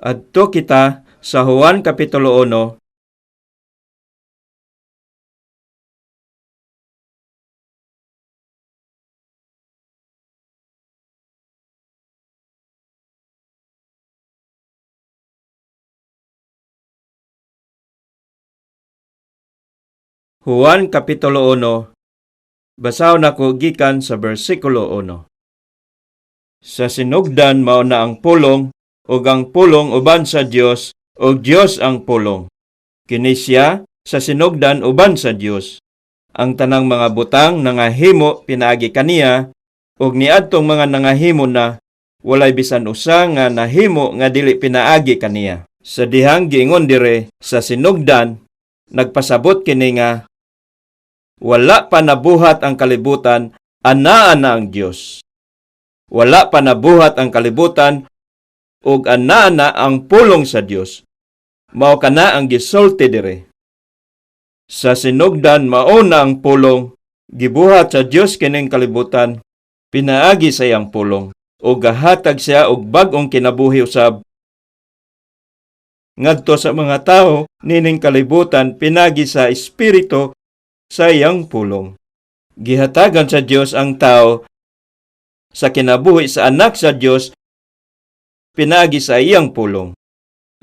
Adto kita sa Juan Kapitulo 1. Juan Kapitulo 1, basahon ako gikan sa bersikulo 1. Sa sinugdan mao na ang pulong, ug ang pulong uban sa Dios, ug Dios ang pulong. Kini siya sa sinugdan uban sa Dios. Ang tanang mga butang nangahimo pinaagi kaniya, ug niadtong mga nangahimo na, walay bisan usa nga nahimo nga dili pinaagi kaniya. Sa dihang giingon dire sa sinugdan, nagpasabot kini nga, wala pa nabuhat ang kalibutan, anaa na ang Dios. Wala pa nabuhat ang kalibutan, ug anaa na ang pulong sa Dios. Mao kana ang gisulti dire. Sa sinugdan mao na ang pulong, gibuhat sa Dios kining kalibutan, pinaagi sa iyang pulong, ug gahatag siya og bag-ong kinabuhi usab. Ngadto sa mga tawo nining kalibutan pinagi sa espiritu sa iyang pulong. Gihatagan sa Dios ang tao sa kinabuhi sa anak sa Dios pinagi sa iyang pulong.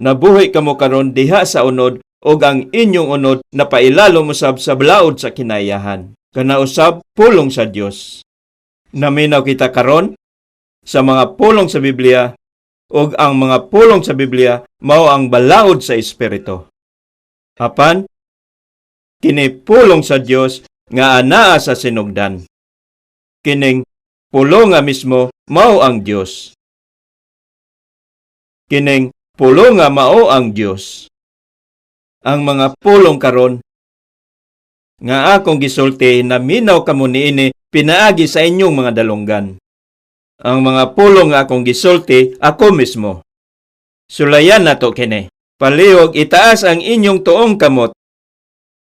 Nabuhi kamo karon diha sa unod ug ang inyong unod napailalom usab sa balaod sa kinayahan. Kana usab pulong sa Dios. Naminaw kita karon sa mga pulong sa Biblia ug ang mga pulong sa Biblia mao ang balaod sa espiritu. Apan kini pulong sa Dios nga anaa sa sinugdan. Kining pulong nga mismo mao ang Dios. Kining pulong nga mao ang Dios. Ang mga pulong karon nga akong gisulti na minaw kamo niini pinaagi sa inyong mga dalunggan. Ang mga pulong nga akong gisulti ako mismo. Sulayan nato kini. Palihog itaas ang inyong tuong kamot.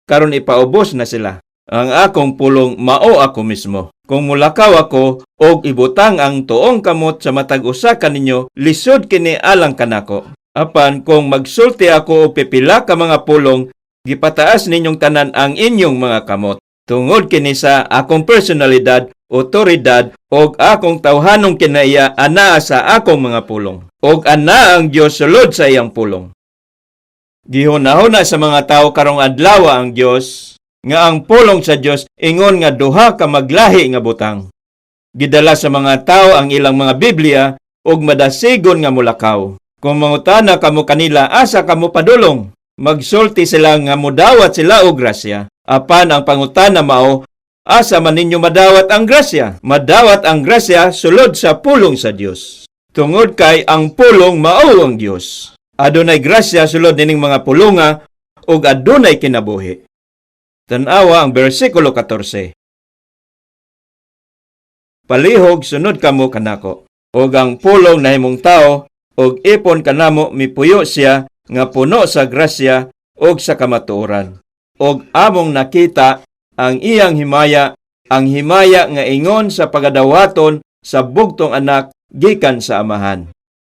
Karon ipaubos na sila. Ang akong pulong mao ako mismo. Kung mulakaw ako og ibutang ang tuong kamot sa matag usa kaninyo, lisod kini alang kanako. Apan kung magsulti ako og pipila ka mga pulong, gipataas ninyong tanan ang inyong mga kamot. Tungod kini sa akong personalidad, otoridad, og akong tawhanong kinaiya anaa sa akong mga pulong. Og anaa ang Dios sulod sa iyang pulong. Gihunahuna sa mga tao karong adlaw ang Dios nga ang pulong sa Dios ingon nga duha ka maglahi nga butang. Gidala sa mga tao ang ilang mga Biblia ug madasigon nga mulakaw. Kung mangutana kamo kanila asa kamo padulong, magsulti sila nga mudawat sila og grasya. Apan ang pangutana mao, asa man ninyo madawat ang grasya? Madawat ang grasya sulod sa pulong sa Dios. Tungod kay ang pulong mao ang Dios. Adunay grasya sulod nining mga pulonga ug adunay kinabuhi. Tan-awa ang bersikulo 14. Palihog sunod kamo kanako, ug ang pulong nahimong tao ug ipon kanamo mipuyo siya nga puno sa grasya ug sa kamatuoran. Ug among nakita ang iyang himaya, ang himaya nga ingon sa pagadawaton sa bugtong anak gikan sa amahan.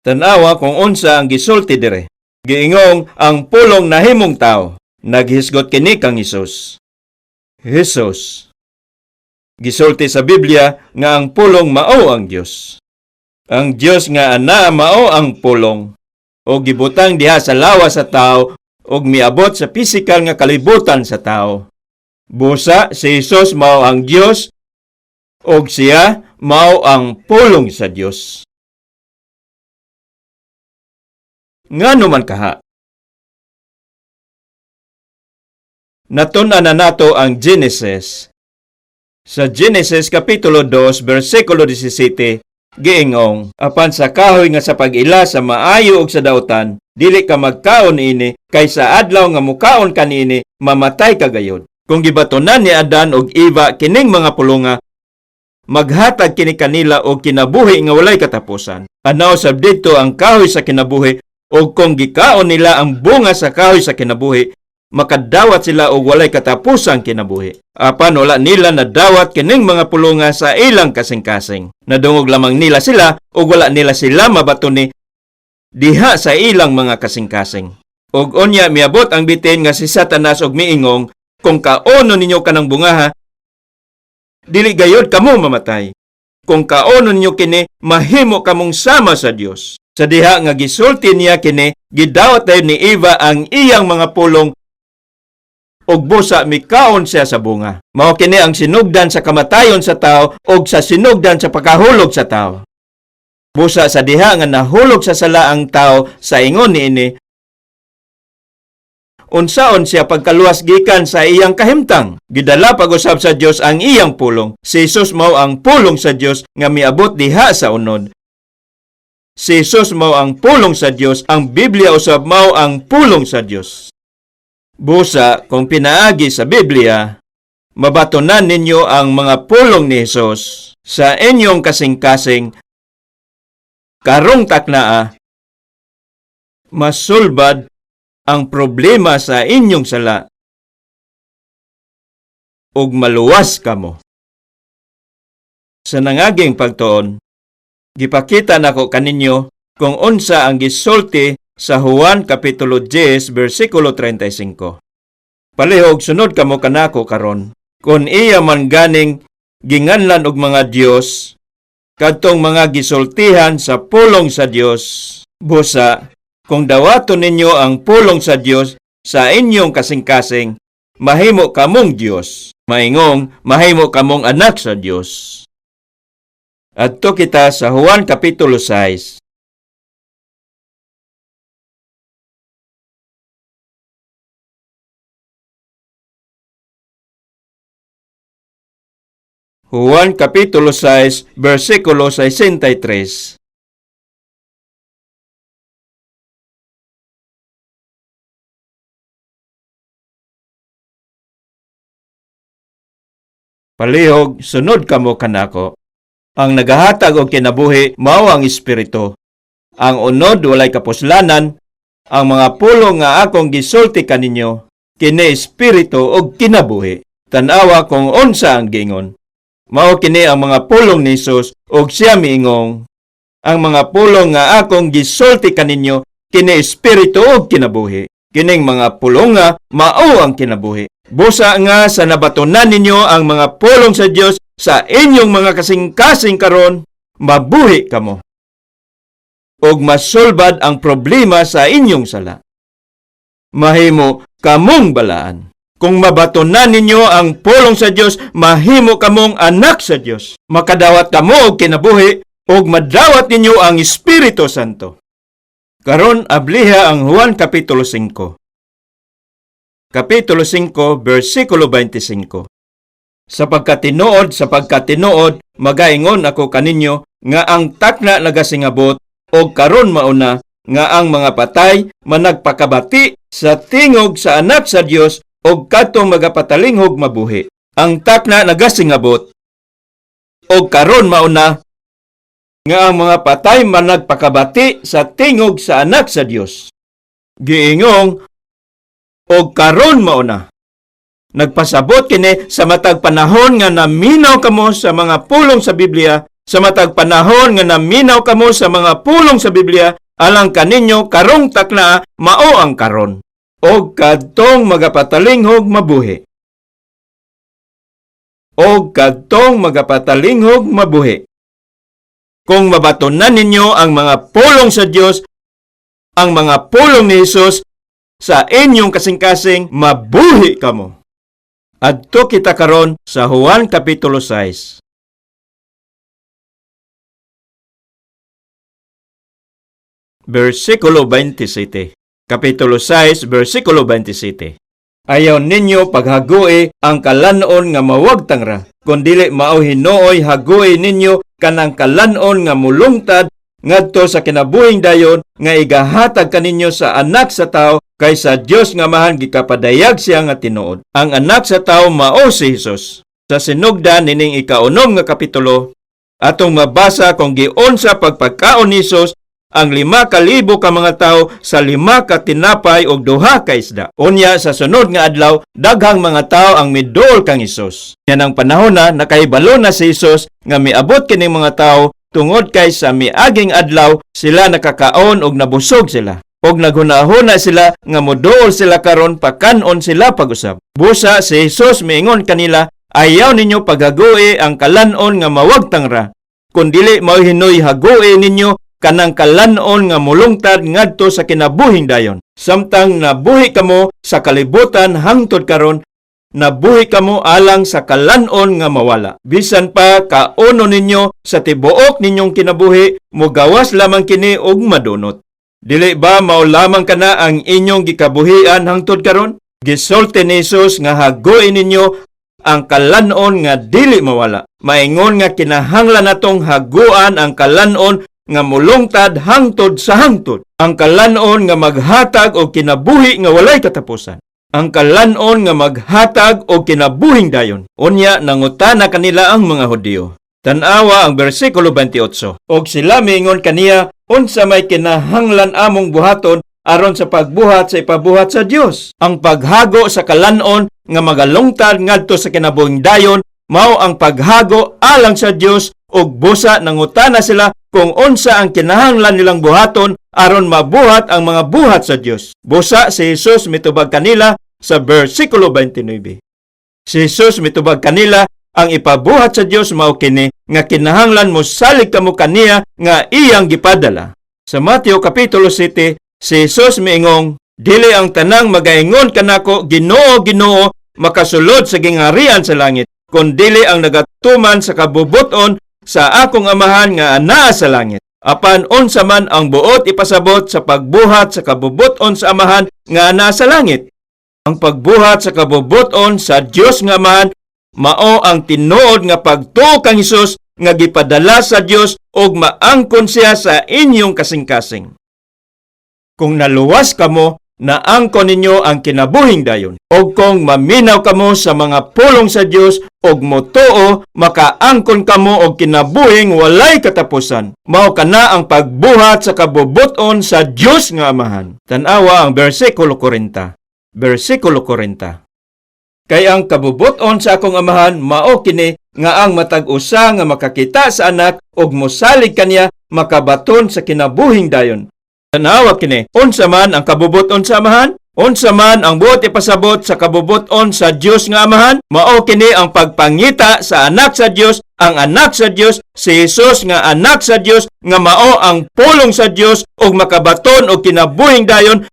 Tanawa kung unsa ang gisulti dire. Giingong ang pulong nahimong tao. Naghisgot kini kang Hesus. Hesus. Gisulti sa Biblia nga ang pulong mao ang Dios. Ang Dios nga anaa mao ang pulong. O gibutang diha sa lawas sa tao o miabot sa pisikal nga kalibutan sa tao. Busa si Hesus mao ang Dios o siya mao ang pulong sa Dios. Ngano man kaha? Natun-an na nato ang Genesis. Sa Genesis Kapitulo 2, versikulo 17, giingong, apan sa kahoy nga sa pag-ila sa maayo ug sa dautan, dili ka magkaon ini, kay sa adlaw nga mukaon kanini, mamatay ka gayod. Kung gibatonan ni Adan ug Eva kining mga pulonga, maghatag kini kanila og kinabuhi nga walay katapusan. Anaw sab didto ang kahoy sa kinabuhi, ug kung gikaon nila ang bunga sa kahoy sa kinabuhi, makadawat sila og walay katapusang kinabuhi. Apan wala nila nadawat kining mga pulonga sa ilang kasing-kasing. Nadungog lamang nila sila ug wala nila sila mabato ni diha sa ilang mga kasing-kasing. Og unya miabot ang bitin nga si Satanas og miingong, kung kaono ninyo kanang bungaha, dili gayod kamo mamatay. Kung kaono ninyo kini, mahimo kamong sama sa Dios. Sa diha nga gisulti niya kini, gidawat dayon ni Eva ang iyang mga pulong og busa mikaon siya sa bunga. Mao kini ang sinugdan sa kamatayon sa tao og sa sinugdan sa pagkahulog sa tao. Busa sa diha nga nahulog sa sala ang tao sa ingon niini, unsaon siya pagkaluwas gikan sa iyang kahimtang. Gidala pag-usab sa Dios ang iyang pulong. Si Jesus mao ang pulong sa Dios nga miabot diha sa unod. Si Jesus mao ang pulong sa Dios, ang Biblia usab mao ang pulong sa Dios. Busa, kung pinaagi sa Biblia, mabatonan ninyo ang mga pulong ni Jesus sa inyong kasing-kasing karong taknaa, masulbad ang problema sa inyong sala ug maluwas kamo. Sa nangaging pagtuon, gipakita nako kaninyo kung unsa ang gisulti sa Juan Kapitulo 10, versikulo 35. Palihog sunod kamo kanako karon. Kung iya man ganing ginganlan og mga Dios, kadtong mga gisultihan sa pulong sa Dios, busa, kung dawaton ninyo ang pulong sa Dios sa inyong kasing-kasing, mahimo kamong Dios. Maingong, mahimo kamong anak sa Dios. Adto kita sa Juan Kapitulo 6. Juan Kapitulo 6, versikulo 63. Palihog, sunod kamo kanako. Ang nagahatag og kinabuhi mao ang Espiritu. Ang unod walay kapuslanan, ang mga pulong nga akong gisulti kaninyo, kini Espiritu og kinabuhi. Tan-awa kung unsa ang gingon. Mao kini ang mga pulong ni Jesus ug siya miingong, ang mga pulong nga akong gisulti kaninyo kini espiritu ug kinabuhi. Kining mga pulong nga mao ang kinabuhi. Busa nga sa nabatunan ninyo ang mga pulong sa Dios sa inyong mga kasing-kasing karon, mabuhi kamo ug masulbad ang problema sa inyong sala. Mahimo kamong balaan. Kung mabatunan ninyo ang pulong sa Dios, mahimo kamong anak sa Dios. Makadawat kamo og kinabuhi ug madawat ninyo ang Espiritu Santo. Karon abliha ang Juan Kapitulo 5. Kapitulo 5, versikulo 25. Sa pagkatinuod, magaingon ako kaninyo nga ang takna nagasingabot og karon mauna nga ang mga patay managpakabati sa tingog sa anak sa Dios og kadtong magapatalingog mabuhi. Ang takna nagasingabot og karon mauna nga ang mga patay managpakabati sa tingog sa anak sa Dios. Giingong og karon mauna. Nagpasabot kini sa matag panahon nga naminaw kamo sa mga pulong sa Biblia, sa matag panahon nga naminaw kamo sa mga pulong sa Biblia, alang kaninyo karong takna mao ang karon. Og kadtong magapatalinghog mabuhi. Og kadtong magapatalinghog mabuhi. Kung mabatunan ninyo ang mga pulong sa Dios, ang mga pulong ni Jesus sa inyong kasing-kasing, mabuhi kamo. Adto kita karon sa Juan Kapitulo 6. Versikulo 27. Kapitulo 6, versikulo 27. Ayaw ninyo paghagui ang kalanon nga mawagtang ra, kundili mao hinooy hagui ninyo kanang kalanon nga mulungtad ngadto sa kinabuhing dayon nga igahatag kaninyo sa anak sa tao kaysa Dios nga mahan gikapadayag siya nga tinuod. Ang anak sa tao mao si Jesus. Sa sinugdan nining ikaunom nga kapitulo, atong mabasa kung giunsa pagpagkaon ni Jesus ang 5,000 ka mga tao sa 5 ka tinapay og 2 ka isda. Unya sa sunod nga adlaw, daghang mga tao ang miduol kang Hesus. Yan ang panahon na nakahibalo na si Hesus nga miabot kining mga tao tungod kay sa miaging adlaw sila nakakaon og nabusog sila. Og naghunahuna sila nga moduol sila karon pakanon sila pag-usab. Busa si Jesus miingon kanila, ayaw ninyo paghagoi ang kalanon nga mawagtang ra, kundili mao hinoy hagoi ninyo kanang kalanon nga mulungtad ngadto sa kinabuhing dayon. Samtang nabuhi kamo sa kalibutan hangtod karon, nabuhi kamo alang sa kalanon nga mawala. Bisan pa kauno ninyo sa tibuok ninyong kinabuhi, mogawas lamang kini og madunot. Dili ba mao lamang kana ang inyong gikabuhian hangtod karon? Gisulti ni Jesus nga hagoi ninyo ang kalanon nga dili mawala. Maingon nga kinahanglan natong haguan ang kalanon nga mulungtad hangtod sa hangtod. Ang kalanon nga maghatag og kinabuhi nga walay katapusan. Ang kalanon nga maghatag og kinabuhing dayon. Unya nangutana kanila ang mga Hudiyo. Tan-awa ang bersikulo 28. Og sila miingon kaniya, unsa may kinahanglan among buhaton aron sa pagbuhat sa ipabuhat sa Dios. Ang paghago sa kalanon nga magalungtad ngadto sa kinabuhing dayon mao ang paghago alang sa Dios, og busa nangutana sila kung unsa ang kinahanglan nilang buhaton aron mabuhat ang mga buhat sa Dios. Busa si Jesus mitubag kanila sa bersikulo 29. Si Jesus mitubag kanila, ang ipabuhat sa Dios mao kini nga kinahanglan mo salig kamo kaniya nga iyang gipadala. Sa Mateo kapitulo 7, si Jesus miingong, dili ang tanang magaingon kanako, Ginoo, Ginoo, makasulod sa gingharian sa langit, kundili ang nagatuman sa kabubuton sa akong amahan nga anaa sa langit. Apan unsa man ang buot ipasabot sa pagbuhat sa kabubuton sa amahan nga anaa sa langit. Ang pagbuhat sa kabubuton sa Dios nga amahan mao ang tinuod nga pagtuo kang Hesus nga gipadala sa Dios og maangkon siya sa inyong kasing-kasing. Kung naluwas kamo, naangkon ninyo ang kinabuhing dayon. Og kung maminaw kamo sa mga pulong sa Dios og motuo, makaangkon kamo og kinabuhing walay katapusan. Mao kana ang pagbuhat sa kabubuton sa Dios nga amahan. Tan-awa ang bersikulo 40. Bersikulo 40. Kay ang kabubuton sa akong amahan mao kini nga ang matag usa nga makakita sa anak ug mosalig kaniya makabaton sa kinabuhing dayon. Tanawa kini, unsa man ang kabubuton sa amahan? Unsa man ang buot ipasabot sa kabubuton sa Dios nga amahan? Mao kini ang pagpangita sa anak sa Dios, ang anak sa Dios, si Jesus nga anak sa Dios nga mao ang pulong sa Dios ug makabaton og kinabuhing dayon,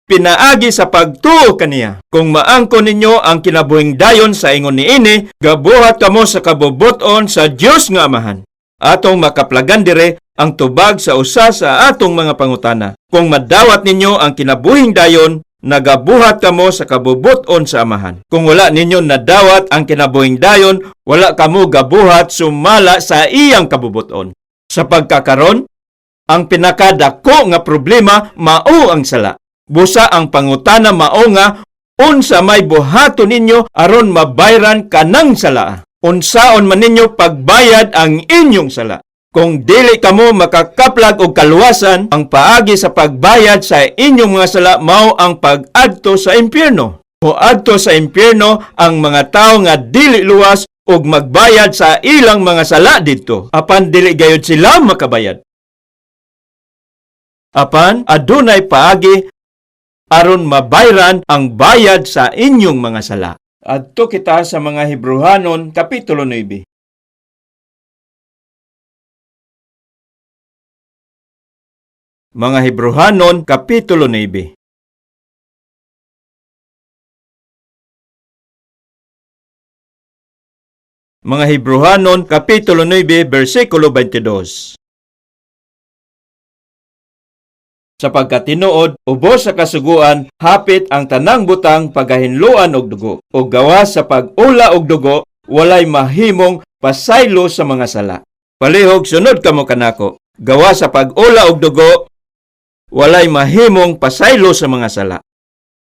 pinaagi sa pagtuo kaniya. Kung maangkon ninyo ang kinabuhing dayon sa ingon niini, gabuhat kamo sa kabubuton sa Dios nga amahan. Atong makaplagan dire ang tubag sa usa sa atong mga pangutana. Kung madawat ninyo ang kinabuhing dayon, nagabuhat kamo sa kabubuton sa amahan. Kung wala ninyo nadawat ang kinabuhing dayon, wala kamo gabuhat sumala sa iyang kabubuton. Sa pagkakaron, ang pinakadako nga problema mao ang sala. Busa ang pangutana mao nga, unsa may buhaton ninyo aron mabayran kanang sala? Unsaon man ninyo pagbayad ang inyong sala? Kung dili kamo makakaplag og kaluwasan, ang paagi sa pagbayad sa inyong mga sala mao ang pag-adto sa impyerno. O adto sa impyerno ang mga tawo nga dili luwas og magbayad sa ilang mga sala didto, apan dili gayud sila makabayad. Apan adunay paagi aron mabayran ang bayad sa inyong mga sala. Adto kita sa mga Hebrehanon kapitulo 9. Mga Hebrehanon kapitulo 9. Mga Hebrehanon kapitulo 9 bersikulo 22. Sapagkat tinuod, ubos sa kasuguan, hapit ang tanang butang pagahinluan og dugo. O gawas sa pag-ula og dugo, walay mahimong pasaylo sa mga sala. Palihog sunod kamo kanako. Gawas sa pag-ula og dugo, walay mahimong pasaylo sa mga sala.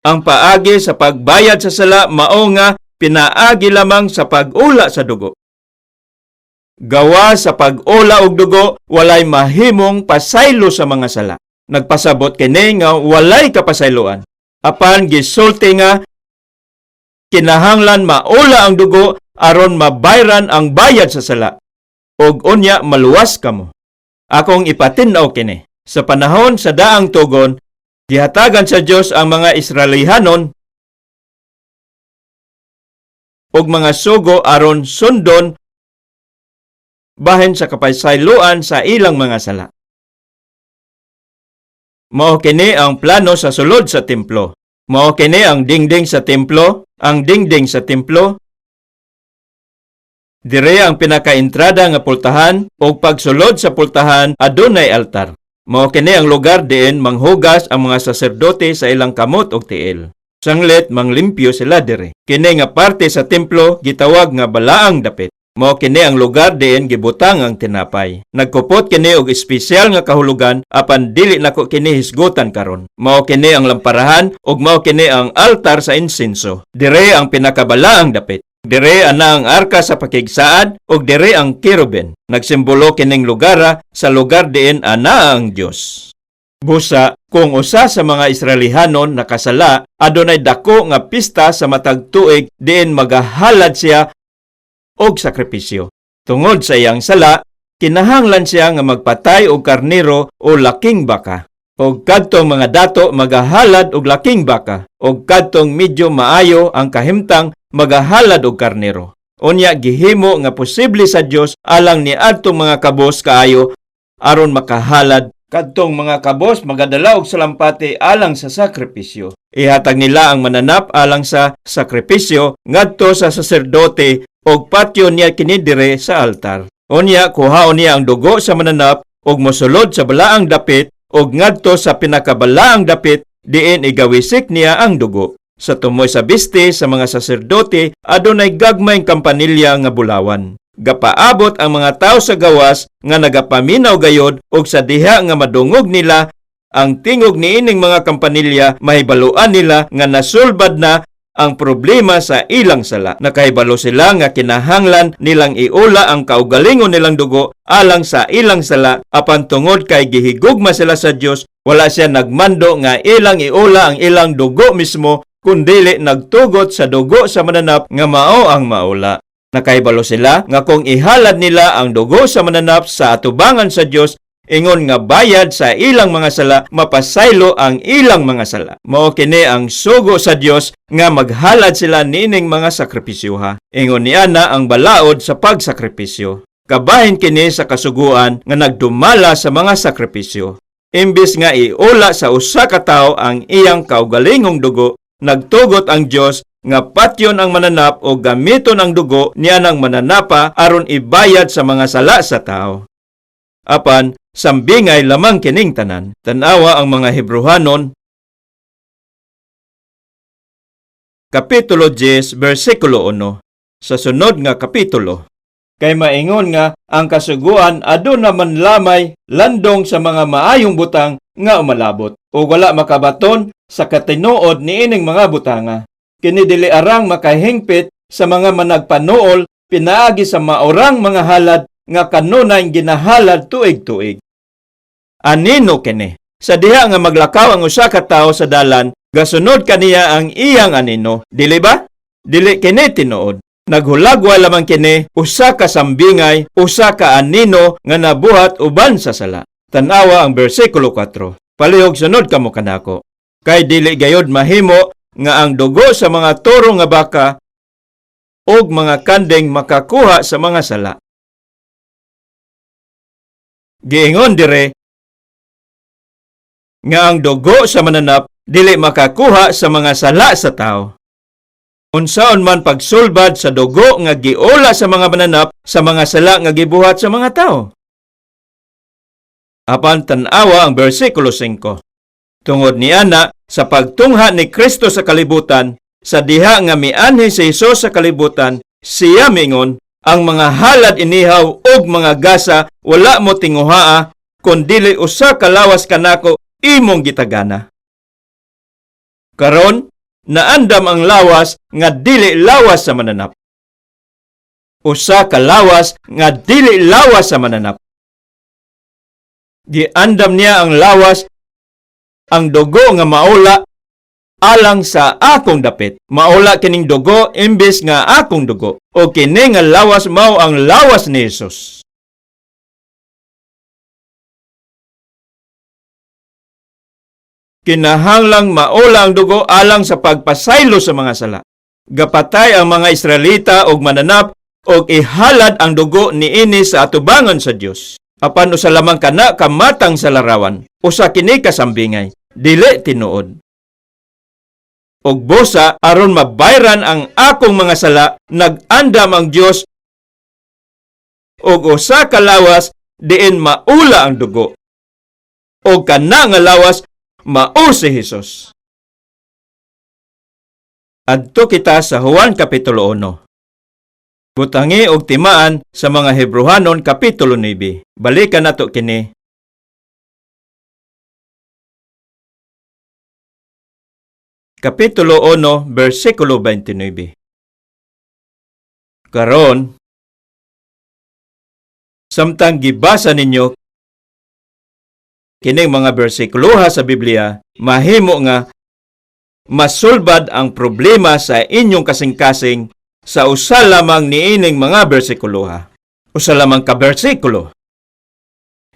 Ang paagi sa pagbayad sa sala mao nga pinaagi lamang sa pag-ula sa dugo. Gawas sa pag-ula og dugo, walay mahimong pasaylo sa mga sala. Nagpasabot kini nga walay kapasayloan. Apan gisulti nga kinahanglan maula ang dugo aron mabayran ang bayad sa sala. og unya maluwas kamo. Akong ipatin-aw kini. Sa panahon sa daang tugon, gihatagan sa Dios ang mga Israelihanon og mga sugo aron sundon bahin sa kapaysayloan sa ilang mga sala. Mao kini ang plano sa sulod sa templo. Mao kini ang dingding sa templo, ang dingding sa templo. Dire ang pinakaentrada nga pultahan ug pagsulod sa pultahan adunay altar. Mao kini ang lugar diin manghugas ang mga saserdote sa ilang kamot ug tiil. Sanglit manglimpyo sila dire. Kini nga parte sa templo gitawag nga balaang dapit. Mao kini ang lugar diin gibutang ang tinapay. Nagkupot kini og espesyal nga kahulugan apan dili nako kini hisgutan karon. Mao kini ang lamparahan ug mao kini ang altar sa insenso. Dire ang pinakabalaang dapit. Dire ana ang arka sa pakigsaad ug dire ang keruben. Nagsimbolo kining lugara sa lugar diin ana ang Dios. Busa, kung usa sa mga Israelihanon nakasala, adunay dako nga pista sa matag tuig diin magahalad siya og sakripisyo. Tungod sa iyang sala, kinahanglan siya nga magpatay og karnero o laking baka. Og kadtong mga dato magahalad og laking baka. Og kadtong medyo maayo ang kahimtang magahalad og karnero. Unya gihimo nga posible sa Dios alang ni adtong mga kabos kaayo aron makahalad. Kadtong mga kabos magadala og salampati alang sa sakripisyo. Ihatag nila ang mananap alang sa sakripisyo ngadto sa saserdote og patyo niya kini dire sa altar. Unya kuhaon niya ang dugo sa mananap og mosulod sa balaang dapit og ngadto sa pinakabalaang dapit diin igawisik niya ang dugo. Sa tumoy sa biste sa mga saserdote, adunay gagmayng kampanilya nga bulawan. Gapaabot ang mga tao sa gawas nga nagapaminaw gayod og sa diha nga madungog nila ang tingog niining mga kampanilya, mahibaluan nila nga nasulbad na ang problema sa ilang sala. Nakahibalo sila nga kinahanglan nilang iula ang kaugalingon nilang dugo alang sa ilang sala apan tungod kay gihigugma sila sa Dios, wala siya nagmando nga ilang iula ang ilang dugo mismo kundili nagtugot sa dugo sa mananap nga mao ang maula. Nakahibalo sila nga kung ihalad nila ang dugo sa mananap sa atubangan sa Dios, ingon nga bayad sa ilang mga sala, mapasaylo ang ilang mga sala. Mao kini ang sugo sa Dios nga maghalad sila nining mga sakripisyoha. Ingon niya na ang balaod sa pagsakripisyo. Kabahin kini sa kasuguan nga nagdumala sa mga sakripisyo. Imbis nga iula sa usa ka tawo ang iyang kaugalingong dugo, nagtugot ang Dios nga patyon ang mananap o gamiton ang dugo niya ng mananapa aron ibayad sa mga sala sa tao. Apan, sambingay lamang kining tanan. Tanawa ang mga Hebrehanon, Kapitulo 10, versikulo 1. Sa sunod nga kapitulo, kay maingon nga ang kasuguan adun naman lamay landong sa mga maayong butang nga umalabot o wala makabaton sa katinuod niining mga butanga. Kini dili arang makahingpit sa mga managpanuol pinaagi sa maorang mga halad nga kanunay ginahalad tuig-tuig. Anino kini? Sa diha nga maglakaw ang usa ka tawo sa dalan, gasunod kaniya ang iyang anino. Dili ba? Dili kini tinuod. Naghulagwa lamang kini usa ka sambingay, usa ka anino nga nabuhat uban sa sala. Tanawa ang bersikulo 4. Palihog sunod kamo kanako. Kay dili gayod mahimo nga ang dugo sa mga toro nga baka og mga kandeng makakuha sa mga sala. Giingon dire nga ang dugo sa mananap dili makakuha sa mga sala sa tao. Unsaon man pagsulbad sa dugo nga giula sa mga mananap sa mga sala nga gibuhat sa mga tao. Apan tan-awa ang bersikulo 5. Tungod ni ana sa pagtungha ni Kristo sa kalibutan, sa diha nga mianhi si Hesus sa kalibutan, siya mingon, ang mga halad inihaw og mga gasa wala mo tinguhaa, kundili usa ka lawas kanako imong gitagana. Karon, naandam ang lawas nga dili lawas sa mananap. Usa ka lawas nga dili lawas sa mananap. Giandam niya ang lawas, ang dugo nga maula alang sa akong dapit. Maula kining dugo imbis nga akong dugo. O kini nga lawas mao ang lawas ni Hesus. Kinahanglang maula ang dugo alang sa pagpasaylo sa mga sala. Gapatay ang mga Israelita og mananap og ihalad ang dugo niini sa atubangan sa Dios. Apan usa lamang kana kamatang sa larawan, usa kini kasambingay, dili tinuod. Og busa aron mabayran ang akong mga sala, nag-andam ang Dios og usa ka lawas diin maula ang dugo. Og kana nga lawas mao si Hesus. Adto kita sa Juan Kapitulo 1. Butangi og timaan sa mga Hebrehanon Kapitulo 9. Balikan nato kini. Kapitulo 1, versikulo 29. Karon, samtang gibasa ninyo kining mga bersikuloha sa Biblia, mahimo nga masulbad ang problema sa inyong kasing-kasing sa usa lamang niining mga bersikuloha. Usa lamang ka bersikulo.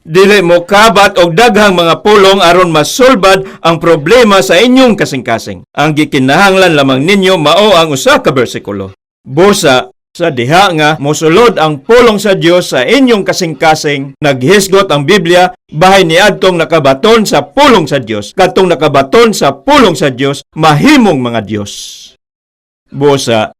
Dili mo kabat og daghang mga pulong aron masulbad ang problema sa inyong kasing-kasing. Ang gikinahanglan lamang ninyo mao ang usa ka bersikulo. Busa sa diha nga mosulod ang pulong sa Dios sa inyong kasing-kasing, naghisgot ang Biblia bahay niadtong nakabaton sa pulong sa Dios. Kadtong nakabaton sa pulong sa Dios, mahimong mga Dios. Busa,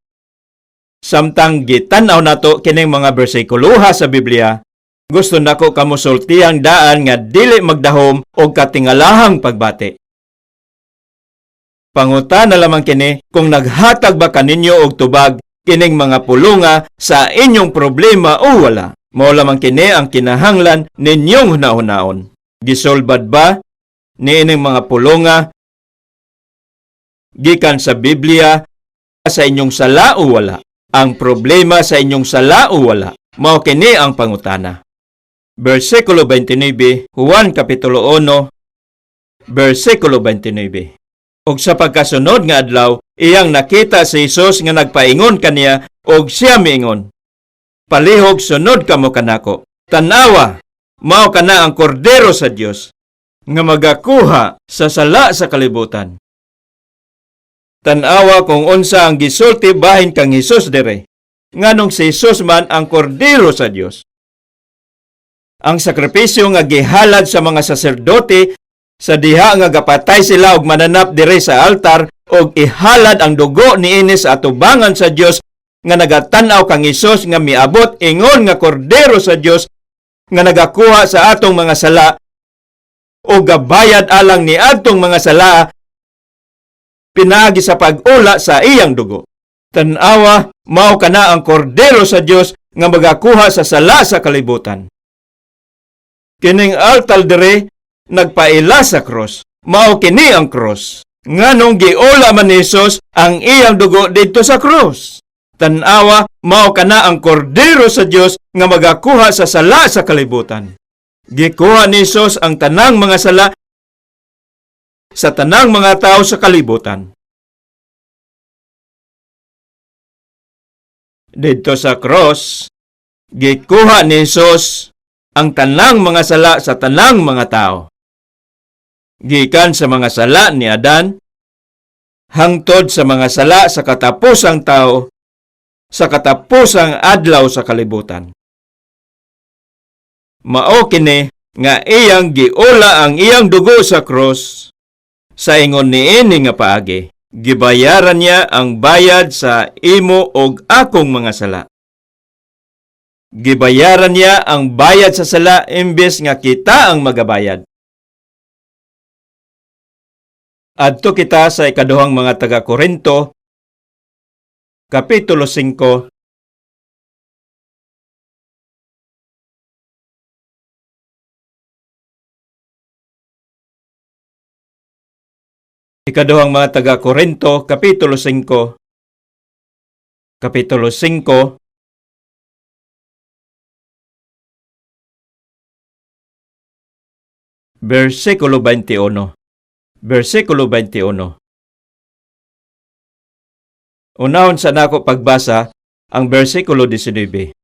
samtang gitanaw nato kining mga bersikuloha sa Biblia, gusto nako kamusultihang daan nga dili magdahom og katingalahang pagbati. Pangutana lamang kini kung naghatag ba kaninyo og tubag kining mga pulonga sa inyong problema o wala. Mao lamang kini ang kinahanglan ninyong hunahunahon. Gisolbad ba niining mga pulonga gikan sa Biblia sa inyong sala o wala? Ang problema sa inyong sala o wala? Mao kini ang pangutana. Versikulo 29, Juan Kapitulo 1, versikulo 29. Og sa pagkasunod nga adlaw, iyang nakita si Jesus nga nagpaingon kaniya og siya miingon, "Palihog sunod kamo kanako. Tanawa, mao kana ang kordero sa Dios nga magakuha sa sala sa kalibutan." Tanawa kung unsa ang gisulti bahin kang Jesus dire. Nganong si Jesus man ang kordero sa Dios. Ang sakripisyo nga gihalad sa mga saserdote sa diha nga gapatay sila og mananap dire sa altar og ihalad ang dugo niini sa atubangan sa Dios nga nagatan-aw kang Hesus nga miabot ingon nga kordero sa Dios nga nagakuha sa atong mga sala o gabayad alang ni atong mga sala pinaagi sa pag-ula sa iyang dugo. Tan-awa, mao kana ang kordero sa Dios nga magakuha sa sala sa kalibutan. Kining altar dire nagpaila sa cross. Mao kini ang cross. Nganong giula man ni Hesus ang iyang dugo dito sa cross. Tan-awa, mao kana ang kordero sa Dios nga magakuha sa sala sa kalibutan. Gikuha ni Hesus ang tanang mga sala sa tanang mga tao sa kalibutan. Dito sa cross, gikuha ni Hesus ang tanang mga sala sa tanang mga tao. Gikan sa mga sala ni Adan, hangtod sa mga sala sa katapusang tao, sa katapusang adlaw sa kalibutan. Mao kini nga iyang giula ang iyang dugo sa cross sa ingon niini nga paagi. Gibayaran niya ang bayad sa imo og akong mga sala. Gibayaran niya ang bayad sa sala imbes nga kita ang magabayad. Adto kita sa ikaduhang mga taga-Korinto, Kapitulo 5, ikaduhang mga taga-Korinto, Kapitulo 5, Kapitulo 5, versikulo 21. Versikulo 21. Unahon sa nako pagbasa ang versikulo 19.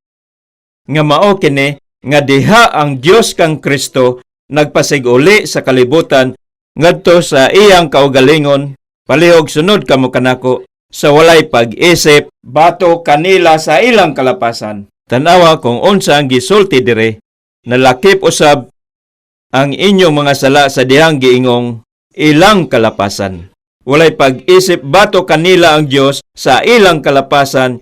Nga mao kini nga diha ang Dios kang Kristo nagpasig-uli sa kalibutan ngadto sa iyang kaugalingon, palihog sunod kamo kanako sa walay pag-isip bato kanila sa ilang kalapasan. Tanawa kung unsa ang gisulti dire, nalakip usab ang inyong mga sala sa dihang giingong ilang kalapasan. Walay pag-isip bato kanila ang Dios sa ilang kalapasan,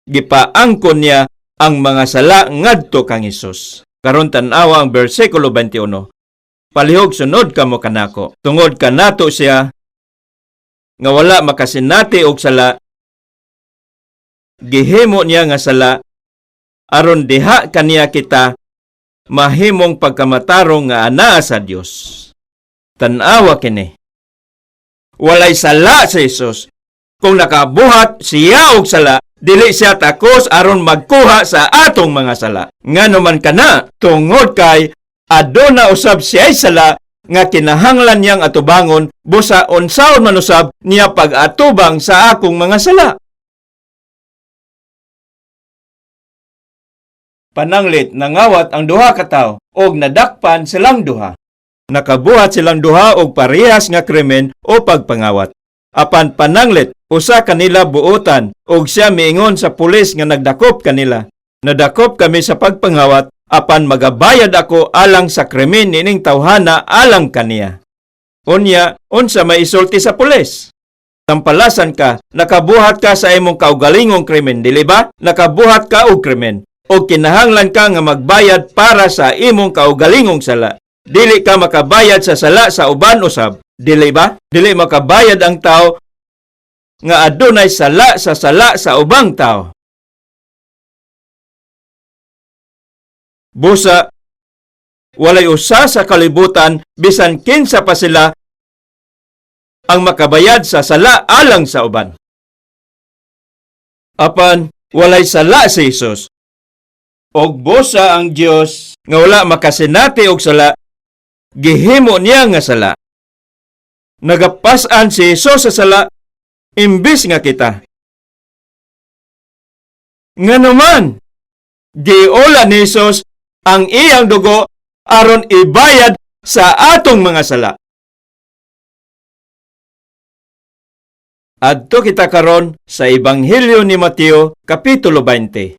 gipaangkon niya ang mga sala ngadto kang Hesus. Karon tan-awa ang bersikulo 21. Palihog sunod kamo kanako, tungod kanato siya nga wala makasinati og sala, gihimo niya nga sala aron diha kaniya kita mahimong pagkamatarong nga anaa sa Dios. Tan-awa kini, walay sala sa Hesus. Kung nakabuhat siya og sala, dili siya takos aron magkuha sa atong mga sala. Ngano man kana, tungod kay aduna usab siya sala nga kinahanglan niyang atubangon, busa unsaon man usab niya pag-atubang sa akong mga sala. Pananglit, nangawat ang duha ka tawo og nadakpan silang duha. Nakabuhat silang duha og parehas nga krimen o pagpangawat. Apan pananglit, usa kanila buotan og siya miingon sa pulis nga nagdakop kanila. Nadakop kami sa pagpangawat, apan magabayad ako alang sa krimen nining tawhana alang kaniya. Unya, unsa may isulti sa pulis? Tampalasan ka, nakabuhat ka sa imong kaugalingong krimen, dili ba? Nakabuhat ka og krimen, o kinahanglan ka nga magbayad para sa imong kaugalingong sala. Dili ka makabayad sa sala sa uban usab, dili ba? Dili makabayad ang tao nga adunay sala sa ubang tao. Busa, walay usa sa kalibutan, bisan kinsa pa sila ang makabayad sa sala alang sa uban. Apan, walay sala si Hesus. Og busa ang Dios nga wala makasinati og sala, gihimo niya nga sala. Nagapas-an si Hesus sa sala, imbis nga kita. Nganuman, giula ni Hesus ang iyang dugo aron ibayad sa atong mga sala. Adto kita karon sa Ebanghelyo ni Mateo, Kapitulo 20.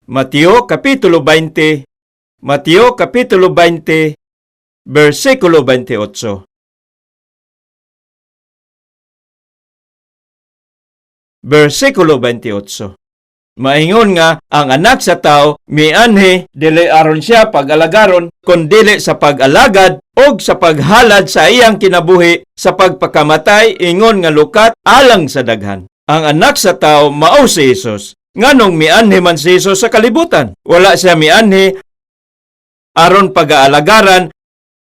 Mateo Kapitulo 20, Mateo Kapitulo 20, versikulo 28. Versikulo 28. Maingon nga, ang anak sa tao, mianhi, dili aron siya pag-alagaron, kun dili sa pag-alagad, og sa paghalad sa iyang kinabuhi, sa pagpakamatay, ingon nga lukat, alang sa daghan. Ang anak sa tao, mao si Hesus. Nganong mianhi man si Hesus sa kalibutan? Wala siya mianhi aron pag-aalagaran,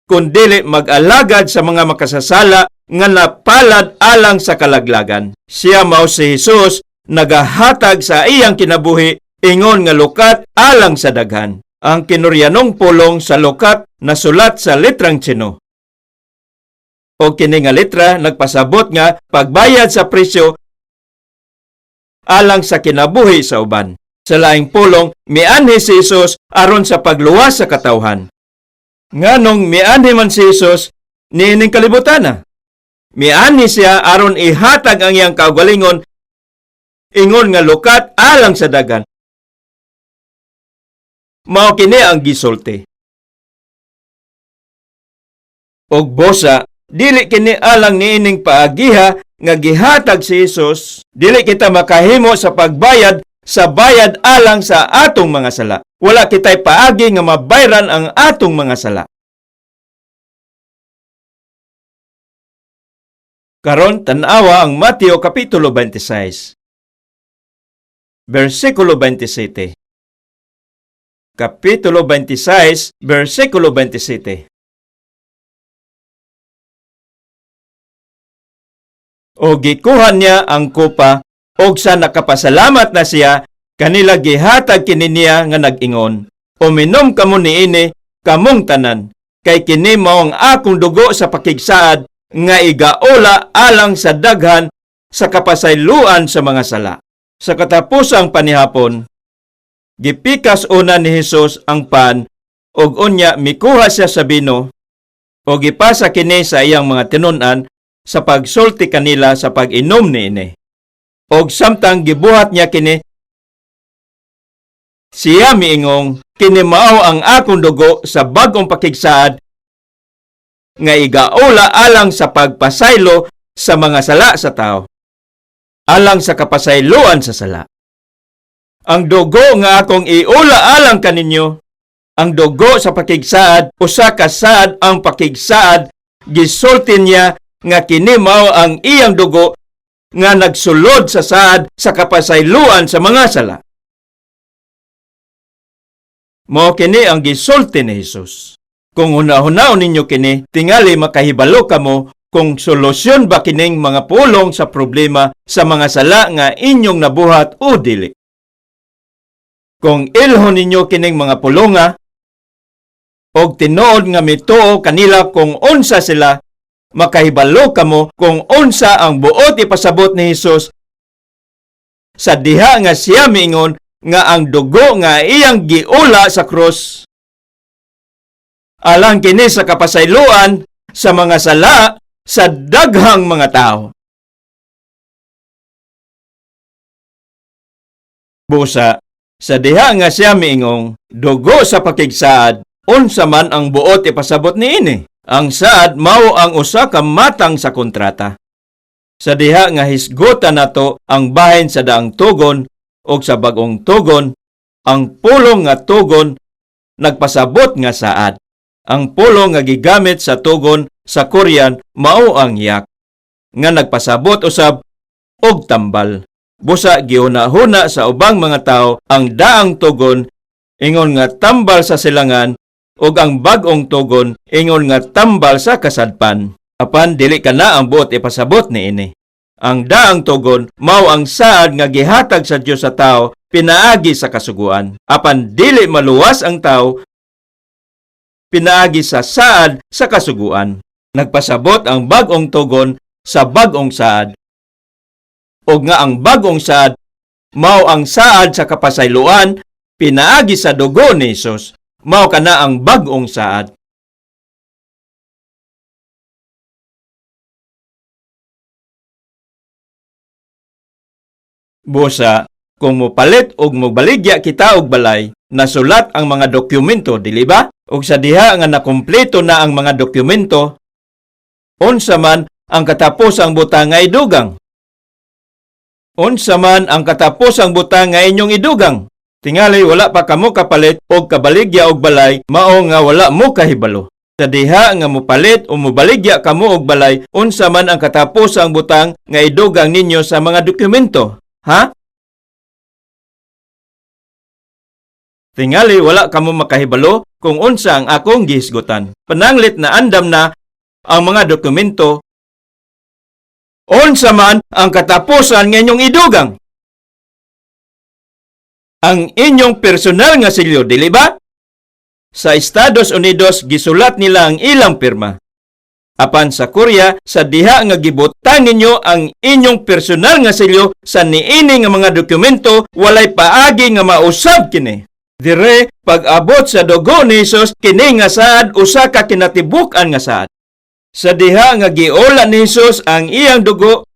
kundili mag-alagad sa mga makasasala nga napalad alang sa kalaglagan. Siya mao si Hesus, nagahatag sa iyang kinabuhi, ingon nga lukat alang sa daghan. Ang kinuryanong pulong sa lukat nasulat sa litrang tsino. O kini nga litra nagpasabot nga pagbayad sa presyo alang sa kinabuhi sa uban. Sa laing pulong, mianhi si Hesus aron sa pagluwas sa katawhan. Nganong mianhi man si Hesus niining kalibutana. Mianhi siya aron ihatag ang iyang kaugalingon, ingon nga lukat alang sa dagan. Mao kini ang gisulti. Og bosa, dili kini alang niining paagiha nga gihatag si Hesus, dili kita makahimo sa pagbayad sa bayad alang sa atong mga sala. Wala kitay paagi nga mabayran ang atong mga sala. Karon tan-awa ang Mateo Kapitulo 26, versikulo 27. Kapitulo 26, versikulo 27. O gikuhan niya ang kupa, og sa nakapasalamat na siya, kanila gihatag kini niya nga nag-ingon, uminom kamo niini, kamong tanan, kay kini mao ang akong dugo sa pakigsaad nga igaula alang sa daghan sa kapasayloan sa mga sala. Sa katapusang panihapon, gipikas una ni Hesus ang pan ug unya mikuha siya sa bino o gipasa kini sa iyang mga tinun-an sa pagsulti kanila sa pag-inom niini. Og samtang gibuhat niya kini, siya miingong, kini mao ang akong dugo sa bag-ong pakigsaad nga igaula alang sa pagpasaylo sa mga sala sa tao, alang sa kapasayloan sa sala. Ang dugo nga akong iula alang kaninyo, ang dugo sa pakigsaad, usa ka saad ang pakigsaad, gisulti niya nga kini mao ang iyang dugo nga nagsulod sa saad sa kapasayloan sa mga sala. Mao kini ang gisulti ni Hesus. Kung una-hunaon ninyo kini, tingali makahibalo kamo kung solusyon ba kining mga pulong sa problema sa mga sala nga inyong nabuhat o dili. Kung ilhon ninyo kining mga pulonga, og tinuod nga mituo kanila kung unsa sila, makahibalo kamo kung unsa ang buot ipasabot ni Hesus sa diha nga siya miingon nga ang dugo nga iyang giula sa krus alang kini sa kapasayloan sa mga sala sa daghang mga tao. Busa, sa diha nga siya miingong dugo sa pakigsaad, unsa man ang buot ipasabot niini. Ang saad mao ang usa ka matang sa kontrata. Sa diha nga hisgutan nato ang bahin sa daang tugon o sa bag-ong tugon, ang pulong nga tugon nagpasabot nga saad. Ang pulong nga gigamit sa tugon sa Korean mao ang yak, nga nagpasabot usab og tambal. Busa gihuna-huna sa ubang mga tao ang daang tugon ingon nga tambal sa silangan ug ang bag-ong tugon ingon nga tambal sa kasadpan. Apan dili kana ang buot ipasabot niini. Ang daang tugon mao ang saad nga gihatag sa Dios sa tao pinaagi sa kasuguan. Apan dili maluwas ang tao pinaagi sa saad sa kasuguan. Nagpasabot ang bag-ong tugon sa bag-ong saad. O nga ang bag-ong saad mao ang saad sa kapasayloan pinaagi sa dugo ni Hesus. Mao kana ang bag-ong saad. Busa, kung mopalit og mobaligya kita og balay, nasulat ang mga dokumento, dili ba? Ug sa diha nga nakumpleto na ang mga dokumento, unsa man ang katapusang butang nga idugang? Unsa man ang katapusang butang nga inyong idugang? Tingali wala pa kamo kapalit og kabaligya og balay, mao nga wala mo kahibalo. Sa diha nga mopalit o mobaligya kamo og balay, unsa man ang katapusang butang nga idugang ninyo sa mga dokumento? Ha? Tingali wala kamo makahibalo kung unsa ang akong gihisgutan. Pananglit na andam na ang mga dokumento. Unsa man ang katapusan nga inyong idugang? Ang inyong personal nga selyo, dili ba? Sa Estados Unidos gisulat nila ang ilang pirma. Apan sa Korea, sa diha nga gibutang ninyo ang inyong personal nga selyo sa niini nga mga dokumento, walay paagi nga mausab kini. Dire, pag-abot sa dugo ni Hesus, kini nga saad usa ka kinatibuk-an nga saad. Sa diha nga giula ni Hesus ang iyang dugo,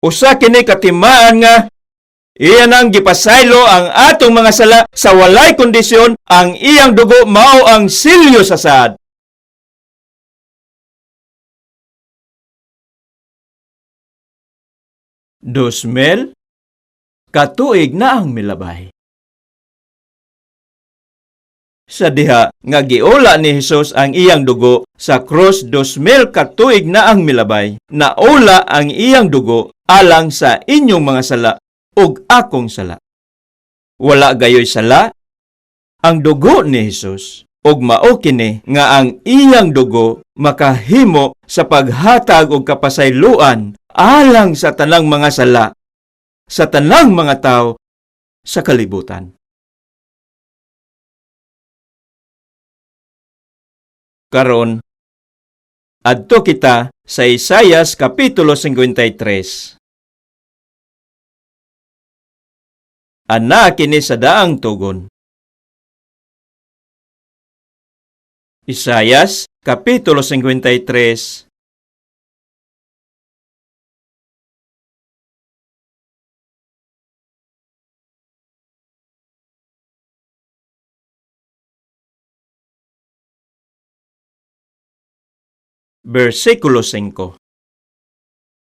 usa kini katimaan nga iyan ang gipasaylo ang atong mga sala sa walay kondisyon. Ang iyang dugo mao ang silyo sa saad. Dosmel, katuig na ang milabay. Sa diha nga giula ni Hesus ang iyang dugo sa krus, 2000 katuig na ang milabay. Naula ang iyang dugo alang sa inyong mga sala ug akong sala. Wala gayoy sala ang dugo ni Hesus. Ug mao kini nga ang iyang dugo makahimo sa paghatag og kapasayloan alang sa tanang mga sala sa tanang mga tao sa kalibutan. Karon, adto kita sa Isayas Kapitulo 53. Ana kini sa daang tugon. Isayas Kapitulo 53. Versikulo 5.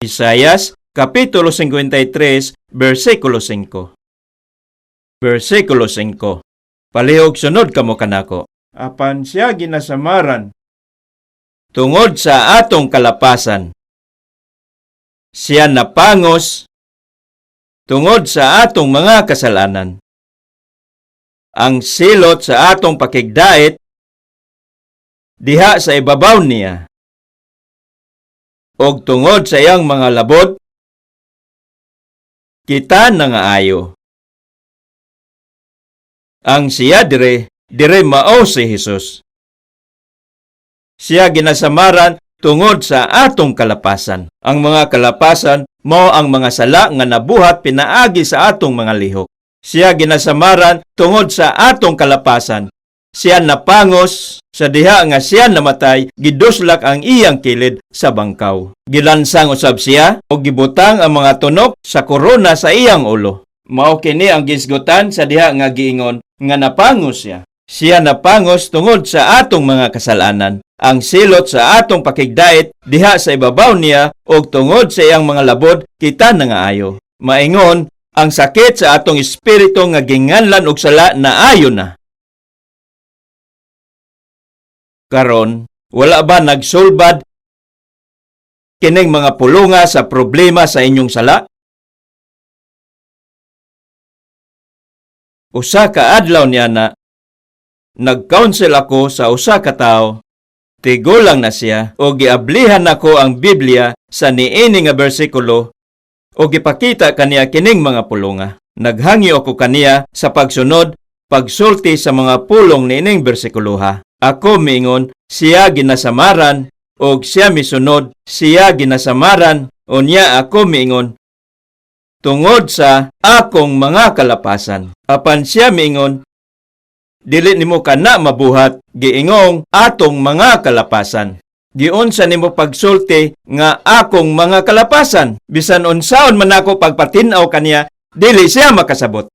Isayas Kapitulo 53, versikulo 5. Versikulo 5. Palihog sunod kamo kanako. Apan siya ginasamaran tungod sa atong kalapasan. Siya napangos tungod sa atong mga kasalanan. Ang silot sa atong pakigdait diha sa ibabaw niya. Og tungod sa iyang mga labot, kita nangaayo. Ang siya dire mao si Jesus. Siya ginasamaran tungod sa atong kalapasan. Ang mga kalapasan mao ang mga sala nga nabuhat pinaagi sa atong mga lihok. Siya ginasamaran tungod sa atong kalapasan. Siya napangos sa diha nga siya namatay, giduslak ang iyang kilid sa bangkaw. Gilansang usab siya o gibutang ang mga tunok sa korona sa iyang ulo. Mao kini ang gisgutan sa diha nga giingon nga napangos siya. Siya napangos tungod sa atong mga kasalanan. Ang silot sa atong pakigdait diha sa ibabaw niya og tungod sa iyang mga labod kita nangaayo. Maingon, ang sakit sa atong espiritu nga ginganlan og sala naayo na. Karon, wala ba nagsulbad kining mga pulunga sa problema sa inyong sala? Usa ka adlaw niya na, nag-counsel ako sa usa ka tawo, tigulang na siya, o giablihan ako ang Biblia sa niini nga bersikulo, o gipakita kaniya kining mga pulunga. Naghangyo ako kaniya sa pagsunod, pagsulti sa mga pulong niining bersikuluha. Ako miingon, siya ginasamaran, o siya misunod, siya ginasamaran, o niya ako miingon, tungod sa akong mga kalapasan. Apan siya miingon, dili nimo kana mabuhat, giingong atong mga kalapasan. Giunsa nimo pagsulti nga akong mga kalapasan? Bisan unsaon man ako pagpatin-aw kaniya, dili siya makasabot.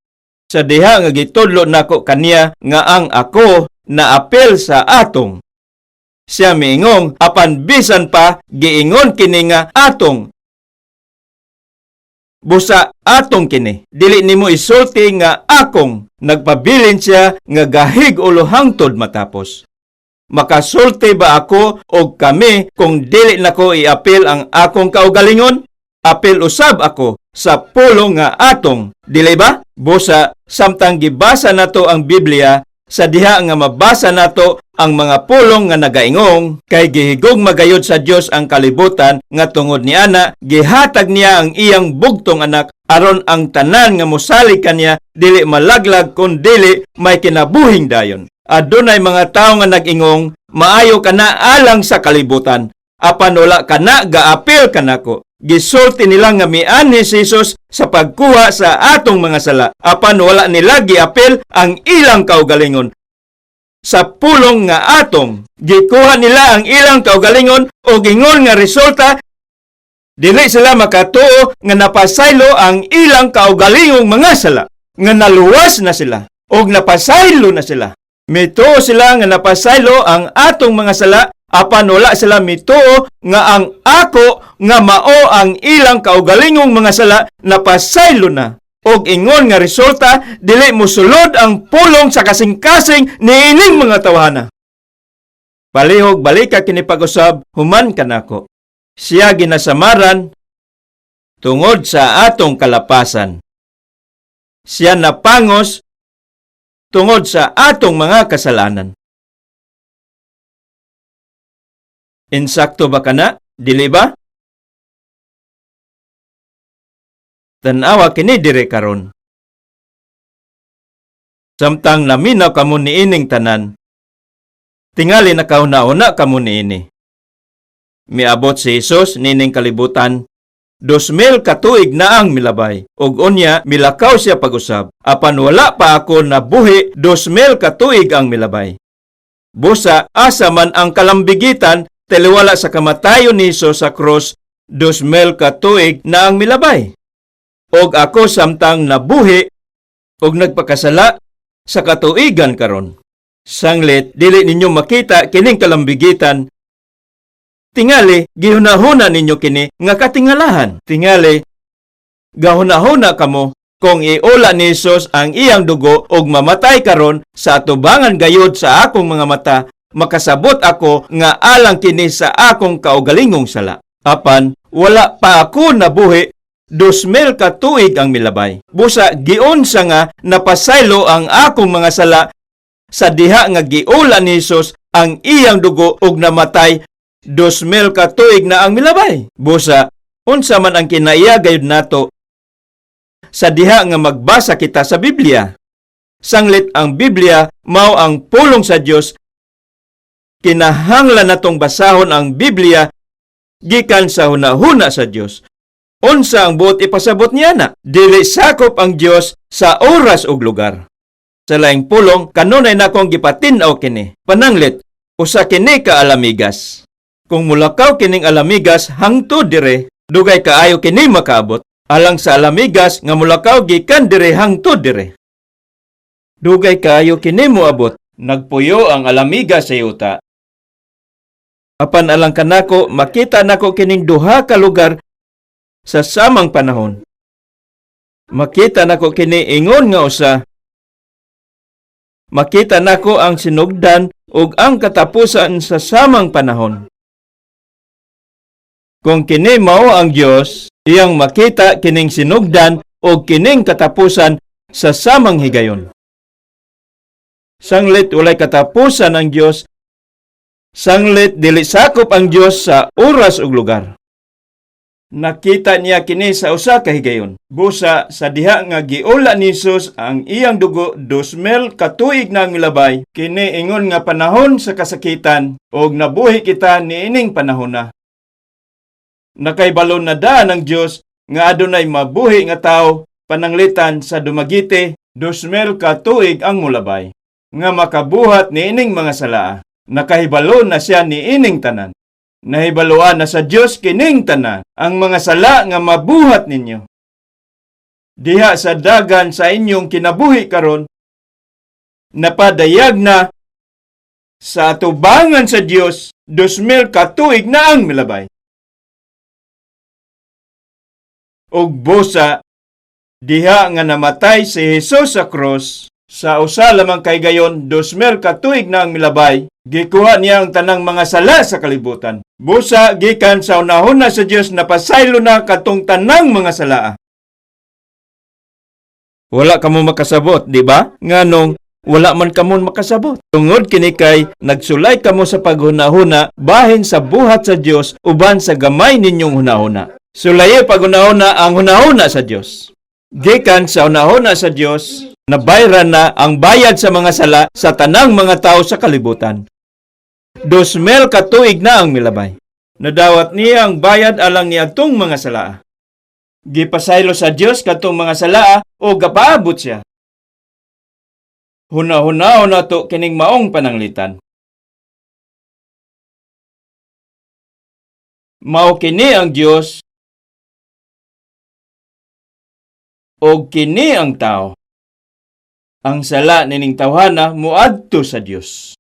Sa diha nga gitudlo nako kaniya nga ang ako na apel sa atong. Siya miingong, apan bisan pa giingon kini nga atong. Busa atong kini, dili nimo isulti nga akong. Nagpabilin siya nga gahig ulo hangtod matapos. Makasulti ba ako o kami kung dili nako iapil ang akong kaugalingon? Apil usab ako sa pulong nga atong, dili ba? Busa samtang gibasa nato ang Biblia, sa diha nga mabasa nato ang mga pulong nga nagaingong, kay gihigog magayod sa Dios ang kalibutan nga tungod ni ana gihatag niya ang iyang bugtong anak aron ang tanan nga mosalig kaniya dili malaglag kun dili may kinabuhing dayon. Adunay mga tawo nga nagingong, maayo kana alang sa kalibutan, apan wala kana gaapil kanako. Gisulti nila nga miani si Jesus sa pagkuha sa atong mga sala, apan wala nila giapil ang ilang kaugalingon. Sa pulong nga atong, gikuha nila ang ilang kaugalingon o gingon nga resulta, dili sila makatuo nga napasaylo ang ilang kaugalingong mga sala, nga naluwas na sila, o napasaylo na sila. Mituo sila nga napasaylo ang atong mga sala, apan wala sila mituo nga ang ako nga mao ang ilang kaugalingong mga sala napasaylo na. Og ingon nga resulta, dili mosulod ang pulong sa kasing-kasing niining mga tawhana. Palihog balika kini pag-usab human kanako. Siya ginasamaran tungod sa atong kalapasan. Siya napangos tungod sa atong mga kasalanan. Insakto ba kana? Dili ba? Tanawa kini dire karon. Samtang naminaw kamo niining tanan, Tingali nakauna-una kamo niini. Miabot si Jesus nining kalibutan 2,000 ka tuig na ang milabay. Ug unya milakaw siya pag-usab. Apan wala pa ako nabuhi 2,000 ka tuig ang milabay. Busa asa man ang kalambigitan taliwala sa kamatayon ni Jesus sa krus 2,000 ka tuig na ang milabay. Og ako samtang nabuhi og nagpakasala sa katuigan karon. Sanglit dili ninyo makita kining kalambigitan. Tingali, gihunahuna ninyo kini nga katingalahan. Tingali, gahunahuna kamo kung iula ni Jesus ang iyang dugo og mamatay karon sa atubangan gayod sa akong mga mata, makasabot ako nga alang kini sa akong kaugalingong sala. Apan, wala pa ako nabuhi 2,000 ka tuig ang milabay. Busa, giunsa nga napasaylo ang akong mga sala sa diha nga giula ni Jesus ang iyang dugo og namatay 2,000 ka tuig na ang milabay. Busa, unsa man ang kinaiya gayud nato sa diha nga magbasa kita sa Biblia. Sanglit ang Biblia mao ang pulong sa Dios. Kinahanglan natong basahon ang Biblia gikan sa hunahuna sa Dios. Unsa ang buot ipasabot niya na? Dili sakop ang Dios sa oras ug lugar. Sa laing pulong kanunay na akong gipatin-aw kini. Pananglit, usa kini ka alamigas. Kung mulakaw kining alamigas hangtod dire, dugay kaayo kini makaabot. Alang sa alamigas nga mulakaw gikan dire hangtod dire. Dugay kaayo kini moabot. Nagpuyo ang alamigas sa yuta. Apan alang kanako makita nako kining duha ka lugar sa samang panahon. Makita nako kini ingon nga usa. Makita nako ang sinugdan ug ang katapusan sa samang panahon. Kung kini mao ang Dios, iyang makita kining sinugdan o kining katapusan sa samang higayon. Sanglit walay katapusan ang Dios. Sanglit dili sakop ang Dios sa oras ug lugar. Nakita niya kini sa usa ka higayon. Busa sa diha nga giula ni Jesus ang iyang dugo 2,000 ka tuig na milabay, kini ingon nga panahon sa kasakitan og nabuhi kita niining panahon na. Nakaibalon na daan ng Dios nga adunay mabuhi nga tao pananglitan sa dumagiti 2,000 ka tuig ang mulabay nga makabuhat niining mga sala. Nakahibalo na siya niining tanan. Nahibaluan na sa Dios kining tanan ang mga sala nga mabuhat ninyo. Diha sa dagan sa inyong kinabuhi karon, napadayag na sa atubangan sa Dios 2,000 ka tuig na ang milabay. Og busa, diha nga namatay si Jesus sa cross, sa usa lamang kay gayon 2,000 ka tuig na ang milabay, gikuha niya ang tanang mga sala sa kalibutan. Busa, gikan sa unahon na sa Dios napasaylo na katong tanang mga sala. Wala kamo makasabot, di ba? Nganong wala man kamo makasabot. Tungod kini kay nagsulay kamo sa paghunahuna bahin sa buhat sa Dios uban sa gamay ninyong hunahuna. Sulaye paghunahuna ang hunahuna sa Dios. Gikan sa hunahuna sa Dios, nabayran na ang bayad sa mga sala sa tanang mga tao sa kalibutan. 2,000 ka tuig na ang milabay. Nadawat niya ang bayad alang niadtong mga sala. Gipasaylo sa Dios katong mga sala o gapaabot siya. Hunahuna na to kining maong pananglitan. Mao kini ang Dios o kini ang tao. Ang sala nining tawhana muadto sa Dios.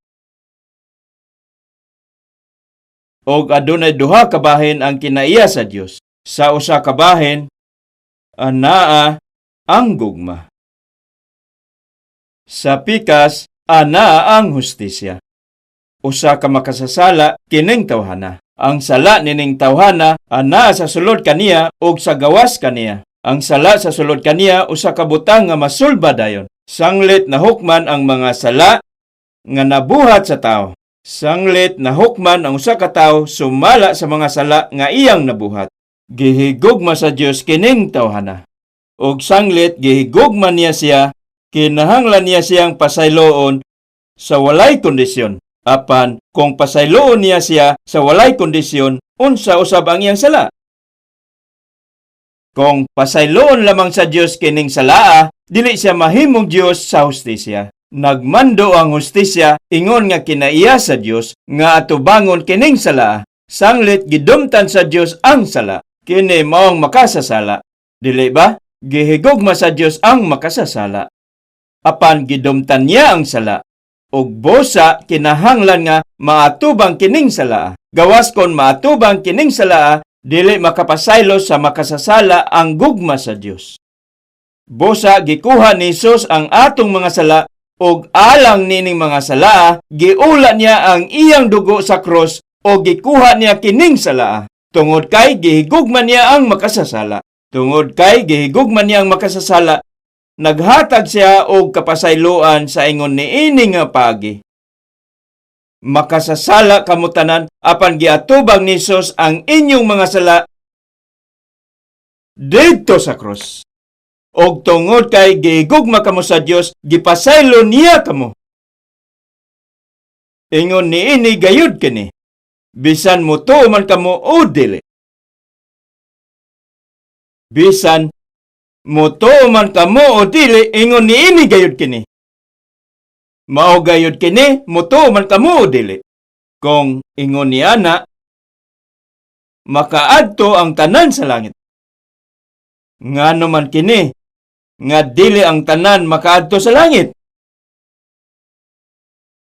Og adunay duha ka bahin ang kinaiya sa Dios. Sa usa ka bahin, anaa ang gugma. Sa pikas, anaa ang hustisya. Usa ka makasasala kining tawhana. Ang sala nining tawhana anaa sa sulod kaniya og sa gawas kaniya. Ang sala sa sulod kaniya usa ka butang nga masulba dayon. Sanglit na hukman ang mga sala nga nabuhat sa tao. Sanglit na hukman ang usa ka tawo sumala sa mga sala nga iyang nabuhat. Gihigugma sa Dios kining tawhana. Og sanglit gihigugma niya siya, kinahanglan niya siyang pasayloon sa walay kondisyon. Apan kung pasayloon niya siya sa walay kondisyon, unsa usab ang iyang sala? Kung pasayloon lamang sa Dios kining salaa, dili siya mahimong Dios sa hustisya. Nagmando ang hustisya ingon nga kinaiya sa Dios nga atubangon kining salaa. Sanglit gidumtan sa Dios ang sala. Kini maong makasasala. Dili ba? Gihigugma sa Dios ang makasasala. Apan gidumtan niya ang sala. Ug bosa kinahanglan nga maatubang kining salaa. Gawas kon maatubang kining salaa, dili makapasaylo sa makasasala ang gugma sa Dios. Bosa gikuha ni Jesus ang atong mga sala ug alang nining mga salaa, giula niya ang iyang dugo sa cross o gikuha niya kining salaa. Tungod kay gihigugma niya ang makasasala. Tungod kay gihigugma niya ang makasasala, naghatag siya og kapasayloan sa ingon niini nga paagi. Makasasala kamo tanan apan giatubang ni Jesus ang inyong mga sala didto sa cross. Og tungod kay gihigugma kamo sa Dios, gipasaylo niya kamo. Ingon niini gayud kini. Bisan motuo man kamo o dili. Bisan motuo man kamo o dili, ingon niini gayud kini. Mao gayud kini, motuo man kamo o dili. Kung ingon ni ana, makaadto ang tanan sa langit. Ngano man kini, nga dili ang tanan makaadto sa langit.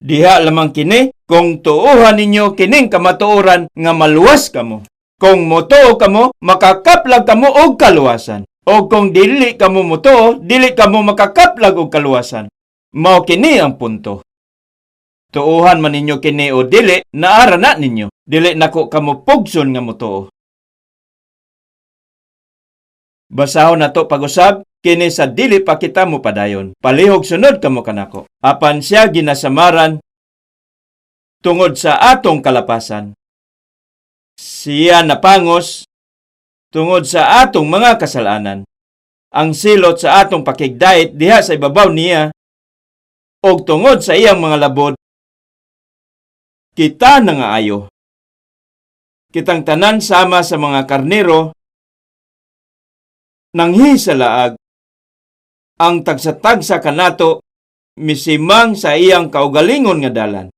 Diha lamang kini, kung tuuhan ninyo kining kamatuoran nga maluwas kamo. Kung motuo kamo, makakaplag kamo og kaluwasan. O kung dili kamo motuo, dili kamo makakaplag og kaluwasan. Mao kini ang punto. Tuuhan man ninyo kini o dili, naara na ninyo. Dili nako kamo pugson nga motuo. Basahon nato pag-usab, kini sa dili pa kita mo padayon. Palihog sunod kamo kanako. Apan siya ginasamaran tungod sa atong kalapasan. Siya napangos tungod sa atong mga kasalanan. Ang silot sa atong pakigdait diha sa ibabaw niya og tungod sa iyang mga labod, kita nangaayo. Kitang tanan sama sa mga karnero nanghi sa laag. Ang tagsa-tagsa kanato misimang sa iyang kaugalingon nga dalan.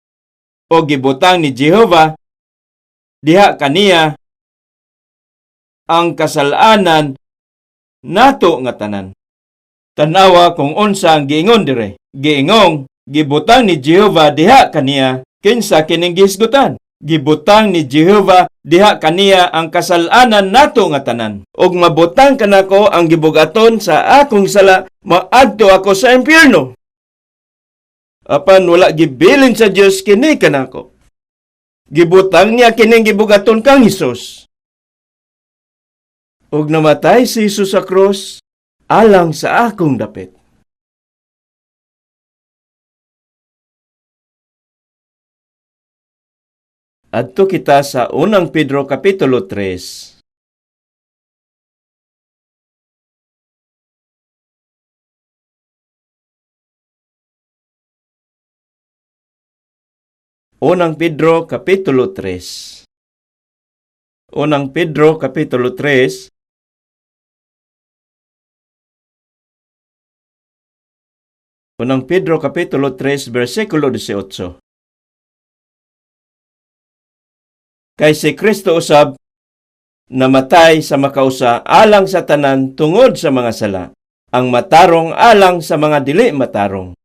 O gibutang ni Jehova diha kaniya ang kasalanan nato nga tanan. Tanawa kung unsa ang giingon dire. Giingong gibutang ni Jehova diha kaniya kinsa kining gihisgutan. Gibutang ni Jehova diha kaniya ang kasalanan nato nga tanan. Og mabutang kanako ang gibugaton sa akong sala, maadto ako sa impyerno. Apan wala gibilin sa Dios kini kanako. Gibutang niya kining gibugaton kang Hesus. Og namatay si Hesus sa cross alang sa akong dapit. Adto kita sa unang Pedro Kapitulo 3. Unang Pedro Kapitulo 3. Unang Pedro Kapitulo 3. Unang Pedro Kapitulo 3, versikulo 18. Kay si Kristo usab namatay sa makausa alang sa tanan tungod sa mga sala, ang matarong alang sa mga dili matarong.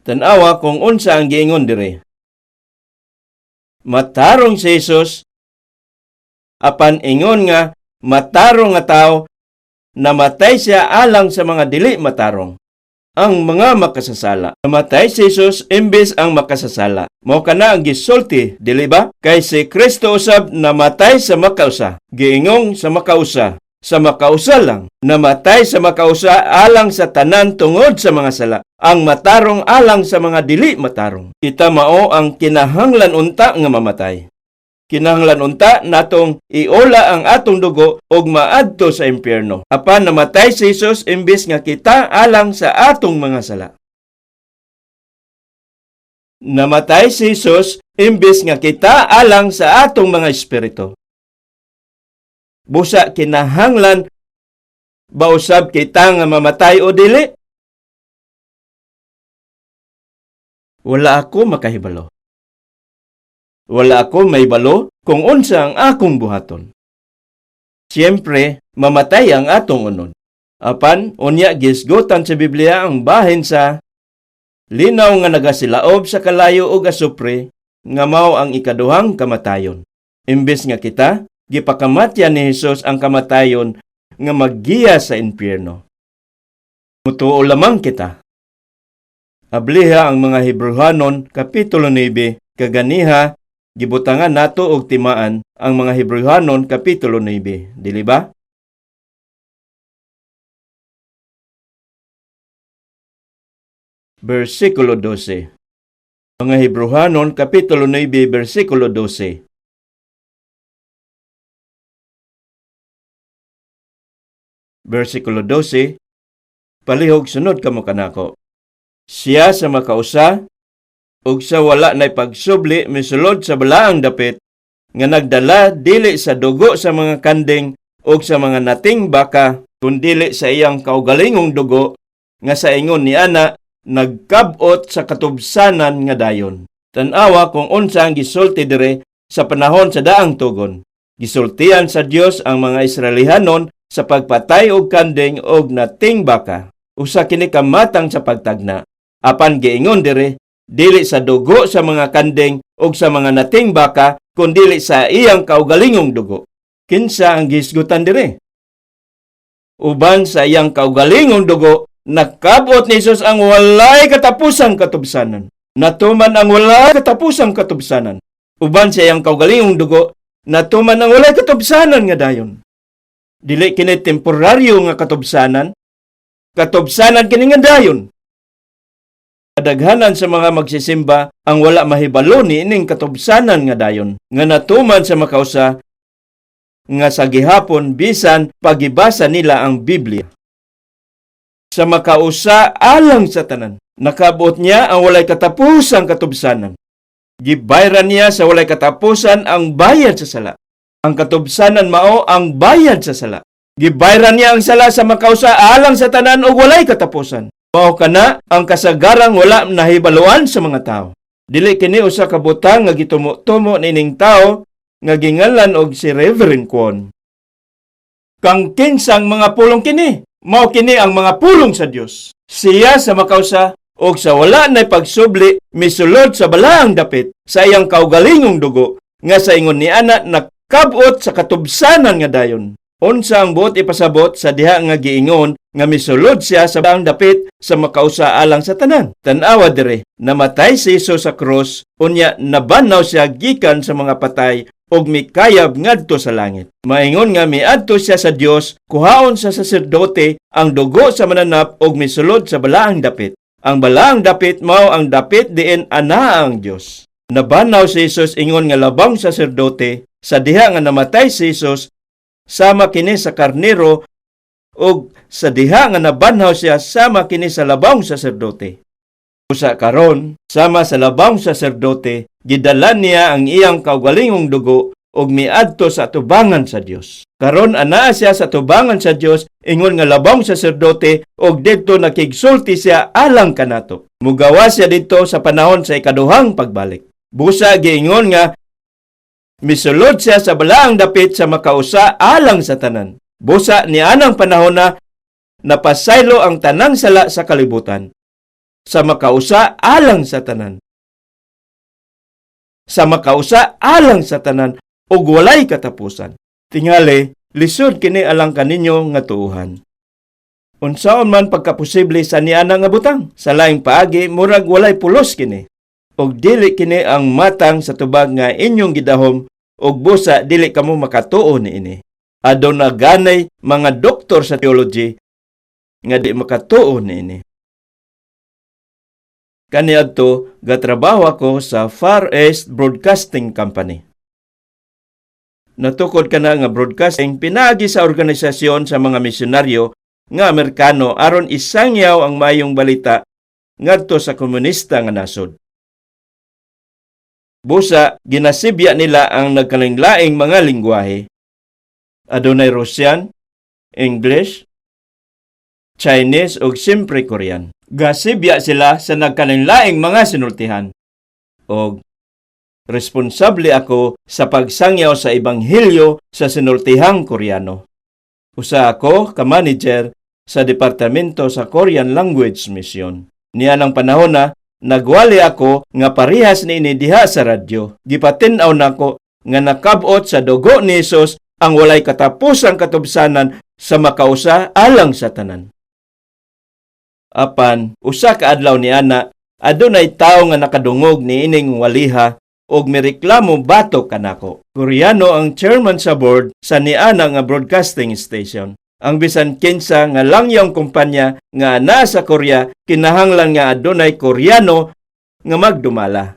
Tanawa kung unsa ang giingon dire. Matarong si Jesus, apan ingon nga matarong nga tao, namatay siya alang sa mga dili matarong, ang mga makasasala. Namatay si Jesus imbes ang makasasala. Mao kana ang gisulti, dili ba? Kay si Kristo usab namatay sa makausa. Giingong sa makausa. Sa makausa lang. Namatay sa makausa alang sa tanan tungod sa mga sala. Ang matarong alang sa mga dili matarong. Kita mao ang kinahanglan unta nga mamatay. Kinahanglan unta natong iola ang atong dugo og maadto sa impyerno. Apan namatay si Jesus imbes nga kita alang sa atong mga sala. Namatay si Jesus imbes nga kita alang sa atong mga espiritu. Busa kinahanglan ba usab kita nga mamatay o dili? Wala ako makahibalo. Wala ako maibalo kung unsa ang akong buhaton. Siyempre, mamatay ang atong unod. Apan, unya gisgutan sa Biblia ang bahin sa linaw nga nagasilaob sa kalayo o gasupre, nga mao ang ikaduhang kamatayon. Imbes nga kita, gipakamatyan ni Jesus ang kamatayon nga maggiya sa impyerno. Mutuo lamang kita. Abliha ang mga Hebrehanon, Kapitulo 9, kaganiha, gibutangan nato og timaan ang mga Hebrehanon, Kapitulo 9. Dili ba? Versikulo 12. Mga Hebrehanon, Kapitulo 9, versikulo 12. Versikulo 12, palihog sunod kamo kanako. Siya sa makausa, ug sa wala na'y pagsubli misulod sa balaang dapit, nga nagdala dili sa dugo sa mga kanding ug sa mga nating baka, kundili sa iyang kaugalingong dugo, nga sa ingon ni ana, nagkabot sa katubsanan nga dayon. Tanawa kung unsa ang gisulti dire sa panahon sa daang tugon. Gisultian sa Dios ang mga Israelihanon sa pagpatay og kanding og nating baka. Usa kini kamatang sa pagtagna. Apan giingon dire, dili sa dugo sa mga kanding og sa mga nating baka, kundi sa iyang kaugalingong dugo. Kinsa ang gisgutan dire? Uban sa iyang kaugalingong dugo, nakabot ni Jesus ang walay katapusang katubsanan. Natuman ang walay katapusang katubsanan. Uban sa iyang kaugalingong dugo, natuman ang walay katubsanan nga dayon. Dili kini temporaryo nga katubsanan, katubsanan kini nga dayon. Kadaghanan sa mga magsisimba ang wala mahibalo ni ining katubsanan nga dayon, nga natuman sa makausa nga sa gihapon bisan pagibasa nila ang Biblia. Sa makausa alang sa tanan, nakabot niya ang walay katapusang katubsanan. Gibayran niya sa walay katapusan ang bayad sa sala. Ang katubsanan mao ang bayad sa sala. Gibayran niya ang sala sa makausa alang sa tanan o walay katapusan. Mao kana ang kasagarang wala nahibaluan sa mga tao. Dili kini usa ka butang nga gitumo-tumo nining tao nga gingalan og si Reverend Kwon. Kang kinsang mga pulong kini, mao kini ang mga pulong sa Dios. Siya sa makausa og sa wala nay pagsubli misulod sa balaang dapit sa iyang kaugalingong dugo nga sa ingon ni ana nakabot sa katubsanan nga dayon. Unsa ang buot ipasabot sa diha nga giingon nga misulod siya sa balaang dapit sa makausa alang sa tanan. Tan-awa dire, namatay si Jesus sa krus, unya nabanaw siya gikan sa mga patay og mikayab ngadto sa langit. Maingon nga miadto siya sa Dios, kuhaon sa saserdote ang dugo sa mananap og misulod sa balaang dapit. Ang balaang dapit mao ang dapit diin ana ang Dios. Nabanaw si Jesus ingon nga labang saserdote sa diha nga namatay si Jesus sama kini sa karnero ug sa diha nga nabanhaw siya sama kini sa labang saserdote. Usa karon sama sa labang saserdote gidala niya ang iyang kaugalingong dugo ug miadto sa atubangan sa Dios. Karon anaa siya sa atubangan sa Dios ingon nga labang saserdote ug didto nakigsulti siya alang kanato. Mugawa siya didto sa panahon sa ikaduhang pagbalik. Busa giingon nga misulod siya sa balaang dapit sa makausa alang sa tanan. Busa ni anang panahon na napasaylo ang tanang sala sa kalibutan. Sa makausa alang sa tanan. Sa makausa alang sa tanan ug walay katapusan. Tingali, lisod kini alang kaninyo nga tuuhan. Unsaon man pagkaposible sa niana nga butang, sa laing paagi murag walay pulos kini. Og dili kini ang matang sa tubag nga inyong gidahom og busa dili kamo makatuo niini. Aduna ganay mga doktor sa theology nga di makatuo niini. Kaniadto gatrabaho ako sa Far East Broadcasting Company. Natukod ka na nga broadcasting pinaagi sa organisasyon sa mga misyonaryo nga Amerikano aron isangyaw ang mayong balita ngadto sa komunista nga nasod. Busa, ginasibya nila ang nagkalinglaing mga lingwahe. Adunay Russian, English, Chinese ug siyempre Korean. Gasibya sila sa nagkalinglaing mga sinultihan. Og responsable ako sa pagsangyaw sa Ebanghelyo sa sinultihang Koreano. Usa ako ka-manager sa departamento sa Korean Language Mission. Niya ng panahon na nagwali ako nga parihas niini diha sa radyo. Gipatin-aw nako nga nakabot sa dugo ni Hesus ang walay katapusang katubsanan sa makausa alang sa tanan. Apan usa ka adlaw ni ana, adunay tawo nga nakadungog niining waliha og mireklamo batok kanako. Koreano ang chairman sa board sa niana nga broadcasting station. Ang bisan kinsa nga langyang kumpanya nga naa sa Korea kinahanglan nga adunay Koreano nga magdumala.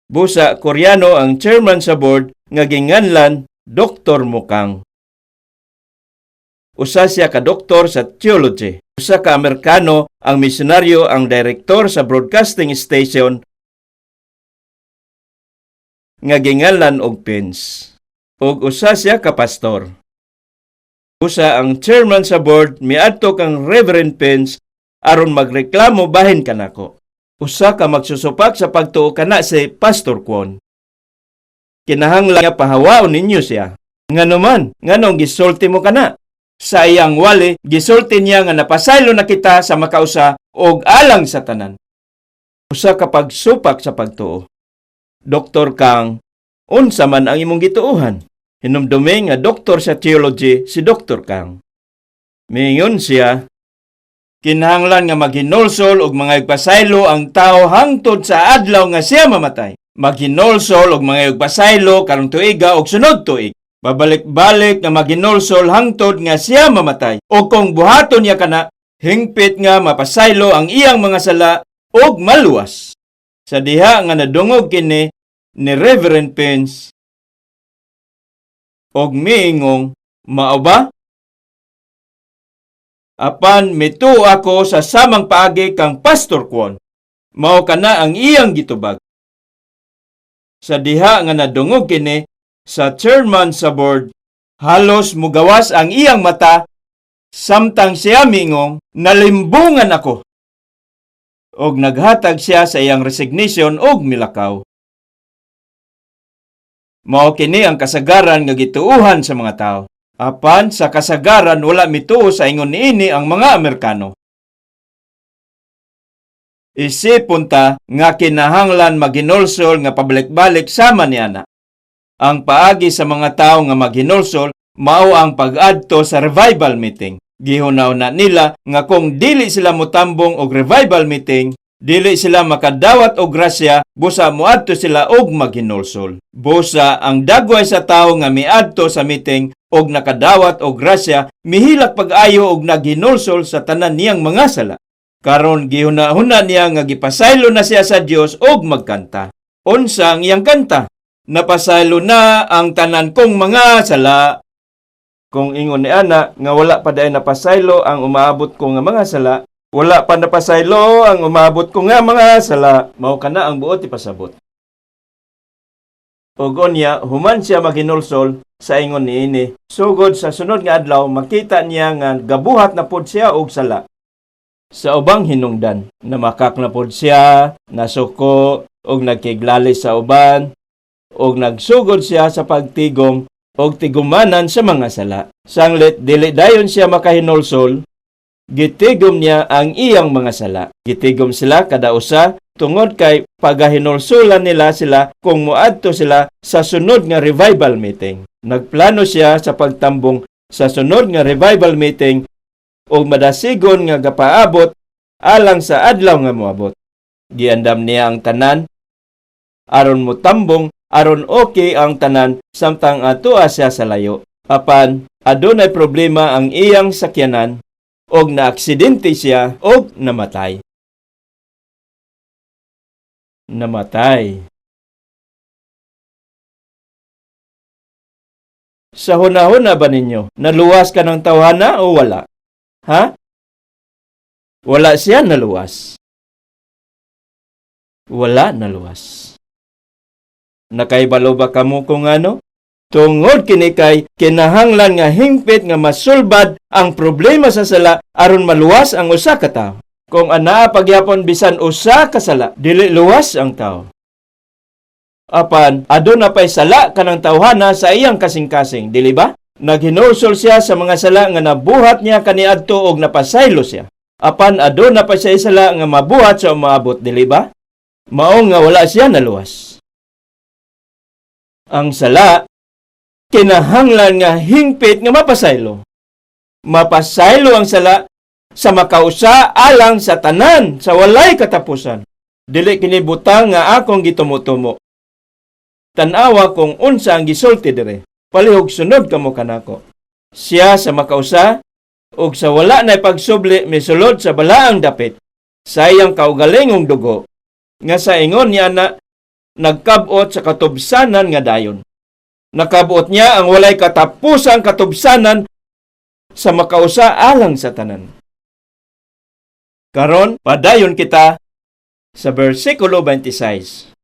Busa Koreano ang chairman sa board nga ginganlan Dr. Mukang. Usa siya ka doktor sa theology. Usa ka Amerikano ang misyonaryo ang direktor sa broadcasting station nga ginganlan og Pence. Ug usa siya ka pastor. Usa ang chairman sa board miadto kang Reverend Pence aron magreklamo bahin kanako. Usa ka magsusupak sa pagtuo kana si Pastor Kwon. Kinahanglan nga pahawaon ninyo siya. Nganuman, nganong gisulti mo kana? Sa iyang wali, gisulti niya nga napasaylo na kita sa makausa og alang sa tanan. Usa ka pagsupak sa pagtuo. Dr. Kang, unsa man ang imong gituohan? Hinumdumi nga doktor sa theology si Dr. Kang. Mingon siya, kinahanglan nga maghinulsol og mga igpasaylo ang tao hangtod sa adlaw nga siya mamatay. Maghinulsol og mga igpasaylo karong tuiga og sunod tuig. Babalik-balik nga maghinulsol hangtod nga siya mamatay. O kung buhaton niya kana, hingpit nga mapasaylo ang iyang mga sala og maluwas. Sa diha nga nadungog kini ni Reverend Pence og miingong, mao ba? Apan mituo ako sa samang paagi kang Pastor Kwon. Mao kana ang iyang gitubag. Sa diha nga nadungog kini sa chairman sa board, halos mugawas ang iyang mata samtang siya miingong, nalimbungan ako. Og naghatag siya sa iyang resignation og milakaw. Mao kini ang kasagaran nga gituuhan sa mga tao. Apan sa kasagaran wala mituo sa ingon niini ang mga Amerikano. Isipon ta nga kinahanglan maghinulsol nga pabalik-balik sama niana. Ang paagi sa mga tao nga maghinulsol mao ang pag-adto sa revival meeting. Gihunaw na nila nga kung dili sila motambong og revival meeting, dili sila makadawat og grasya, busa moadto sila og maghinulsol. Busa ang dagway sa tawo nga miadto sa meeting og nakadawat og grasya, mihilak pag-ayo og naghinulsol sa tanan niyang mga sala. Karon gihuna-huna niya nga gipasaylo na siya sa Dios og magkanta. Unsa ang iyang kanta? Napasaylo na ang tanan kong mga sala. Kung ingon ni ana nga wala pa dayon napasaylo ang umaabot ko nga mga sala, wala pa napasaylo ang umabot ko nga mga sala, mao kana ang buot ipasabot. Og unya, human siya maghinulsol sa ingon niini. Sugod sa sunod nga adlaw, makita niya nga gabuhat na pod siya og sala. Sa ubang hinungdan, namakak na pod siya, nasuko, og nagkiglali sa uban, og nagsugod siya sa pagtigom og tigumanan sa mga sala. Sanglit, dili dayon siya makahinulsol, gitigom niya ang iyang mga sala. Gitigom sila kada usa tungod kay pagahinulsulan nila sila kung muadto sila sa sunod nga revival meeting. Nagplano siya sa pagtambong sa sunod nga revival meeting o madasigon nga gapaabot alang sa adlaw nga moabot. Giandam niya ang tanan aron motambong aron okay ang tanan samtang atoa siya sa layo. Apan adunay problema ang iyang sakyanan og naaksidente siya og namatay. Sa hunahuna ba ninyo? Naluwas ka ng tawhana o wala? Ha? Wala siya naluwas. Wala naluwas. Nakaibalo ba kamo kung ano? Tungod kini kay kinahanglan nga hingpit nga masulbad ang problema sa sala aron maluwas ang usa ka tawo. Kung anaa pagyapon bisan usa ka sala, dili luwas ang tawo. Apan aduna pay sala kanang tawhana sa iyang kasing-kasing, dili ba? Naghinulsol siya sa mga sala nga nabuhat niya kaniadto og napasaylo siya. Apan aduna pa siya sala nga mabuhat sa umaabot, dili ba? Mao nga wala siya naluwas. Ang sala kinahanglan nga hingpit nga mapasaylo. Mapasaylo ang sala sa makausa alang sa tanan sa walay katapusan. Dili kini butang nga akong gitumutumo. Tan-awa kung unsa ang gisulti dire. Palihog sunod kamo kanako. Siya sa makausa ug sa wala na pagsubli misulod sa balaang dapit. Sa iyang kaugalingong dugo nga sa ingon niya na nagkabot sa katubsanan nga dayon. Nakabuot niya ang walay katapusang katubsanan sa makausa alang sa tanan. Karon, padayon kita sa versikulo 26.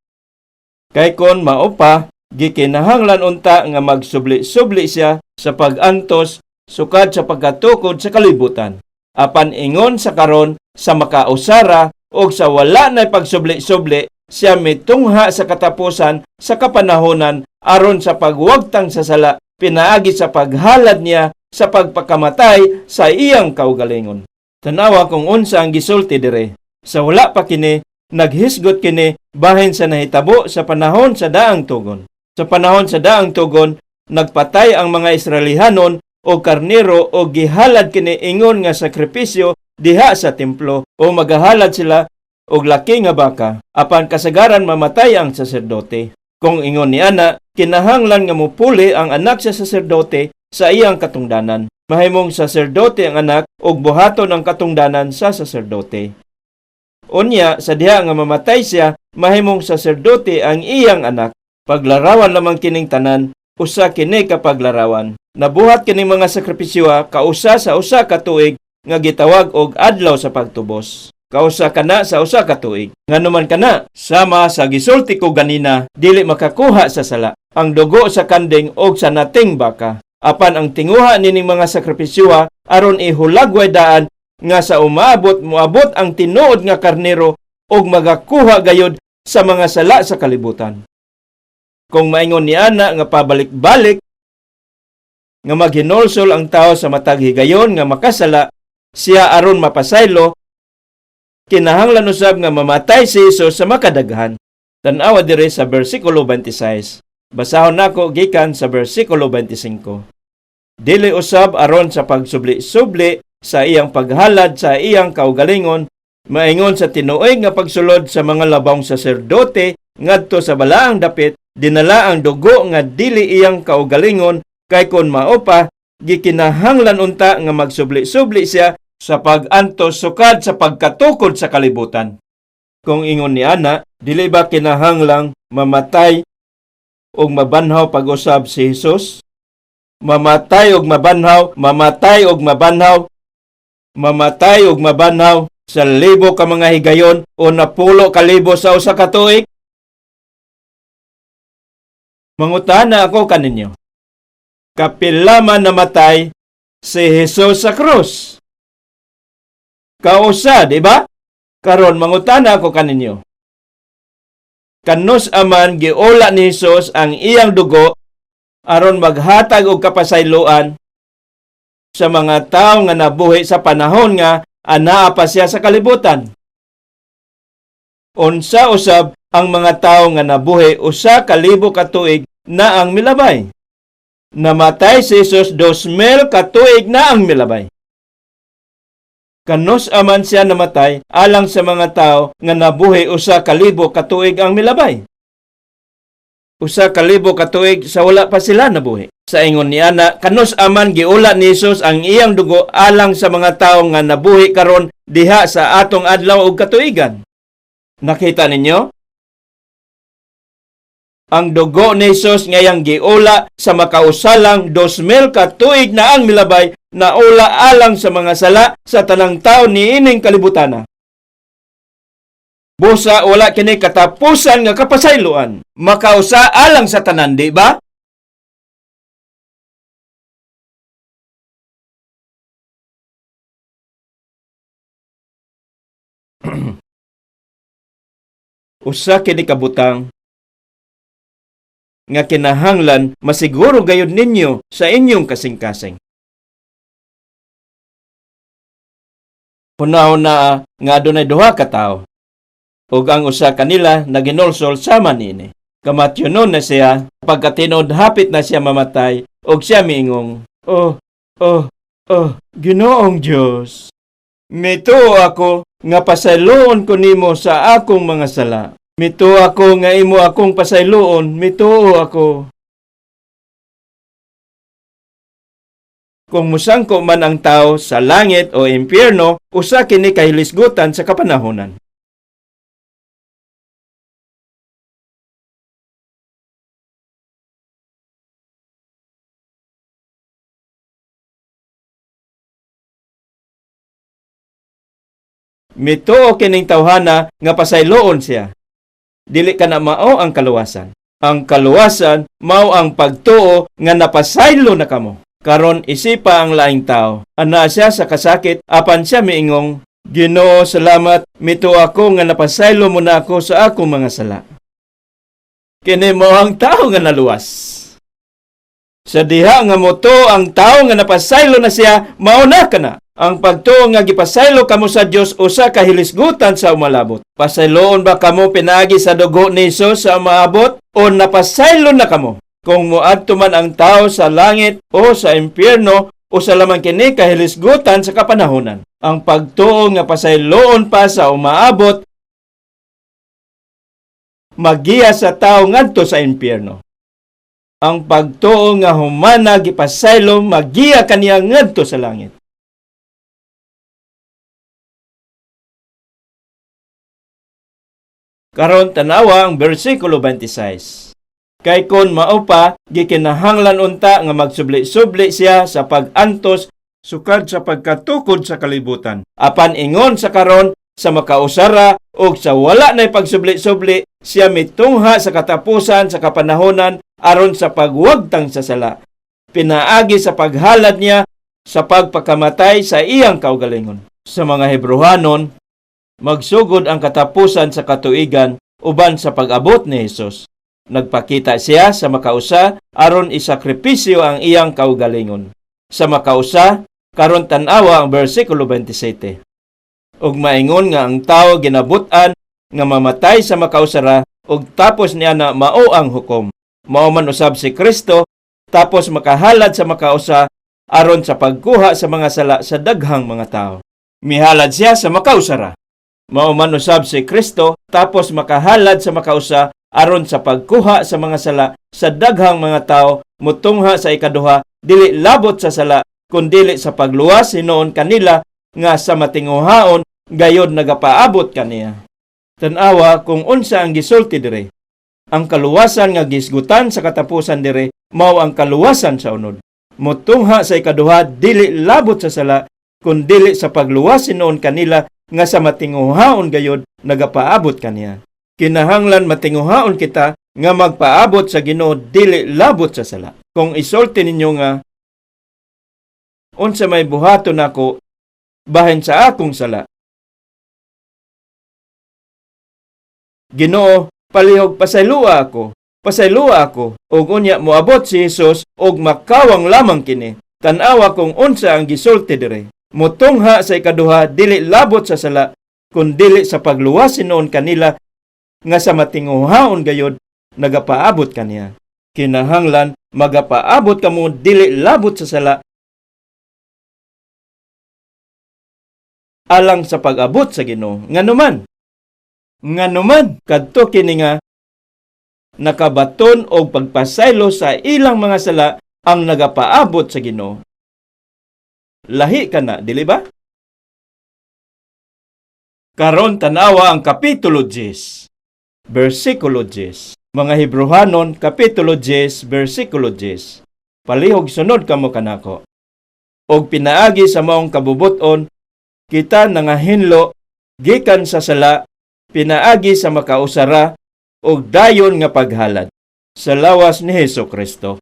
Kay kon mao pa, gikinahanglan unta nga magsubli-subli siya sa pag-antos sukad sa pagkatukod sa kalibutan. Apan ingon sa karon sa makausara o sa wala na pagsubli-subli, siya mitungha sa katapusan sa kapanahonan aron sa pagwagtang sa sala, pinaagi sa paghalad niya sa pagpakamatay sa iyang kaugalingon. Tanawa kung unsa ang gisulti dire. Sa wala pa kini, naghisgot kini bahin sa nahitabo sa panahon sa daang tugon. Sa panahon sa daang tugon, nagpatay ang mga Israelihanon o karnero o gihalad kini ingon nga sakripisyo diha sa templo o magahalad sila og laki nga baka apan kasagaran mamatay ang saserdote. Kung ingon ni ana, kinahanglan nga mupuli ang anak sa saserdote sa iyang katungdanan. Mahimong saserdote ang anak ug buhaton ang katungdanan sa saserdote. Unya, sa diha nga mamatay siya, mahimong saserdote ang iyang anak. Paglarawan lamang kining tanan, usa kini ka paglarawan. Nabuhat kining mga sakripisyo kausa sa usa ka tuig nga gitawag og adlaw sa pagtubos. Kausa kana sa usa ka tuig. Nganuman kana, sama sa gisulti ko ganina, dili makakuha sa sala ang dugo sa kanding og sa nating baka. Apan ang tinguha nining mga sakripisyo aron ihulagway daan nga sa moabot ang tinuod nga karnero og magakuha gayud sa mga sala sa kalibutan. Kung maingon ni ana nga pabalik-balik nga maghinulsol ang tao sa matag higayon nga makasala, siya aron mapasaylo, kinahanglan usab nga mamatay si Jesus sa makadaghan. Tan-awa dire sa bersikulo 26. Basahon nako gikan sa bersikulo 25. Dili usab aron sa pagsubli-subli sa iyang paghalad sa iyang kaugalingon, maingon sa tinuig nga pagsulod sa mga labong saserdote ngadto sa balaang dapit, dinala ang dugo nga dili iyang kaugalingon, kay kon mao pa gikinahanglan unta nga magsubli-subli siya sa pag-antos sukad sa pagkatukod sa kalibutan. Kung ingon ni ana, dili ba kinahanglang mamatay og mabanhaw pag-usab si Jesus? Mamatay og mabanhaw, mamatay og mabanhaw, mamatay og mabanhaw sa libo ka mga higayon o napulo ka libo sa usa ka tuig? Mangutana ako kaninyo. Kapila man namatay si Jesus sa krus? Kausa, di ba? Karon mangutana ako kaninyo. Kanus aman giula ni Jesus ang iyang dugo aron maghatag og kapasayloan sa mga tawo nga nabuhi sa panahon nga anaa pa siya sa kalibutan. Unsa usab ang mga tawo nga nabuhi usa ka libo ka tuig na ang milabay. Namatay si Jesus 2,000 ka tuig na ang milabay. Kanus aman siya namatay alang sa mga tao nga nabuhi usa ka libo ka tuig ang milabay. Usa ka libo ka tuig sa wala pa sila nabuhi. Sa ingon ni ana, kanus aman giula ni Jesus ang iyang dugo alang sa mga tao nga nabuhi karon diha sa atong adlaw ug katuigan. Nakita ninyo? Ang dugo ni Jesus ngayang giula sa makausalang 2,000 ka tuig na ang milabay na ula alang sa mga sala sa tanang tao niining kalibutana. Busa wala kini katapusan nga kapasayloan. Makausa alang sa tanan, di ba? Usa kini kabutang nga kinahanglan masiguro gayud ninyo sa inyong kasing-kasing. Punaw na nga adunay duha ka tawo, ug ang usa kanila naginulsol sama niini. Kamatyonon na siya, pagkatinod hapit na siya mamatay, ug siya miingong, Ginoong Diyos, mituo ako nga pasayloon ko nimo sa akong mga sala. Mituo ako nga imo akong pasayloon, mituo ako. Kung musangko man ang tao sa langit o impyerno, usa kini kahilisgutan sa kapanahonan. Mituo kining tawhana nga pasayloon siya. Dili ka na mao ang kaluwasan. Ang kaluwasan mao ang pagtuo nga napasaylo na kamo. Karon isipa ang laing tao. Ana siya sa kasakit, apan siya miingong, Ginoo, salamat, mituo ako nga napasaylo mo na ako sa akong mga sala. Kini mo ang tao nga naluwas. Sa diha nga moto ang tao nga napasaylo na siya, mao na ka na. Ang pagtuo nga gipasaylo kamo sa Dios usa ka hilisgutan sa umalabot. Pasayloon ba kamo pinagi sa dugo ni Hesus sa umaabot o napasaylo na kamo? Kung moadto man ang tao sa langit o sa impyerno, usa lamang kini ka hilisgutan sa kapanahonan. Ang pagtuo nga pasayloon pa sa umaabot magiya sa tao ngadto sa impyerno. Ang pagtuo nga humana gipasaylo magiya kaniya ngadto sa langit. Karon tanawa ang bersikulo 26. Kay kon mao pa gikinahanglan unta nga magsubli-subli siya sa pag-antos sukad sa pagkatukod sa kalibutan. Apan ingon sa karon sa makausara o sa wala na pagsubli-subli, siya mitungha sa katapusan sa kapanahonan aron sa pagwagtang sa sala. Pinaagi sa paghalad niya sa pagpakamatay sa iyang kaugalingon. Sa mga Hebrehanon, magsugod ang katapusan sa katuigan uban sa pag-abot ni Hesus. Nagpakita siya sa makausa aron isakripisyo ang iyang kaugalingon. Sa makausa, karon tan-awa ang bersikulo 27. Ug maingon nga ang tao ginabutan nga mamatay sa makausara ug tapos niya na mao ang hukom. Mao man usab si Kristo tapos makahalad sa makausa aron sa pagkuha sa mga sala sa daghang mga tao. Mihalad siya sa makausara. Mao man usab si Kristo tapos makahalad sa makausa aron sa pagkuha sa mga sala sa daghang mga tao mutungha sa ikaduha dili labot sa sala kundi sa pagluwas hinuon kanila nga sa matinguhaon gayod nagapaabot kaniya. Tan-awa kung unsa ang gisulti dire. Ang kaluwasan nga gisgutan sa katapusan dire mao ang kaluwasan sa unod. Mutungha sa ikaduha dili labot sa sala kundi sa pagluwas hinuon kanila nga sa matinguhaon gayod nagapaabot kaniya. Kinahanglan matinguhaon kita nga magpaabot sa Ginoo dili labot sa sala. Kung isulti ninyo nga unsa may buhaton nako bahin sa akong sala. Ginoo, palihog pasaylua ako. Pasaylua ako ug unya moabot si Hesus ug makawang lamang kini. Tan-awa kung unsa ang gisulti dire. Mutungha sa ikaduha dili labot sa sala kundi sa pagluwas hinuon kanila nga sa matinguhaon gayod nagapaabot kaniya. Kinahanglan magapaabot kamo dili labot sa sala alang sa pag-abot sa Ginoo. Nganuman kadto kini nga nakabaton og pagpasaylo sa ilang mga sala ang nagapaabot sa Ginoo. Lahi ka na, dili ba? Karon tanawa ang kapitulo 10, bersikulo 10. Mga Hebrehanon, kapitulo 10, bersikulo 10. Palihog sunod kamo kanako. Og pinaagi sa maong kabubuton, kita nangahinlo gikan sa sala pinaagi sa makausara og dayon nga paghalad sa lawas ni Hesukristo.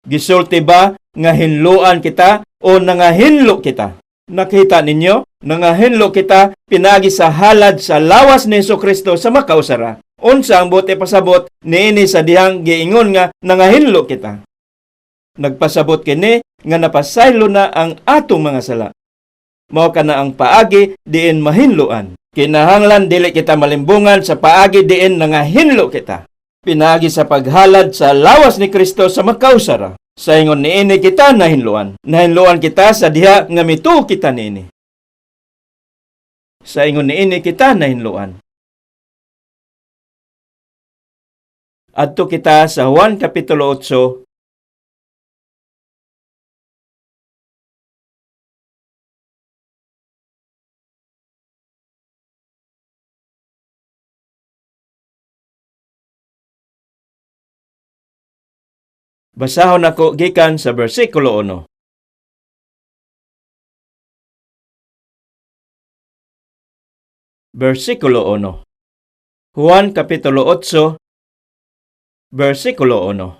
Gisulti ba nga hinluan kita o nangahinlo kita? Nakita ninyo? Nangahinlo kita pinagi sa halad sa lawas ni Hesukristo sa makausara. Unsa ang bote pasabot niini sa dihang giingon nga nangahinlo kita? Nagpasabot kini nga napasaylo na ang atong mga sala. Mao kana ang paagi diin mahinluan. Kinahanglan dili kita malimbungan sa paagi diin nangahinlo kita. Pinagi sa paghalad sa lawas ni Kristo sa makausara. Sa ingon niini kita nahinluan. Nahinluan kita sa diha nga mituo kita niini. Sa ingon niini kita nahinluan. Adto kita sa Juan Kapitulo 8, basahon ako gikan sa bersikulo 1. Bersikulo 1. Juan Kapitulo 8, bersikulo 1.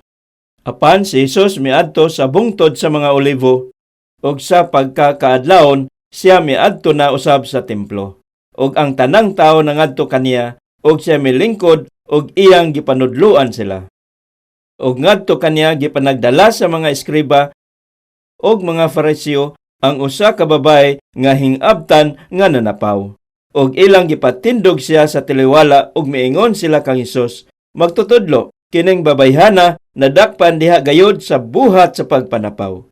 Apan si Jesus miadto sa bungtod sa mga olivo, ug sa pagkakaadlawon siya miadto na usab sa templo. Ug ang tanang tawo nangadto kaniya, ug siya milingkod, ug iyang gipanudluan sila. Og ngadto kaniya gipanagdala sa mga eskriba og mga Fariseo ang usa ka babae nga hingabtan nga nanapaw. Og ilang gipatindog siya sa tiliwala og miingon sila kang Hesus, magtutudlo kining babayhana nadakpan diha gayod sa buhat sa pagpanapaw.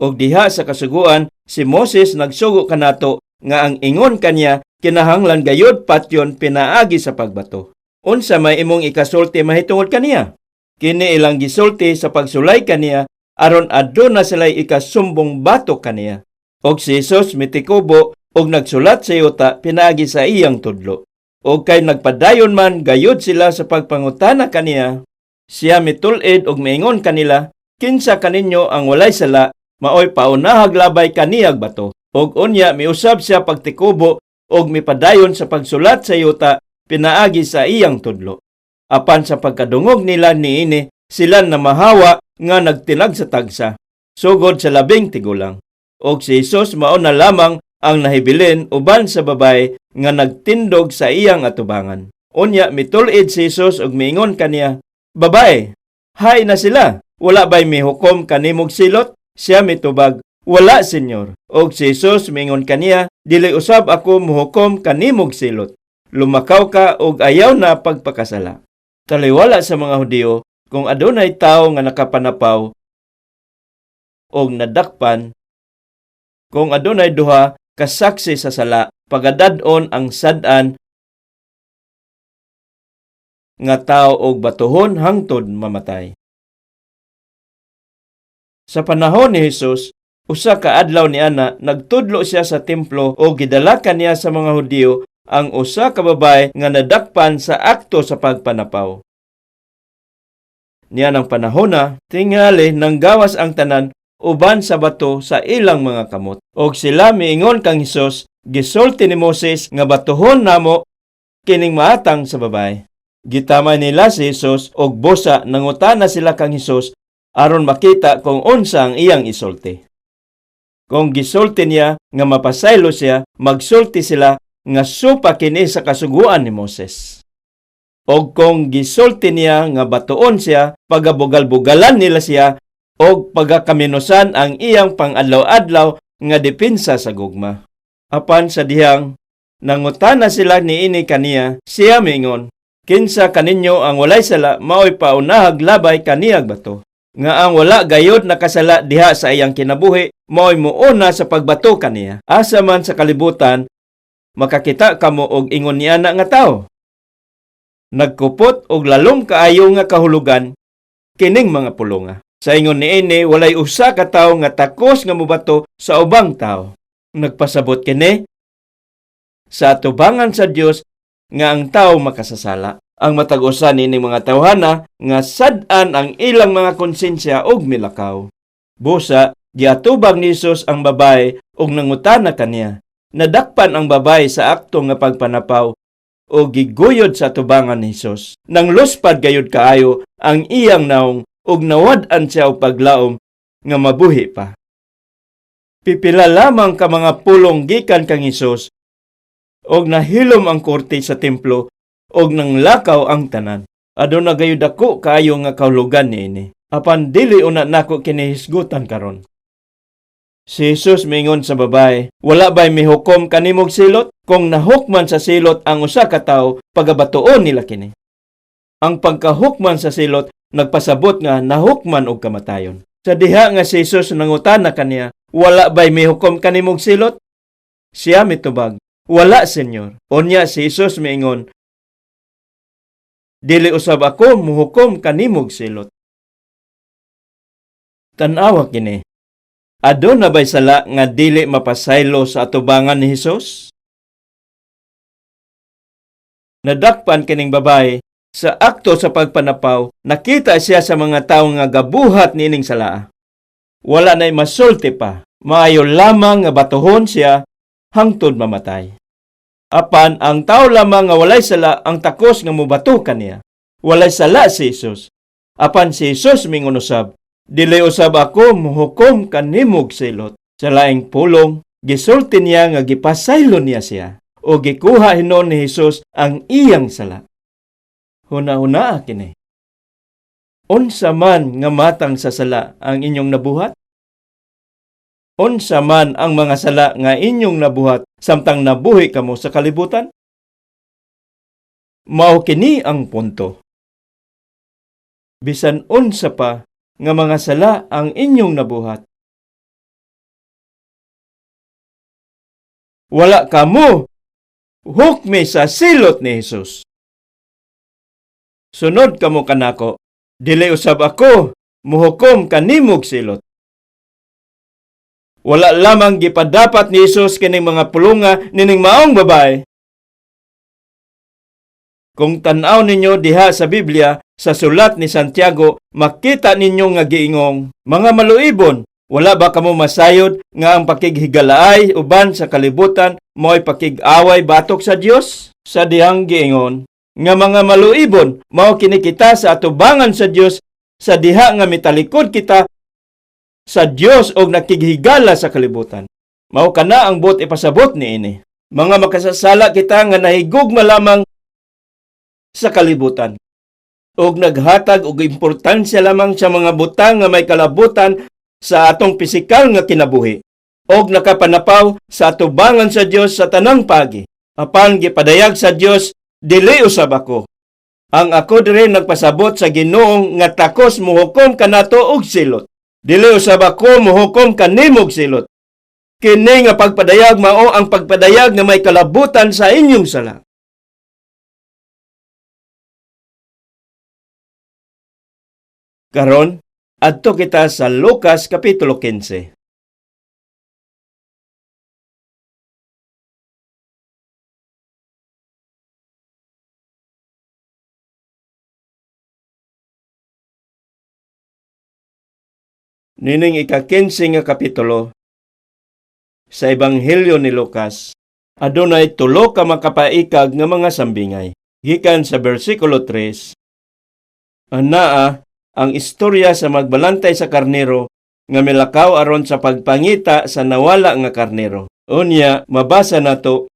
Og diha sa kasuguan si Moses nagsugo kanato nga ang ingon kaniya kinahanglan gayod patyon pinaagi sa pagbato. Unsa may imong ikasulti mahitungod kaniya? Kini ilang gisulti sa pagsulay kaniya aron aduna sila'y ikasumbong bato kaniya. Og si Jesus mitikubo og nagsulat sa yuta pinaagi sa iyang tudlo. Og kay nagpadayon man gayud sila sa pagpangutana kaniya, siya mitulid og miingon kanila, kinsa kaninyo ang walay sala, maoy paunahag labay kaniyag bato. Og unya miusab siya pagtikubo og mipadayon sa pagsulat sa yuta pinaagi sa iyang tudlo. Apan sa pagkadungog nila niini, sila na mahawa nga nagtinag sa tagsa, sugod sa 10 tigulang. Og si Jesus mao na lamang ang nahibilin uban sa babae nga nagtindog sa iyang atubangan. Unya mitulid si Jesus og miingon kaniya, babae, hay na sila, wala ba'y mihukom kanimog silot? Siya mitubag, wala, Senyor. Og si Jesus miingon kaniya, dili usab ako muhukom kanimog silot. Lumakaw ka og ayaw na pagpakasala. Taliwala sa mga Hudiyo, kung adunay tao nga nakapanapaw og nadakpan, kung adunay duha kasaksi sa sala, pagadadon ang sad-an nga tao og batuhon hangtod mamatay. Sa panahon ni Jesus, usa ka adlaw niana nagtudlo siya sa templo o gidala kaniya sa mga Hudiyo ang usa ka babae nga nadakpan sa akto sa pagpanapaw. Niya ng panahon na, tingali nang gawas ang tanan uban sa bato sa ilang mga kamot. Og sila miingon kang Hesus, gisulti ni Moses nga batuhon namo kining maatang sa babae. Gitamay nila si Hesus og busa nangutana sila kang Hesus aron makita kung unsa ang iyang isulti. Kung gisulti niya nga mapasaylo siya, magsulti sila nga supa kini sa kasuguan ni Moses. Og kung gisulti niya nga batuon siya, pagabugal-bugalan nila siya og pagakaminusan ang iyang pang-adlaw-adlaw nga depensa sa gugma. Apan sa dihang nangutana sila niini kaniya, siya mingon, kinsa kaninyo ang walay sala maoy paunahag labay kaniyag bato. Nga ang wala gayod nakasala diha sa iyang kinabuhi maoy muuna sa pagbato kaniya. Asa man sa kalibutan makakita kamo og ingon niya na nga tao. Nagkupot og lalom kaayo nga kahulugan kining mga pulonga. Sa ingon niini walay usa ka tawo nga takos nga mobato sa ubang tawo. Nagpasabot kini sa atubangan sa Dios nga ang tawo makasasala. Ang matag usa nining mga tawhana nga sad-an ang ilang mga konsensya og milakaw. Busa giatubang ni Jesus ang babae og nangutana kaniya. Nadakpan ang babae sa akto nga pagpanapaw o giguyod sa atubangan ni Hesus. Nang luspad gayud kaayo ang iyang naong ug nawad-an siya og paglaom nga mabuhi pa. Pipila lamang ka mga pulong gikan kang Hesus og nahilom ang korte sa templo og nanglakaw ang tanan. Aduna gayud dako kaayo nga kahulugan niini. Apan dili una nako kini hisgutan karon. Si Hesus mingon sa babae, wala ba'y mihukom kanimog silot? Kung nahukman sa silot ang usa ka tawo, pagabatuon nila kini. Ang pagkahukman sa silot, nagpasabot nga nahukman og kamatayon. Sa diha nga si Hesus nangutana kaniya, wala ba'y mihukom kanimog silot? Siya mitubag, wala, Senyor. Unya si Hesus mingon, dili usab ako muhukom kanimog silot. Tan-awa kini. Aduna ba'y sala nga dili mapasaylo sa atubangan ni Hesus? Nadakpan kining babae sa akto sa pagpanapaw, nakita siya sa mga tawo nga gabuhat nining salaa. Wala na'y masulti pa, maayo lamang nga batuhon siya hangtod mamatay. Apan ang tawo lamang nga walay sala ang takos nga mubato kaniya. Walay sala si Hesus. Apan si Hesus mingon usab, dili usab ako muhukom kanimog silot. Sa laing pulong, gisulti niya nga gipasaylo niya siya o gikuha hinon ni Hesus ang iyang sala. Huna-huna kini. Unsa man nga matang sa sala ang inyong nabuhat? Unsa man ang mga sala nga inyong nabuhat samtang nabuhi kamo sa kalibutan? Mao kini ang punto. Bisan unsa pa nga mga sala ang inyong nabuhat, wala kamo hukmi sa silot ni Hesus. Sunod kamo kanako, dili usab ako muhukom kanimog silot. Wala lamang gipadapat ni Hesus kining mga pulunga nining maong babae. Kung tan-aw ninyo diha sa Biblia, sa sulat ni Santiago, makita ninyo nga giingong, mga maluibon, wala ba kamo masayod nga ang pakighigalaay uban sa kalibutan mo'y pakig-away batok sa Dios? Sa dihang giingon, nga mga maluibon, mao kini kita sa atubangan sa Dios sa diha nga mitalikod kita sa Dios og nakighigala sa kalibutan. Mao kana ang buot ipasabot niini. Mga makasasala kita nga nahigugma lamang sa kalibutan og naghatag og importansya lamang sa mga butang nga may kalabutan sa atong pisikal nga kinabuhi og nakapanapaw sa atubangan sa Dios sa tanang pagi. Apan gipadayag sa Dios, dili usab ako. Ang ako diri nagpasabot sa Ginoo nga takos muhukom kanato og silot. Dili usab ako muhukom kanimog silot. Kini nga pagpadayag mao ang pagpadayag nga may kalabutan sa inyong sala. Karon, adto kita sa Lucas Kapitulo 15. Nining ika-15 nga kapitulo sa Ebanghelyo ni Lucas, adunay tulo ka makapaikag nga mga sambingay. Gikan sa bersikulo 3, anaa ang istorya sa magbalantay sa karnero nga milakaw aron sa pagpangita sa nawala nga karnero. Unya, mabasa nato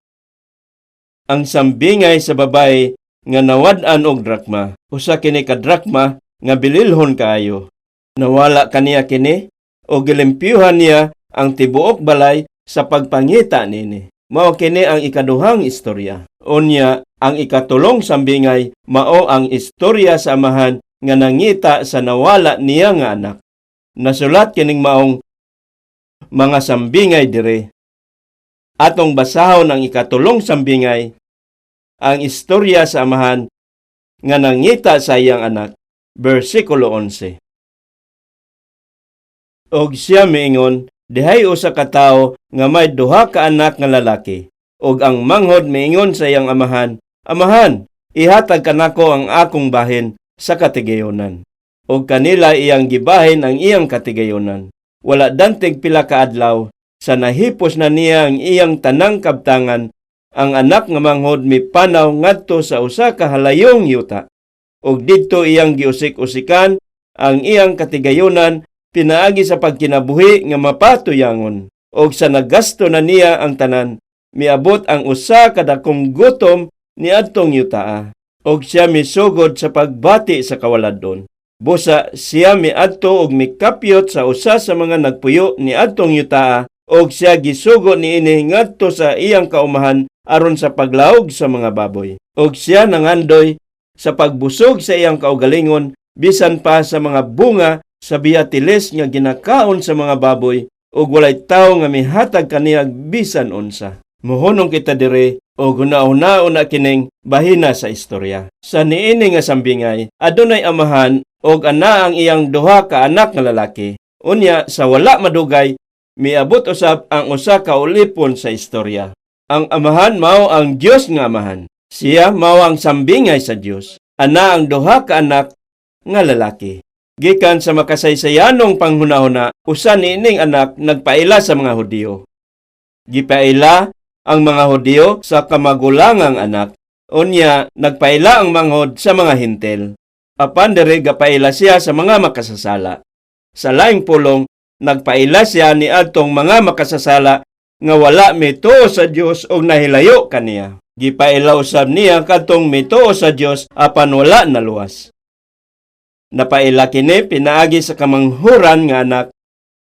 ang sambingay sa babae nga nawad-an og drakma. Usa kini ka drakma nga bililhon kaayo. Nawala kaniya kini o gilimpyuhan niya ang tibuok balay sa pagpangita nini. Mao kini ang ikaduhang istorya. Unya, ang ikatulong sambingay mao ang istorya sa amahan nga nangita sa nawala niya nga anak. Nasulat kining maong mga sambingay dire. Atong basahon ang ikatulong sambingay, ang istorya sa amahan nga nangita sa iyang anak. Versikulo 11. Og siya miingon, dihay usa ka tawo nga may duha ka anak nga lalaki. Og ang manghod miingon sa iyang amahan, Amahan, ihatag kanako ang akong bahin sa katigayonan. O kanila iyang gibahin ang iyang katigayonan. Wala dantig pila ka adlaw, sa nahipos na niya ang iyang tanang kabtangan, ang anak nga manghod mipanaw ngadto sa usa ka halayong yuta. Og didto iyang giusik-usikan ang iyang katigayonan pinaagi sa pagkinabuhi nga mapatuyangon. Og sa naggasto na niya ang tanan, miabot ang usa ka dakong gutom niadtong yutaa. Og siya misugod sa pagbati sa kawaladon. Busa siya miadto og mikapyot sa usa sa mga nagpuyo niadtong yutaa, og siya gisugo niini ngadto sa iyang kaumahan aron sa paglaog sa mga baboy. Og siya nangandoy sa pagbusog sa iyang kaugalingon bisan pa sa mga bunga sa biyatiles nga ginakaon sa mga baboy, ug walay tawo nga mihatag kaniya bisan unsa. Mohonong kita dire og una-una kining bahina sa istorya. Sa niini nga sambingay, adunay amahan og ana ang iyang duha ka anak nga lalaki. Unya sa wala madugay, miabot usab ang usa ka ulipon sa istorya. Ang amahan mao ang Dios nga amahan. Siya mao ang sambingay sa Dios. Ana ang duha ka anak nga lalaki. Gikan sa makasaysayanong panghunahuna, usa niining anak nagpaila sa mga Hudiyo. Gipaila ang mga Hudiyo sa kamagulangang anak. Unya, nagpaila ang manghod sa mga Hintil. Apan diri gapaila siya sa mga makasasala. Sa laing pulong, nagpaila siya ni adtong mga makasasala nga wala mituo sa Dios og nahilayo kaniya. Gipaila usab niya kadtong mituo sa Dios apan wala naluwas. Napaila kini pinaagi sa kamanghuran nga anak.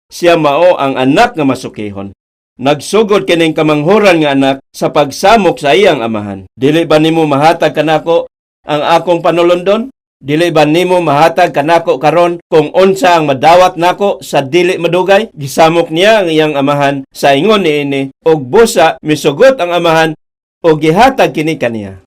Siya mao ang anak nga masukihon. Nagsugod kining kamanghuran nga anak sa pagsamok sa iyang amahan. Dili ba nimo mahatag kanako ang akong panulundon? Dili ba nimo mahatag kanako karon kung unsa ang madawat nako sa dili madugay? Gisamok niya ang iyang amahan sa ingon niini og busa misugot ang amahan og gihatag kini kaniya.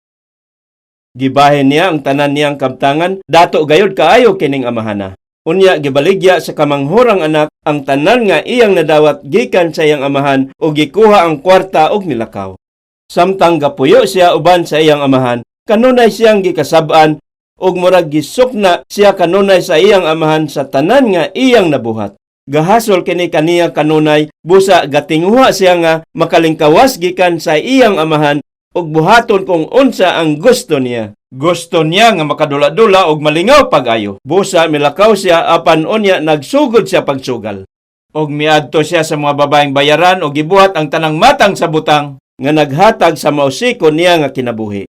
Gibahin niya ang tanan niyang kabtangan, dato gayud kaayo kining amahana. Unya gibaligya sa kamanghurang anak ang tanan nga iyang nadawat gikan sa iyang amahan o gikuha ang kwarta og nilakaw. Samtang gapuyo siya uban sa iyang amahan, kanunay siyang gikasab-an og murag gisukna siya kanunay sa iyang amahan sa tanan nga iyang nabuhat. Gahasol kini kaniya kanunay, busa gatinguha siya nga makalingkawas gikan sa iyang amahan og buhaton kung unsa ang gusto niya. Gusto niya nga makadula-dula og malingaw pag-ayo. Busa milakaw siya apan unya nagsugod siya pagsugal. Og miadto siya sa mga babaeng bayaran og gibuhat ang tanang matang sa butang nga naghatag sa mausikon niya nga kinabuhi.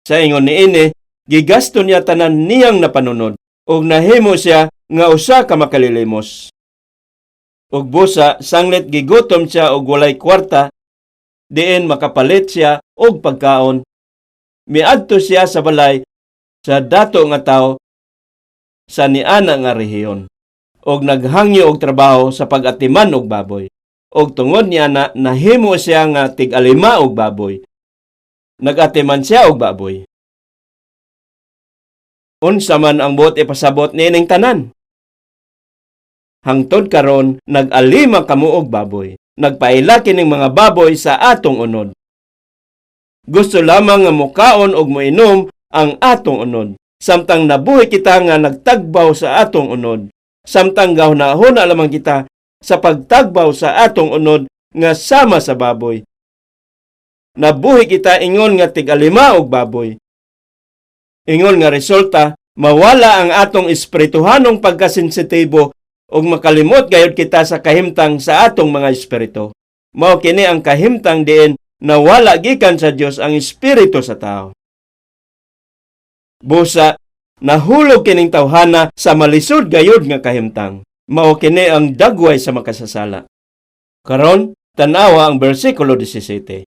Sa ingon niini, gigasto niya tanan niyang napanunod og nahimo siya nga usa ka makalilimos. Og busa sanglit gigutom siya og walay kwarta, diin makapalit siya og pagkaon. Miadto siya sa balay sa dato nga tao sa niana nga rehiyon og naghangyo og trabaho sa pag-atiman og baboy. Og tungod niya na nahimo siya nga tig-alima og baboy. Nag-atiman siya og baboy. Unsa man ang buot ipasabot niining tanan? Hangtod karon nag-alima kamo og baboy. Nagpaila kining mga baboy sa atong unod. Gusto lamang nga mukaon og moinom ang atong unod. Samtang nabuhi kita nga nagtagbaw sa atong unod. Samtang gahuna-huna lamang kita sa pagtagbaw sa atong unod nga sama sa baboy. Nabuhi kita ingon nga tig-alima og baboy. Ingon nga resulta, mawala ang atong espirituhanong pagkasensitibo og makalimot gayud kita sa kahimtang sa atong mga espiritu. Mao kini ang kahimtang diin na wala gikan sa Dios ang espiritu sa tao. Busa, nahulog kining tawhana sa malisod gayud nga kahimtang. Mao kini ang dagway sa makasasala. Karon, tanawa ang bersikulo 17.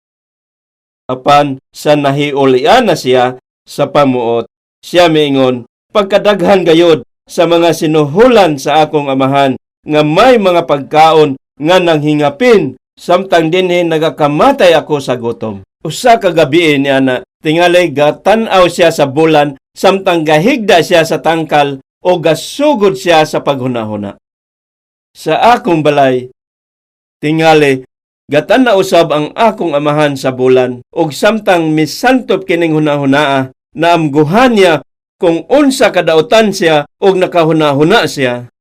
Apan sa nahiulian na siya sa pamuot, siya miingon, pagkadaghan gayud sa mga sinuhulan sa akong amahan nga may mga pagkaon nga nanghingapin samtang dinhi nagakamatay ako sa gutom. Usa ka gabi niya na tingali gatan-aw siya sa bulan samtang gahigda siya sa tangkal o gasugod siya sa paghunahuna. Sa akong balay, tingali gatan na usab ang akong amahan sa bulan og samtang misantop kining hunahunaa na amguhan niya kung unsa kadautan siya og nakahuna-huna siya.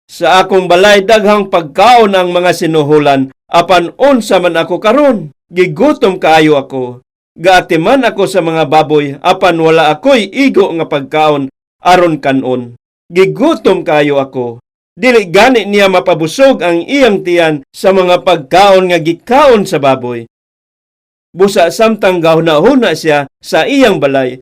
Sa akong balay daghang pagkaon ang mga sinuhulan apan unsa man ako karon? Gigutom kaayo ako. Gaatiman ako sa mga baboy, apan wala ako'y igo nga pagkaon aron kanon. Gigutom kaayo ako. Dili gani niya mapabusog ang iyang tiyan sa mga pagkaon nga gikaon sa baboy. Busa samtang gahuna-huna siya sa iyang balay.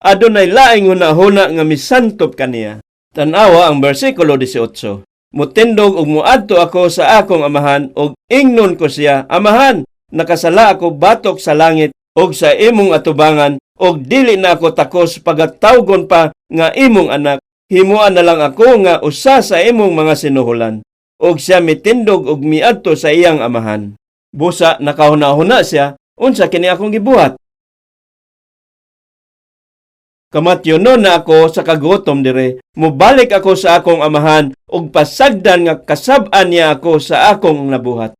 Adunay laing huna-huna nga misantop kaniya. Tanawa ang bersikulo 18. Mutindog ug muadto ako sa akong amahan ug ingnon ko siya, Amahan, nakasala ako batok sa langit ug sa imong atubangan ug dili na ako takos pagatawgon pa nga imong anak. Himuan na lang ako nga usa sa imong mga sinuhulan. Og siya mitindog ug miadto sa iyang amahan. Busa nakahuna-huna siya, unsa kini akong gibuhat? Kamatyonon na ako sa kagutom dire. Mubalik ako sa akong amahan ug pasagdan nga kasab-an niya ako sa akong nabuhat.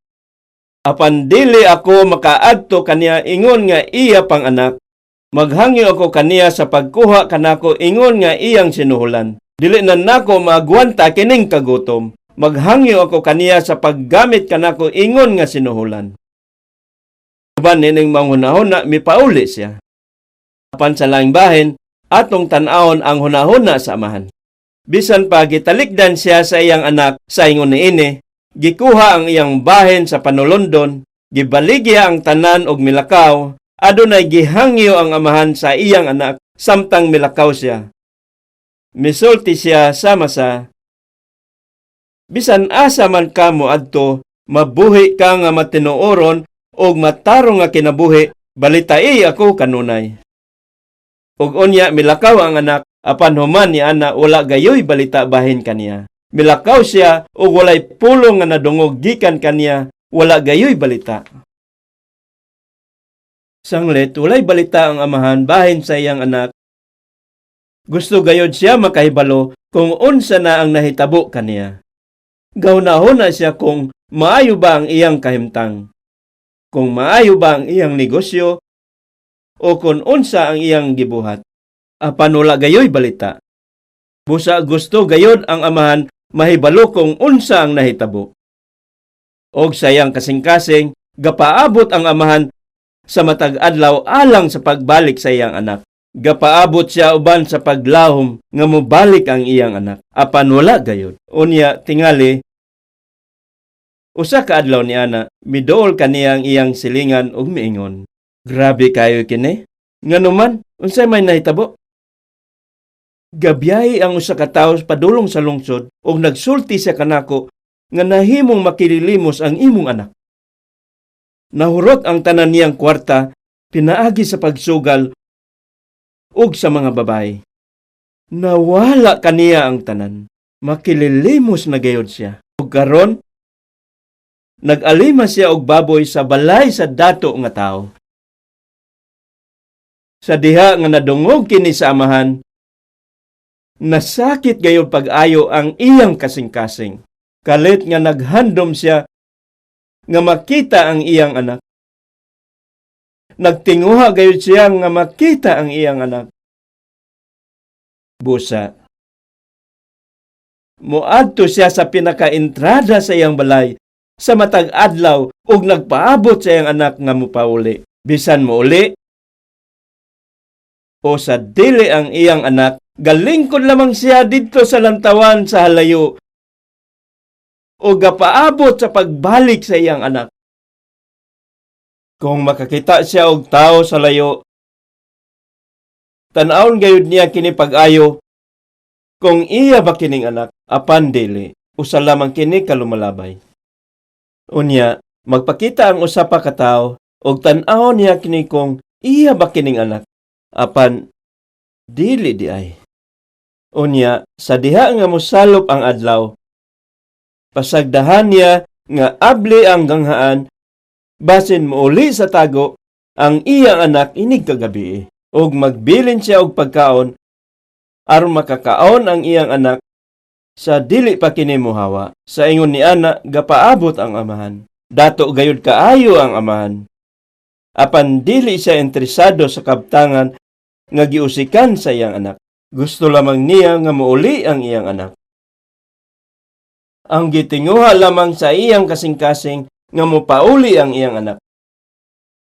Apan dili ako makaadto kaniya ingon nga iya pang anak. Maghangyo ako kaniya sa pagkuha kanako ingon nga iyang sinuhulan. Dili na nako magwanta kining kagutom. Maghangyo ako kaniya sa paggamit kanako ingon nga sinuhulan. Uban nining manghunahuna mipauli siya. Apan sa laing bahin, atong tan-awon ang hunahuna sa amahan. Bisan pa gitalikdan siya sa iyang anak sa ingon niini, gikuha ang iyang bahin sa panulondon, gibaligya ang tanan og milakaw, adunay gihangyo ang amahan sa iyang anak samtang milakaw siya. Misulti siya sama sa, bisan asa man ka moadto, mabuhi ka nga matinuoron og matarong nga kinabuhi, balitai ako kanunay. Ug unya milakaw ang anak, apan human ni ana wala gayoy balita bahin kaniya. Milakaw siya ug walay pulong nga nadungog gikan kaniya, wala gayoy balita. Sanglit, walay balita ang amahan bahin sa iyang anak. Gusto gayod siya makahibalo kung unsa na ang nahitabo kaniya. Gahunahon na siya kung maayo ba ang iyang kahimtang, kung maayo ba ang iyang negosyo, o kung unsa ang iyang gibuhat. Apan wala gayoy balita. Busa gusto gayod ang amahan mahibalo kung unsa ang nahitabo. Og sayang kasing-kasing, gapaabot ang amahan sa matag adlaw alang sa pagbalik sa iyang anak. Gapaabot siya uban sa paglahom nga mobalik ang iyang anak. Apan wala gayod. Unya tingali, usa ka adlaw ni ana, miduol kaniya ang iyang silingan ug miingon, Grabe kayo kini. Nganuman, unsay may nahitabo? Gabiyahe ang usa ka tawo padulong sa lungsod ug nagsulti siya kanako nga nahimong makililimos ang imong anak. Nahurot ang tanan niyang kwarta, pinaagi sa pagsugal ug sa mga babae. Nawala kaniya ang tanan. Makililimos na gayod siya. Ug karon, nag-alima siya og baboy sa balay sa dato nga tawo. Sa diha nga nadungog kini sa amahan, nasakit gayud pag-ayo ang iyang kasing-kasing. Kalit nga naghandom siya nga makita ang iyang anak. Nagtinguha gayud siya nga makita ang iyang anak. Busa. Muadto siya sa pinaka-entrada sa iyang balay sa matag adlaw ug nagpaabot sa iyang anak nga mupauli. Bisan mouli, o sa dili ang iyang anak, galingkod lamang siya dito sa lantawan sa halayo o gapaabot sa pagbalik sa iyang anak. Kung makakita siya og tao sa layo, tan-awon gayud niya kini pag-ayo kung iya ba kining anak, apan dili, usa lamang kini kalumalabay. Unya, magpakita ang usa pa ka tawo og tan-awon niya kini kung iya ba kining anak, apan dili di ay. Unya, sa diha nga mosalop ang adlaw, pasagdahan niya nga abli ang ganghaan, basin mouli sa tago ang iyang anak inig kagabi. Og magbilin siya og pagkaon, aron makakaon ang iyang anak sa dili pa kini mohawa. Sa ingon ni ana, gapaabot ang amahan. Dato gayud kaayo ang amahan. Apan dili siya interesado sa kabtangan nga giusikan sa iyang anak. Gusto lamang niya nga mouli ang iyang anak. Ang gitinguha lamang sa iyang kasing-kasing nga mopauli ang iyang anak.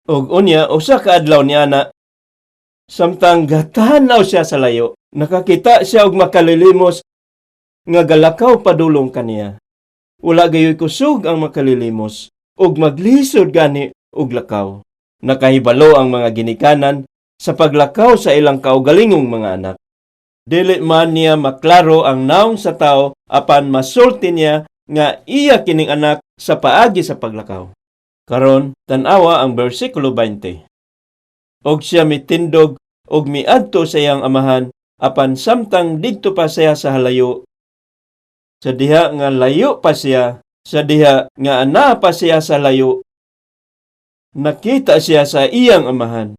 Og unya usa ka adlaw ni ana, samtang gatanaw siya sa layo, nakakita siya og makalilimos nga galakaw padulong kaniya. Wala gayoy kusog ang makalilimos og maglisod gani og lakaw. Nakahibalo ang mga ginikanan sa paglakaw sa ilang kaugalingong mga anak. Dili man niya maklaro ang naong sa tao apan masulti niya nga iya kining anak sa paagi sa paglakaw. Karon tan-awa ang bersikulo 20. Og siya mitindog og miadto sa iyang amahan apan samtang didto pa siya sa halayo, sa diha nga layo pa siya, sa diha nga ana pa siya sa layo, nakita siya sa iyang amahan.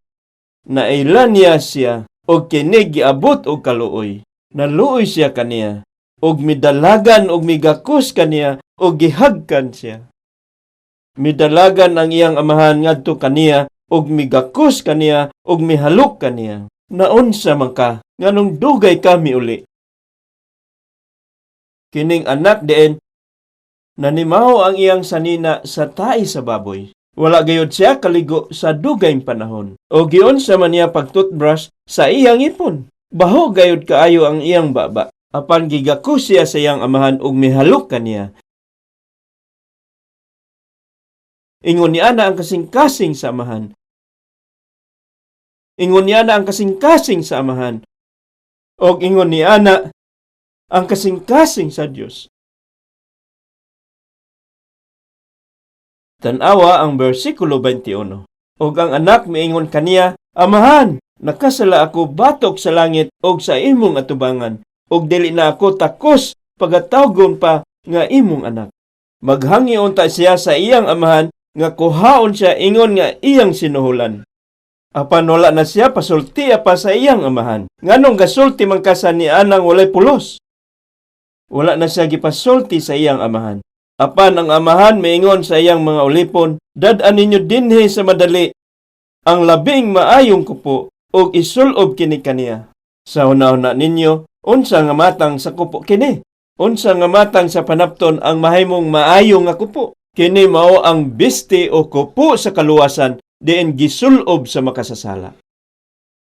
Nailan niya siya og kini giabot og kaluoy. Naluoy siya kaniya og midalagan og migakos kaniya og gihagkan siya. Midalagan ang iyang amahan ngadto kaniya og migakos kaniya og mihalok kaniya. Naunsa man ka nganong dugay kami uli? Kining anak diin nanimaho ang iyang sanina sa tai sa baboy. Wala gayud siya kaligo sa dugayng panahon. O giyon sa man niya pagtoothbrush sa iyang ipon. Baho gayud kaayo ang iyang baba. Apan gigakos siya sa iyang amahan ug mihalok kaniya. Ingon niya na ang kasing-kasing sa amahan. Ingon niya na ang kasing-kasing sa amahan. Og ingon niya na ang kasing-kasing sa Dios. Tan-awa ang bersikulo 21. Og ang anak miingon kaniya, Amahan, nakasala ako batok sa langit og sa imong atubangan, og dili na ako takos pagatawgon pa nga imong anak. Maghangi unta siya sa iyang amahan nga kuhaon siya ingon nga iyang sinuhulan. Apan wala na siya pasulti pa sa iyang amahan. Nganong gasulti man kasa ni anang walay pulos? Wala na siya gipasulti sa iyang amahan. Apan ang amahan miingon sa iyang mga ulipon, dad-an ninyo dinhi sa madali ang labing maayong kupo og isulob kini kaniya. Sa hunahuna ninyo, unsa nga matang sa kupo kini? Unsa nga matang sa panapton ang mahimong maayo nga kupo? Kini mao ang biste o kupo sa kaluwasan diin gisulob sa makasasala.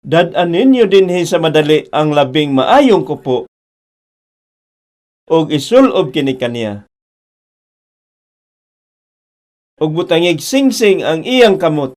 Dad-an ninyo dinhi sa madali ang labing maayong kupo og isulob kini kaniya. Og butangig singsing ang iyang kamot,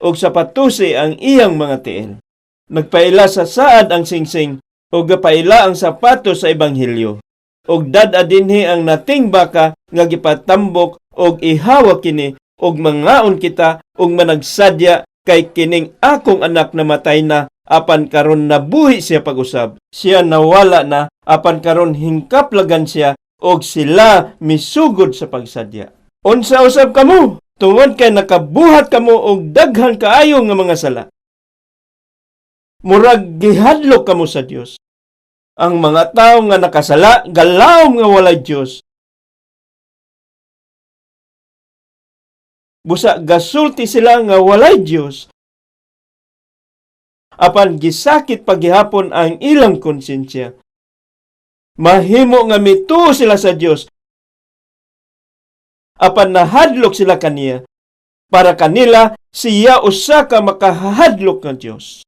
og sa patusi ang iyang mga tiil. Nagpaila sa saad ang singsing, og gapaila ang sapato sa ebanghelyo. Og dad-a dinhi ang nating baka nga gipatambok og ihawa kini, og mangaon kita og managsadya kay kining akong anak na matay na, apan karon nabuhi siya pag-usab. Siya nawala na, apan karon hingkaplagan siya, og sila misugod sa pagsadya. Unsa usab kamo? Tungod kay nakabuhat kamo og daghan kaayo nga mga sala. Murag gihadlok kamo sa Dios. Ang mga tawo nga nakasala, galawom nga walay Dios. Busa gasulti sila nga walay Dios. Apan gisakit paghihapon ang ilang konsensya. Mahimo nga mituo sila sa Dios. Apan nahadlok sila kaniya. Para kanila, siya usa ka makahadlok ng Dios.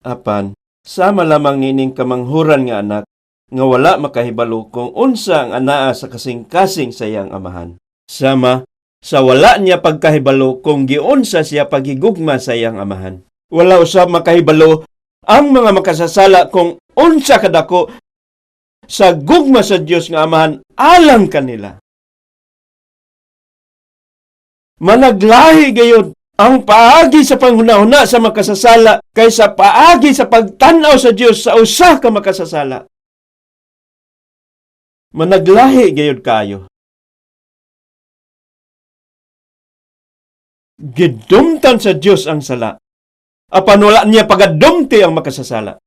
Apan, sama lamang nining kamanghuran nga anak, nga wala makahibalo kung unsa ang anaa sa kasing-kasing sa iyang amahan. Sama, sa wala niya pagkahibalo kung giunsa siya paghigugma sa iyang amahan. Wala usab makahibalo ang mga makasasala kung unsa kadako sa gugma sa Dios nga amahan alang kanila. Managlahi gayud ang paagi sa panghuna-huna sa makasasala kaysa paagi sa pagtanaw sa Dios sa usa ka makasasala. Managlahi gayud kayo. Gidumtan sa Dios ang sala. Apan wala niya pagadumti ang makasasala.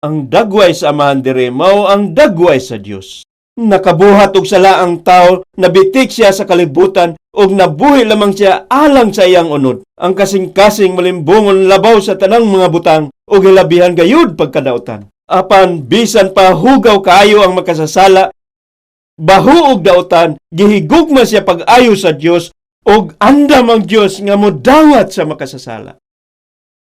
Ang dagway sa amahan dire mao ang dagway sa Dios. Nakabuhat og sala ang tao, nabitik siya sa kalibutan ug nabuhi lamang siya alang sa iyang unod. Ang kasing-kasing malimbungon labaw sa tanang mga butang ug hilabihan gayud pagkadautan. Apan bisan pa hugaw kaayo ang makasasala, bahu ug dautan, gihigugma siya pag-ayo sa Dios ug andam ang Dios nga modawat sa makasasala.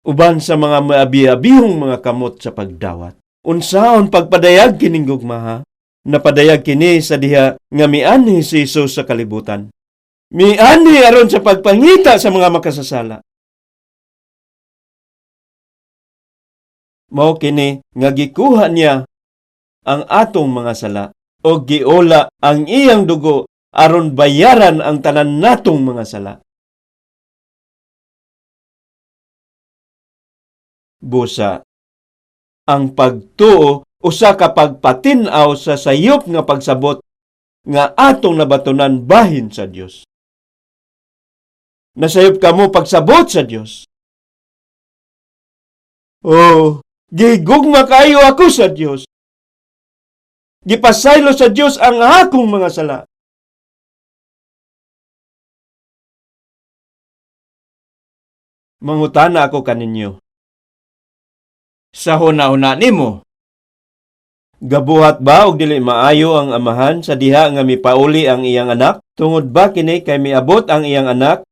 Uban sa mga maabi-abihong mga kamot sa pagdawat. Unsaon pagpadayag kining gugma? Napadayag kini sa diha nga mianhi si Jesus sa kalibutan. Mianhi aron sa pagpangita sa mga makasasala. Mao kini nga gikuha niya ang atong mga sala o giola ang iyang dugo aron bayaran ang tanan natong mga sala. Busa, ang pagtuo usa ka pagpatinaw sa sayop nga pagsabot nga atong nabatunan bahin sa Dios. Nasayop kamo pagsabot sa Dios. Oh, gigugma kayo ako sa Dios. Gipasaylo sa Dios ang akong mga sala. Mangutana ako kaninyo. Sa huna-huna nimo, gabuhat ba og dili maayo ang amahan sa diha nga mipauli ang iyang anak? Tungod ba kini kay miabot ang iyang anak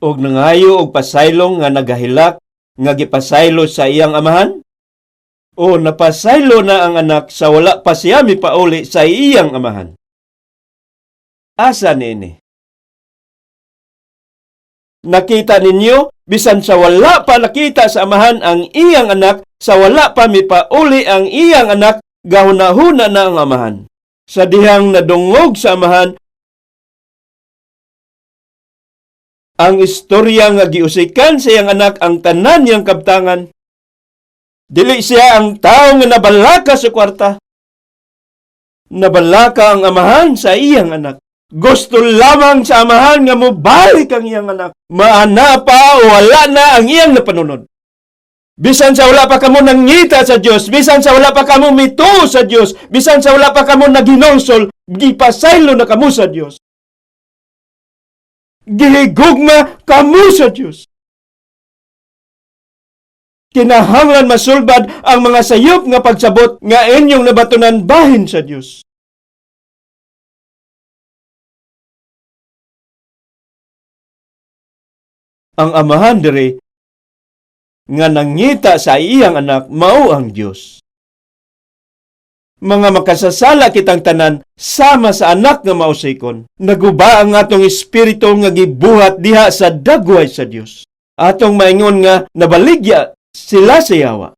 og nangayo og pasaylong nga nagahilak nga gipasaylo sa iyang amahan? O napasaylo na ang anak sa wala pa siya mipauli sa iyang amahan? Asa niini? Nakita ninyo, bisan sa wala pa nakita sa amahan ang iyang anak, sa wala pa mipauli ang iyang anak, gahuna-huna na ang amahan. Sa dihang nadungog sa amahan, ang istorya nga giusikan sa iyang anak ang tanan niyang kabtangan. Dili siya ang tao nga nabalaka sa kwarta. Nabalaka ang amahan sa iyang anak. Gusto lamang sa amahan nga mobalik ang iyang anak. Maana pa o wala na ang iyang napanunod. Bisan sa wala pa kamo nangita sa Dios, bisan sa wala pa kamo mituo sa Dios, bisan sa wala pa kamo naginonsol, gipasaylo na kamo sa Dios. Gihigugma kamo sa Dios. Kinahanglan masulbad ang mga sayop nga pagsabot nga inyong nabatunan bahin sa Dios. Ang amahan diri nga nangita sa iyang anak mao ang Dios. Mga makasasala kitang tanan sama sa anak nga mausikon. Naguba ang atong espiritu nga gibuhat diha sa dagway sa Dios. Atong maingon nga nabaligya sila sa yawa.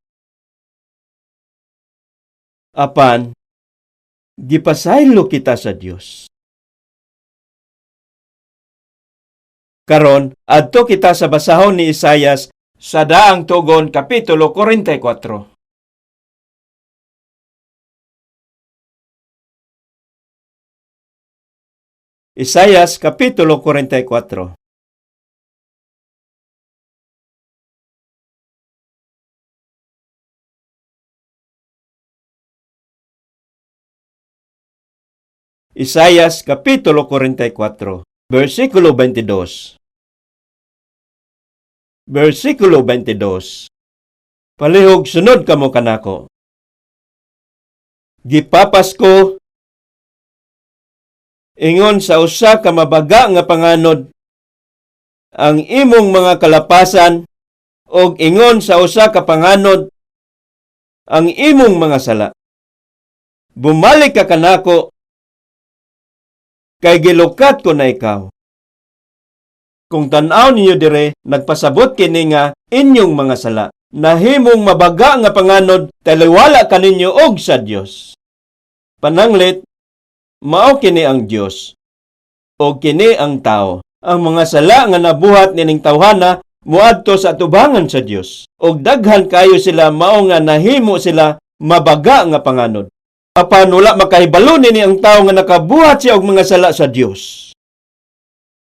Apan gipasaylo kita sa Dios. Karon, adto kita sa basahon ni Isayas sa Daang Tugon, Kapitulo 44. Isayas, Kapitulo 44. Isayas, Kapitulo 44. Versikulo 22. Versikulo 22. Palihog sunod kamo kanako. Gipapas ko ingon sa usa ka mabaga nga panganod ang imong mga kalapasan og ingon sa usa ka panganod ang imong mga sala. Bumalik ka kanako kay gilukat ko na ikaw. Kung tan-aw ninyo dire, nagpasabot kini nga inyong mga sala. Nahimong mabaga nga panganod, taliwala kaninyo og sa Dios. Pananglit, mao kini ang Dios, o kini ang tao. Ang mga sala nga nabuhat nining tawhana, muadto sa atubangan sa Dios. Og daghan kayo sila mao nga nahimo sila mabaga nga panganod. Apan wala makahibalo nini ang tao nga nakabuhat siya og mga sala sa Dios.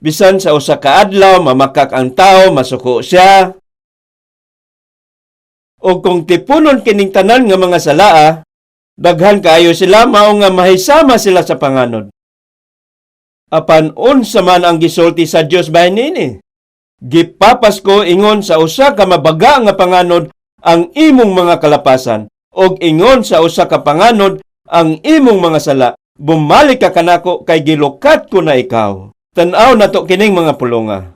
Bisan sa usa ka adlaw mamakak ang tao, masuko siya. O kung tipunon kining tanan nga mga sala, daghan kaayo sila mao nga mahisama sila sa panganod. Apan unsa man ang gisulti sa Dios bahin niini? Gipapas ko ingon sa usa ka mabaga nga panganod ang imong mga kalapasan, og ingon sa usa ka panganod ang imong mga sala. Bumalik ka kanako kay gilukat ko na ikaw. Tan-aw nato kining mga pulonga.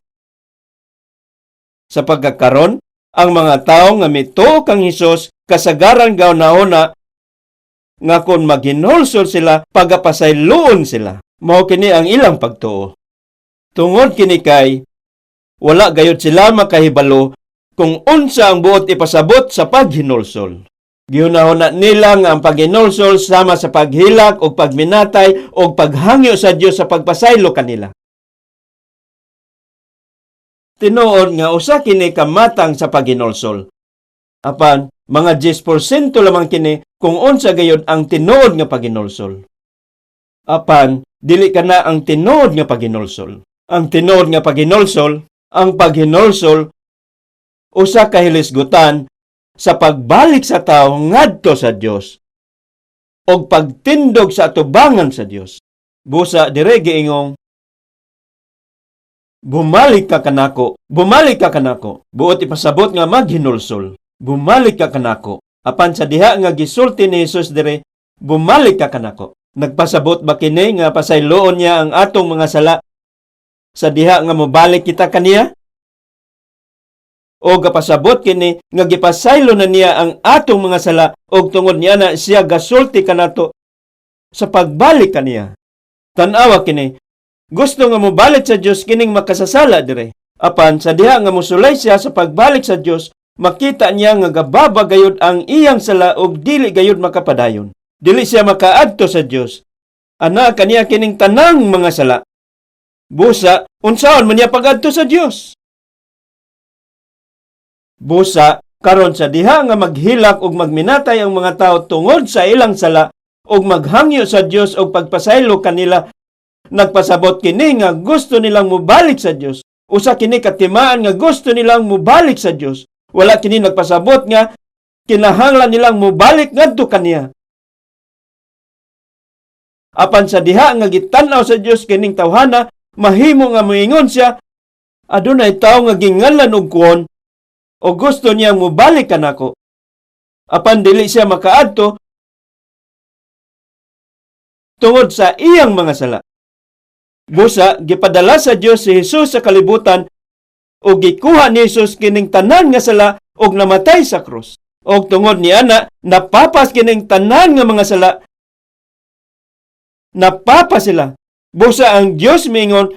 Sa pagkakaron, ang mga tawo nga mituo kang Hesus kasagaran gahuna nga kon maghinulsol sila pagapasayloon sila. Mao kini ang ilang pagtuo. Tungod kini kay wala gayud sila makahibalo kung unsa ang buot ipasabot sa paghinulsol. Gihunahuna nila nga ang paghinulsol sama sa paghilak o pagminatay o paghangyo sa Dios sa pagpasaylo kanila. Tinuod nga usa kini kamatang sa paghinulsol. Apan mga 10% lamang kini kung unsa gayud ang tinuod nga paghinulsol. Apan dili kana ang tinuod nga paghinulsol. Ang tinuod nga paghinulsol, ang paghinulsol usa ka hilisgutan sa pagbalik sa tawo ngadto sa Dios og pagtindog sa atubangan sa Dios. Busa dire giingong bumalik ka kanako, buot ipasabot nga maghinulsol. Bumalik ka kanako. Apan sa diha nga gisulti ni Hesus dire, bumalik ka kanako. Nagpasabot ba kini nga pasayloon niya ang atong mga sala sa diha nga mobalik kita kaniya? O gapasabot kini nga gipasaylo na niya ang atong mga sala og tungod niya na siya gasulti kanato sa pagbalik kaniya? Tan-awa kini, gusto nga mobalik sa Dios kining makasasala dire. Apan sa diha nga mosulay siya sa pagbalik sa Dios, makita niya nga gababa gayud ang iyang sala og dili gayud makapadayon. Dili siya makaadto sa Dios. Ana kaniya kining tanang mga sala. Busa, unsaon man niya pag-adto sa Dios? Busa, karon sa diha nga maghilak ug magminatay ang mga tao tungod sa ilang sala ug maghangyo sa Dios og pagpasaylo kanila, nagpasabot kini nga gusto nilang mubalik sa Dios. Usa kini katimaan nga gusto nilang mubalik sa Dios. Wala kini nagpasabot nga kinahanglan nilang mubalik ngadto kaniya. Apan sa diha nga gitan-aw sa Dios kining tawhana, mahimo nga moingon siya, adunay tawo nga ginganlan og kuon o gusto niya mubalik kanako. Apan dili siya makaadto tungod sa iyang mga sala. Busa, gipadala sa Dios si Hesus sa kalibutan o gikuha ni Hesus kining tanan nga sala og namatay sa krus. Og tungod ni ana, napapas kining tanan nga mga sala. Napapas sila. Busa ang Dios mingon,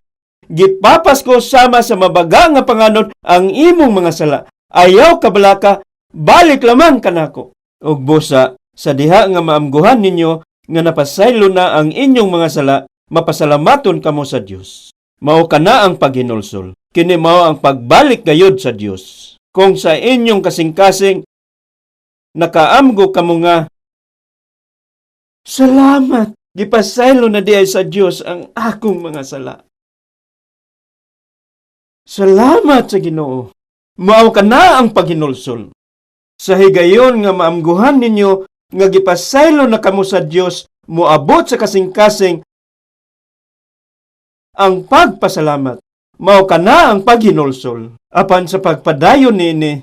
gipapas ko sama sa mabaga nga panganod ang imong mga sala. Ayaw kabalaka, balik lamang kanako. Og busa, sa diha nga maamguhan ninyo nga napasaylo na ang inyong mga sala, mapasalamaton kamo sa Dios. Mao kana ang paghinulsol. Kini mao ang pagbalik gayud sa Dios. Kung sa inyong kasing-kasing nakaamgo kamo nga, salamat, gipasaylo na diay sa Dios ang akong mga sala. Salamat sa Ginoo. Mao kana ang paghinulsol. Sa higayon nga maamguhan ninyo nga gipasaylo na kamo sa Dios, moabot sa kasing-kasing ang pagpasalamat. Mao kana ang paghinulsol. Apan sa pagpadayon niini,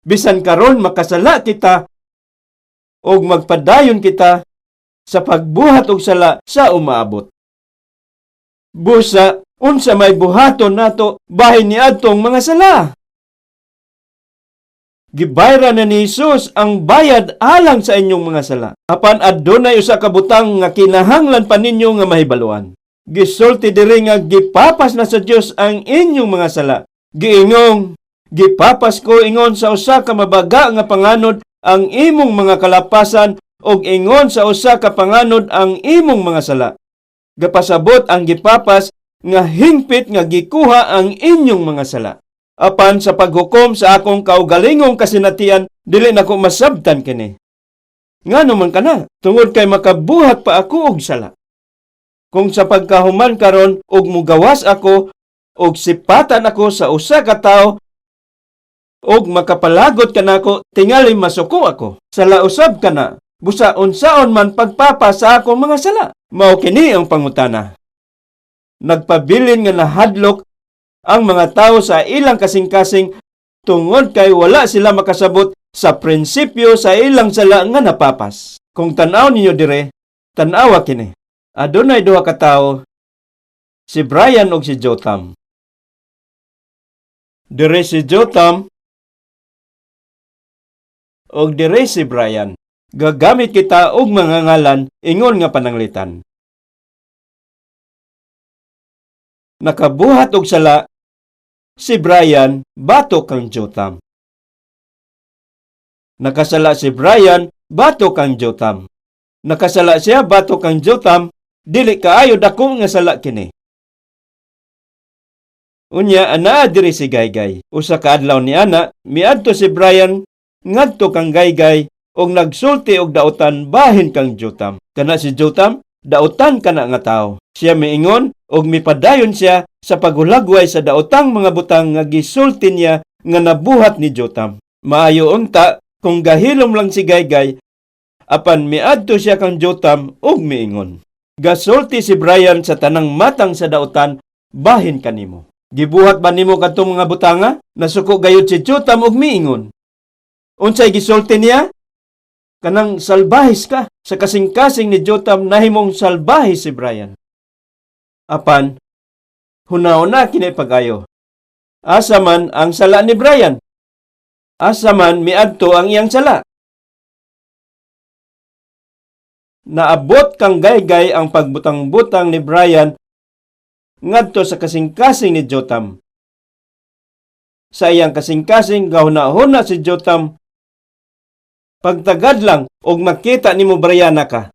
bisan karon makasala kita og magpadayon kita sa pagbuhat og sala sa umaabot. Busa, unsa may buhaton nato bahin ni adtong mga sala? Gibayra na ni Hesus ang bayad alang sa inyong mga sala. Apan adunay usa ka butang nga kinahanglan pa ninyo nga mahibaluan. Gisulti diri nga gipapas na sa Dios ang inyong mga sala. Giingong, gipapas ko ingon sa usa ka mabaga nga panganod ang imong mga kalapasan og ingon sa usa ka panganod ang imong mga sala. Gapasabot ang gipapas nga hingpit nga gikuha ang inyong mga sala. Apan sa paghukom sa akong kaugalingong kasinatian, dili nako masabtan kini. Ngano man kana, tungod kay makabuhat pa ako og sala. Kung sa pagkahuman karon og mugawas ako og sipatan ako sa usa ka tawo og makapalagot kanako, tingali masuko ako. Sala usab kana, busa unsaon man pagpapa sa akong mga sala. Mao kini ang pangutana. Nagpabilin nga nahadlok ang mga tao sa ilang kasing-kasing tungod kay wala sila makasabot sa prinsipyo sa ilang sala nga napapas. Kung tan-aw ninyo dire, tan-awa kini. Adunay duha ka tawo, si Brian ug si Jotham. Dire si Jotham ug dire si Brian. Gagamit kita og mga ngalan ingon nga pananglitan. Nakabuhat og sala si Brian batok kang Jotham. Nakasala si Brian batok kang Jotham. Nakasala siya batok kang Jotham, dili kaayo dako nga sala kini. Unya anaa diri si Gaygay. Usa ka adlaw ni ana, miadto si Brian ngadto kang Gaygay og nagsulti og dautan bahin kang Jotham. Kana si Jotham, dautan kana nga tawo. Siya miingon og mipadayon siya sa paghulagway sa daotang mga butang nga gisulti niya nga nabuhat ni Jotham. Maayo unta kung gahilom lang si Gaygay, apan miadto siya kang Jotham og miingon. Gasulti si Brian sa tanang matang sa dautan bahin kanimo. Gibuhat ba nimo kadtong mga butanga? Nasuko gayud si Jotham og miingon. Unsay gisulti niya? Kanang salbahis ka. Sa kasing-kasing ni Jotham nahimong salbahis si Brian. Apan, hunaw-na kini pag-ayo. Asa man ang sala ni Brian? Asa man miadto ang iyang sala? Naabot kang Gaygay ang pagbutang-butang ni Brian ngadto sa kasing-kasing ni Jotham. Sa iyang kasing-kasing gahuna-huna si Jotham, pagtagad lang og makita nimo Briana ka.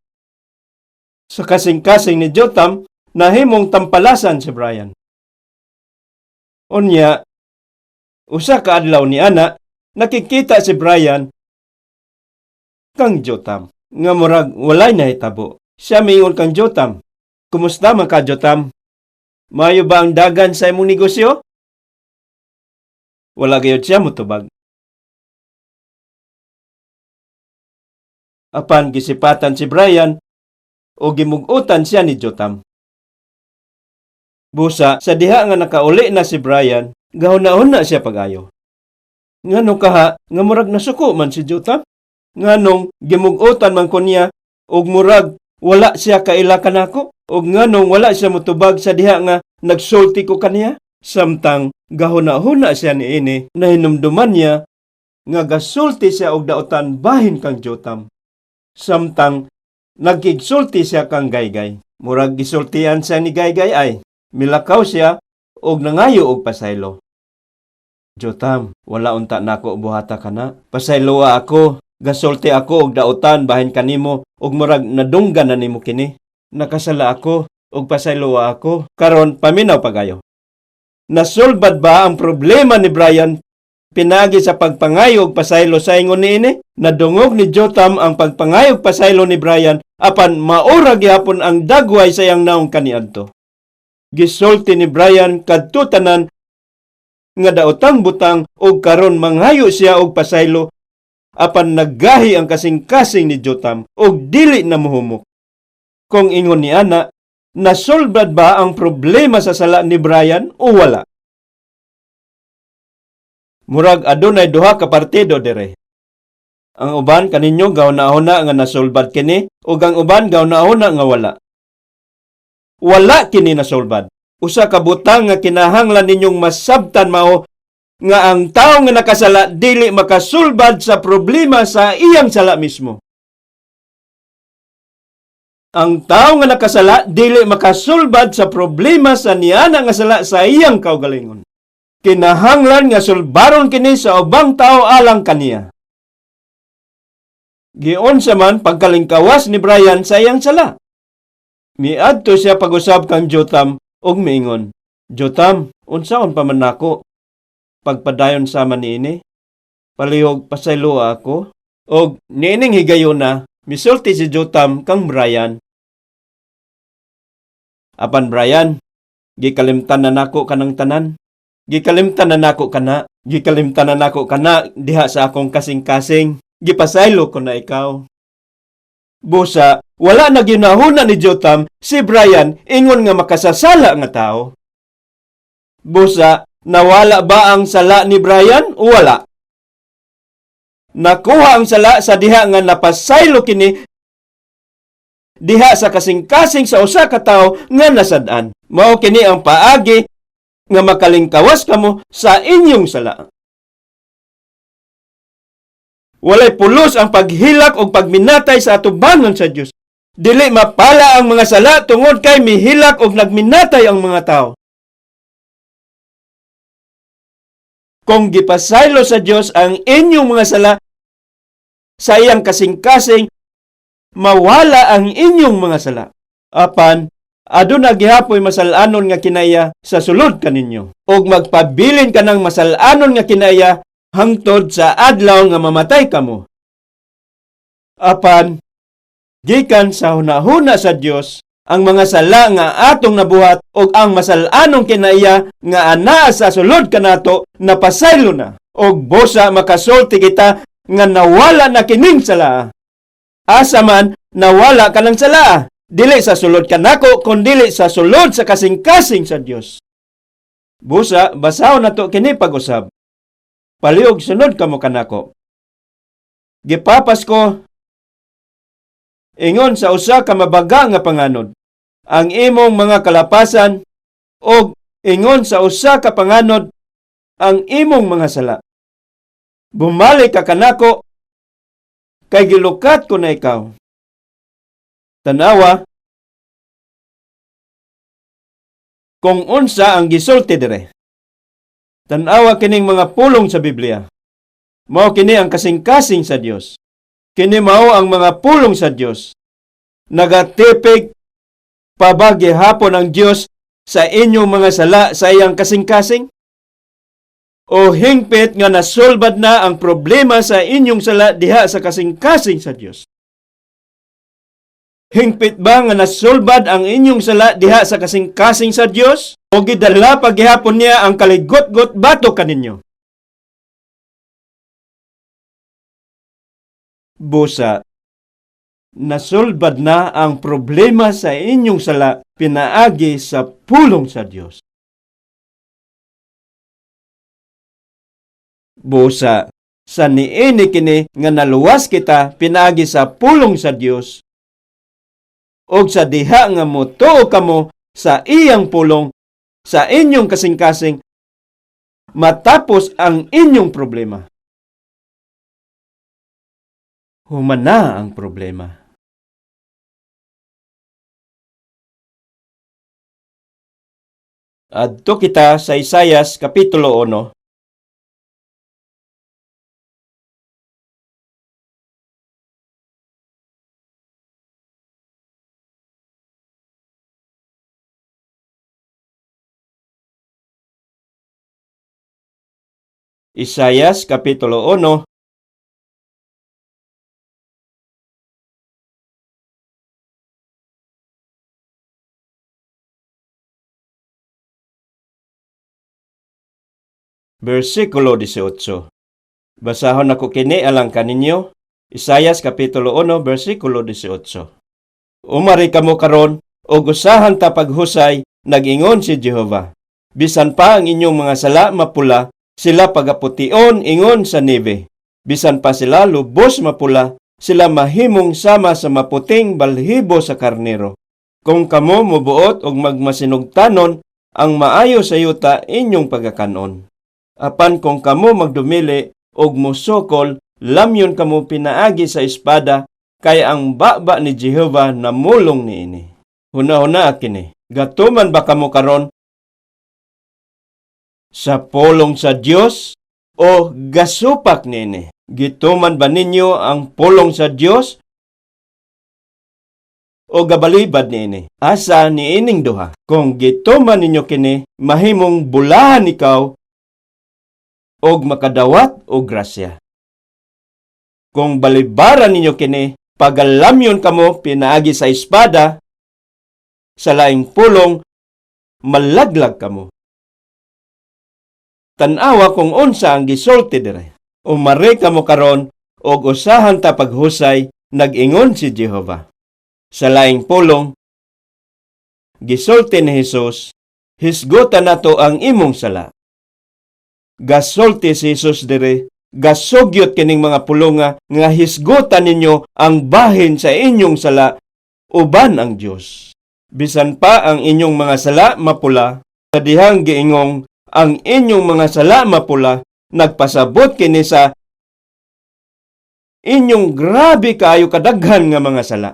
Sa kasing-kasing ni Jotham, nahimong tampalasan si Brian. Unya, usa ka adlaw ni ana, nakikita si Brian kang Jotham. Nga murag walay nahitabo. Siya miingon kang Jotham, "Kumusta man ka, Jotham? Mayo ba ang dagan sa imong negosyo?" Wala gayud siya motubag. Apan gisipatan si Brian o gimug-utan siya ni Jotham. Busa, sa diha nga nakauli na si Brian, gahuna-huna siya pag-ayo. Nganong kaha, nga murag nasuko man si Jotham? Nganong gimug-utan man ko niya, og murag wala siya kaila kanako? Og nganong wala siya motubag sa diha nga nagsulti ko kaniya? Samtang gahuna-huna siya niini, na hinumduman niya nga gasulti siya og dautan bahin kang Jotham. Samtang nagkigsulti siya kang Gaygay. Murag gisultian siya ni Gaygay ay milakaw siya og nangayo og pasaylo. "Jotham, wala unta nako buhata kana. Pasayloa ako, gasulti ako og dautan bahin kanimo og murag nadunggan na nimo kini. Nakasala ako og pasayloa ako. Karon paminaw pagayo. Nasulbad ba ang problema ni Brian pinagi sa pagpangayo og pasaylo sa ingon niini?" Nadungog ni Jotham ang pagpangayo og pasaylo ni Brian, apan maura gyapon ang dagway sa iyang naong kaniadto. Gisulti ni Brian kadto tanan nga daotang butang og karon manghayo siya og pasaylo, apan naggahi ang kasing-kasing ni Jotham og dili na mohumok. Kung ingon ni ana, nasolbad ba ang problema sa sala ni Brian o wala? Murag adunay duha ka partido dire. Ang uban kaninyo gahuna-huna nga nasolbad kini ug ang uban gahuna-huna nga wala. Wala kini nasolbad. Usa ka butang nga kinahanglan ninyong masabtan mao nga ang tawo nga nakasala dili makasulbad sa problema sa iyang sala mismo. Ang tawo nga nakasala dili makasulbad sa problema sa niana nga sala sa iyang kaugalingon. Kinahanglan nga sulbaron kini sa ubang tawo alang kaniya. Giunsa man pagkalingkawas ni Brian sa iyang sala. Miadto siya pag-usab kang Jotham og miingon, "Jotham, unsaon pa man nako? Pagpadayon sama niini, palihog pasayloa ako." Og niining higayuna, misulti si Jotham kang Brian, "Apan Brian, gikalimtan na nako kanang tanan. Gikalimtan na nako kana. Gikalimtan na nako kana diha sa akong kasing-kasing. Gipasaylo ko na ikaw. Busa, wala na ginahuna ni Jotham si Brian ingon nga makasasala nga tao. Busa, nawala ba ang sala ni Brian o wala? Nakuha ang sala sa diha nga napasaylo kini diha sa kasing-kasing sa usa ka tawo nga nasad-an. Mao kini ang paagi nga makalingkawas kamo sa inyong sala. Walay pulos ang paghilak o pagminatay sa atubangan sa Dios. Dili mapala ang mga sala tungod kay mihilak o nagminatay ang mga tao. Kung gipasaylo sa Dios ang inyong mga sala sa iyang kasing-kasing, mawala ang inyong mga sala. Apan, aduna gihapoy masalanon nga kinaya sa sulod kaninyo. Og magpabilin ka ng masalanon nga kinaya hangtod sa adlaw nga mamatay kamo. Apan, gikan sa hunahuna sa Dios, ang mga sala nga atong nabuhat og ang masalanong kinaiya nga anaa sa sulod kanato napasaylo na. Og busa makasulti kita nga nawala na kining sala. Asa man nawala ka ng sala, dili sa sulod kanako kundi sa sulod sa kasing-kasing sa Dios. Busa basahon nato kini pag-usab. Paliog sunod kamo kanako. Gipapas ko ingon sa usa ka mabaga nga panganod ang imong mga kalapasan og ingon sa usa ka panganod ang imong mga sala. Bumalik ka kanako kay gilukat ko na ikaw. Tanawa kung unsa ang gisulti dire. Tanawa kining mga pulong sa Biblia. Mao kini ang kasing-kasing sa Dios. Kini mao ang mga pulong sa Dios. Nagatipig pabagi hapon ang Dios sa inyong mga sala sa iyang kasing-kasing? O hingpit nga nasolbad na ang problema sa inyong sala diha sa kasing-kasing sa Dios? Hingpit ba nga nasolbad ang inyong sala diha sa kasing-kasing sa Dios? O gidala paghihapon niya ang kaligot-got bato kaninyo? Busa, nasolbad na ang problema sa inyong sala pinaagi sa pulong sa Dios. Busa, sa niini kini nga naluwas kita pinaagi sa pulong sa Dios og sa diha nga motuo kamo sa iyang pulong sa inyong kasing-kasing matapos ang inyong problema. Humana ang problema. Adto kita sa Isayas Kapitulo 1. Isayas Kapitulo 1. Versikulo 18. Basahon ako kini alang kaninyo. Isayas Kapitulo 1, versikulo 18. Umari kamo karon og usahan ta paghusay, nag-ingon si Jehova. Bisan pa ang inyong mga sala mapula, sila pagapution ingon sa nibe. Bisan pa sila lubos mapula, sila mahimong sama sa maputing balhibo sa karnero. Kung kamo mubuot og magmasinugtanon, ang maayo sa yuta inyong pagakanon. Apan kung kamo magdumili og musokol, lamyon kamo pinaagi sa espada, kay ang baba ni Jehova namulong niini. Huna-huna kini, gatuman ba kamo karon sa pulong sa Dios o gasupak niini? Gituman ba ninyo ang pulong sa Dios o gabalibad niini? Asa niining duha? Kung gituman ninyo kini, mahimong bulahan ikaw og makadawat og grasya. Kung balibaran ninyo kini, pagalamyon kamo pinaagi sa espada, sa laing pulong, malaglag kamo. Tanawa kung unsa ang gisulti dire. Umari kamo karon og usahan ta paghusay, nag-ingon si Jehova. Sa laing pulong, gisulti ni Hesus, hisgutan nato ang imong sala. Gasulti si Hesus dire, gasugyot kining mga pulonga nga hisgutan ninyo ang bahin sa inyong sala, uban ang Dios. Bisan pa ang inyong mga sala mapula, sa dihang giingong ang inyong mga sala mapula, nagpasabot kini sa inyong grabe kaayo kadaghan nga mga sala.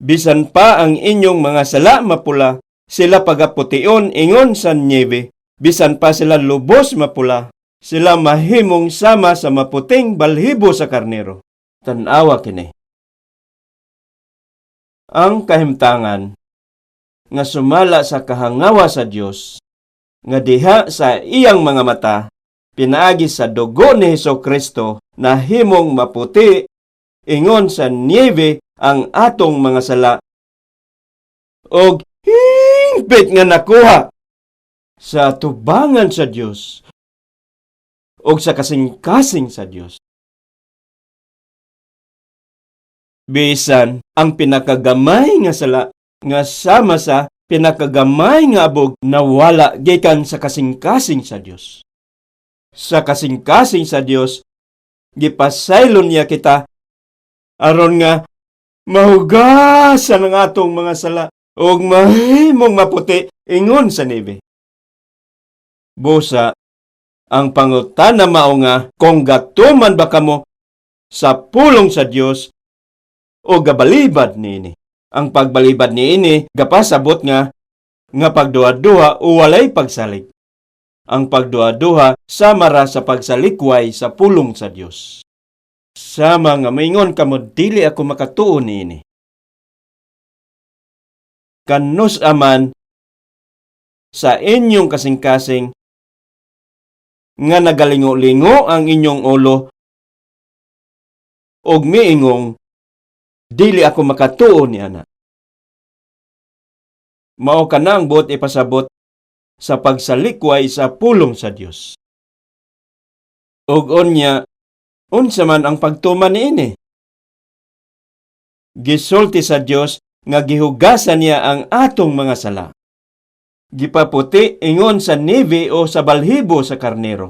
Bisan pa ang inyong mga sala mapula, sila pagapution ingon sa niebe. Bisan pa sila lubos mapula, sila mahimong sama sa maputing balhibo sa karnero. Tanawa kini. Ang kahimtangan nga sumala sa kahangawa sa Dios, nga diha sa iyang mga mata, pinaagi sa dugo ni Hesukristo na himong maputi, ingon sa niebe ang atong mga sala, og hingpit nga nakuha sa tubangan sa Dios og sa kasing-kasing sa Dios. Bisan ang pinakagamay nga sala nga sama sa pinakagamay nga abog nawala gikan sa kasing-kasing sa Dios. Sa kasing-kasing sa Dios, gipasaylon niya kita aron nga mahugasan ang atong mga sala ug mahimong maputi ingon sa niebe. Busa, ang pangutana mao nga kung gatuman ba kamo sa pulong sa Dios o gabalibad niini. Ang pagbalibad niini gapasabot nga pagduha-duha o walay pagsalig. Ang pagduha-duha sama ra sa pagsalikway sa pulong sa Dios. Sama nga maingon kamo dili ako makatuo niini. Kanus aman sa inyong kasing-kasing nga nagalingo-lingo ang inyong ulo og miingong dili ako makatuo ni ana. Mao kana ang buot ipasabot sa pagsalikway sa pulong sa Dios. Og unya, unsa man ang pagtuman niini? Gisulti sa Dios nga gihugasan niya ang atong mga sala. Gipaputi ingon sa niebe o sa balhibo sa karnero.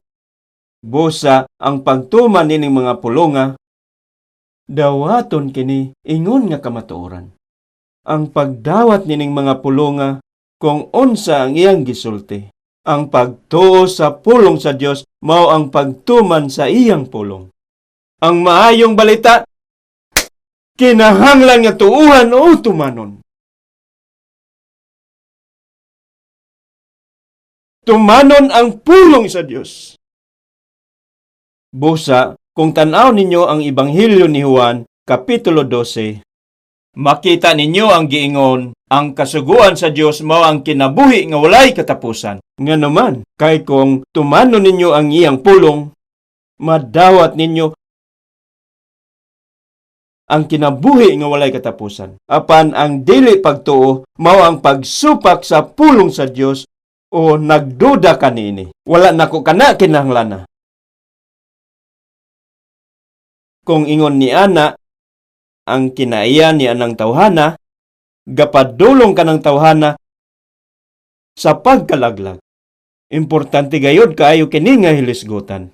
Busa ang pagtuman nining mga pulonga, dawaton kini ingon nga kamatuoran. Ang pagdawat nining mga pulonga kung unsa ang iyang gisulti. Ang pagtuo sa pulong sa Dios mao ang pagtuman sa iyang pulong. Ang maayong balita kinahanglan nga tuuhan o tumanon. Tumanon ang pulong sa Dios. Busa, kung tanaw ninyo ang Ebanghelyo ni Juan, Kapitulo 12, makita ninyo ang giingon, ang kasuguan sa Dios mao ang kinabuhi nga walay katapusan. Nga naman, kay kung tumanon ninyo ang iyang pulong, madawat ninyo ang kinabuhi nga walay katapusan. Apan ang dili pagtuo mao ang pagsupak sa pulong sa Dios o nagduda kanini. Wala nako kana kinahanglan. Kung ingon ni ana ang kinaiya ni anang tawhana, gapadulong ka ng tawhana sa pagkalaglag. Importante gayud kaayo kini nga hilisgutan.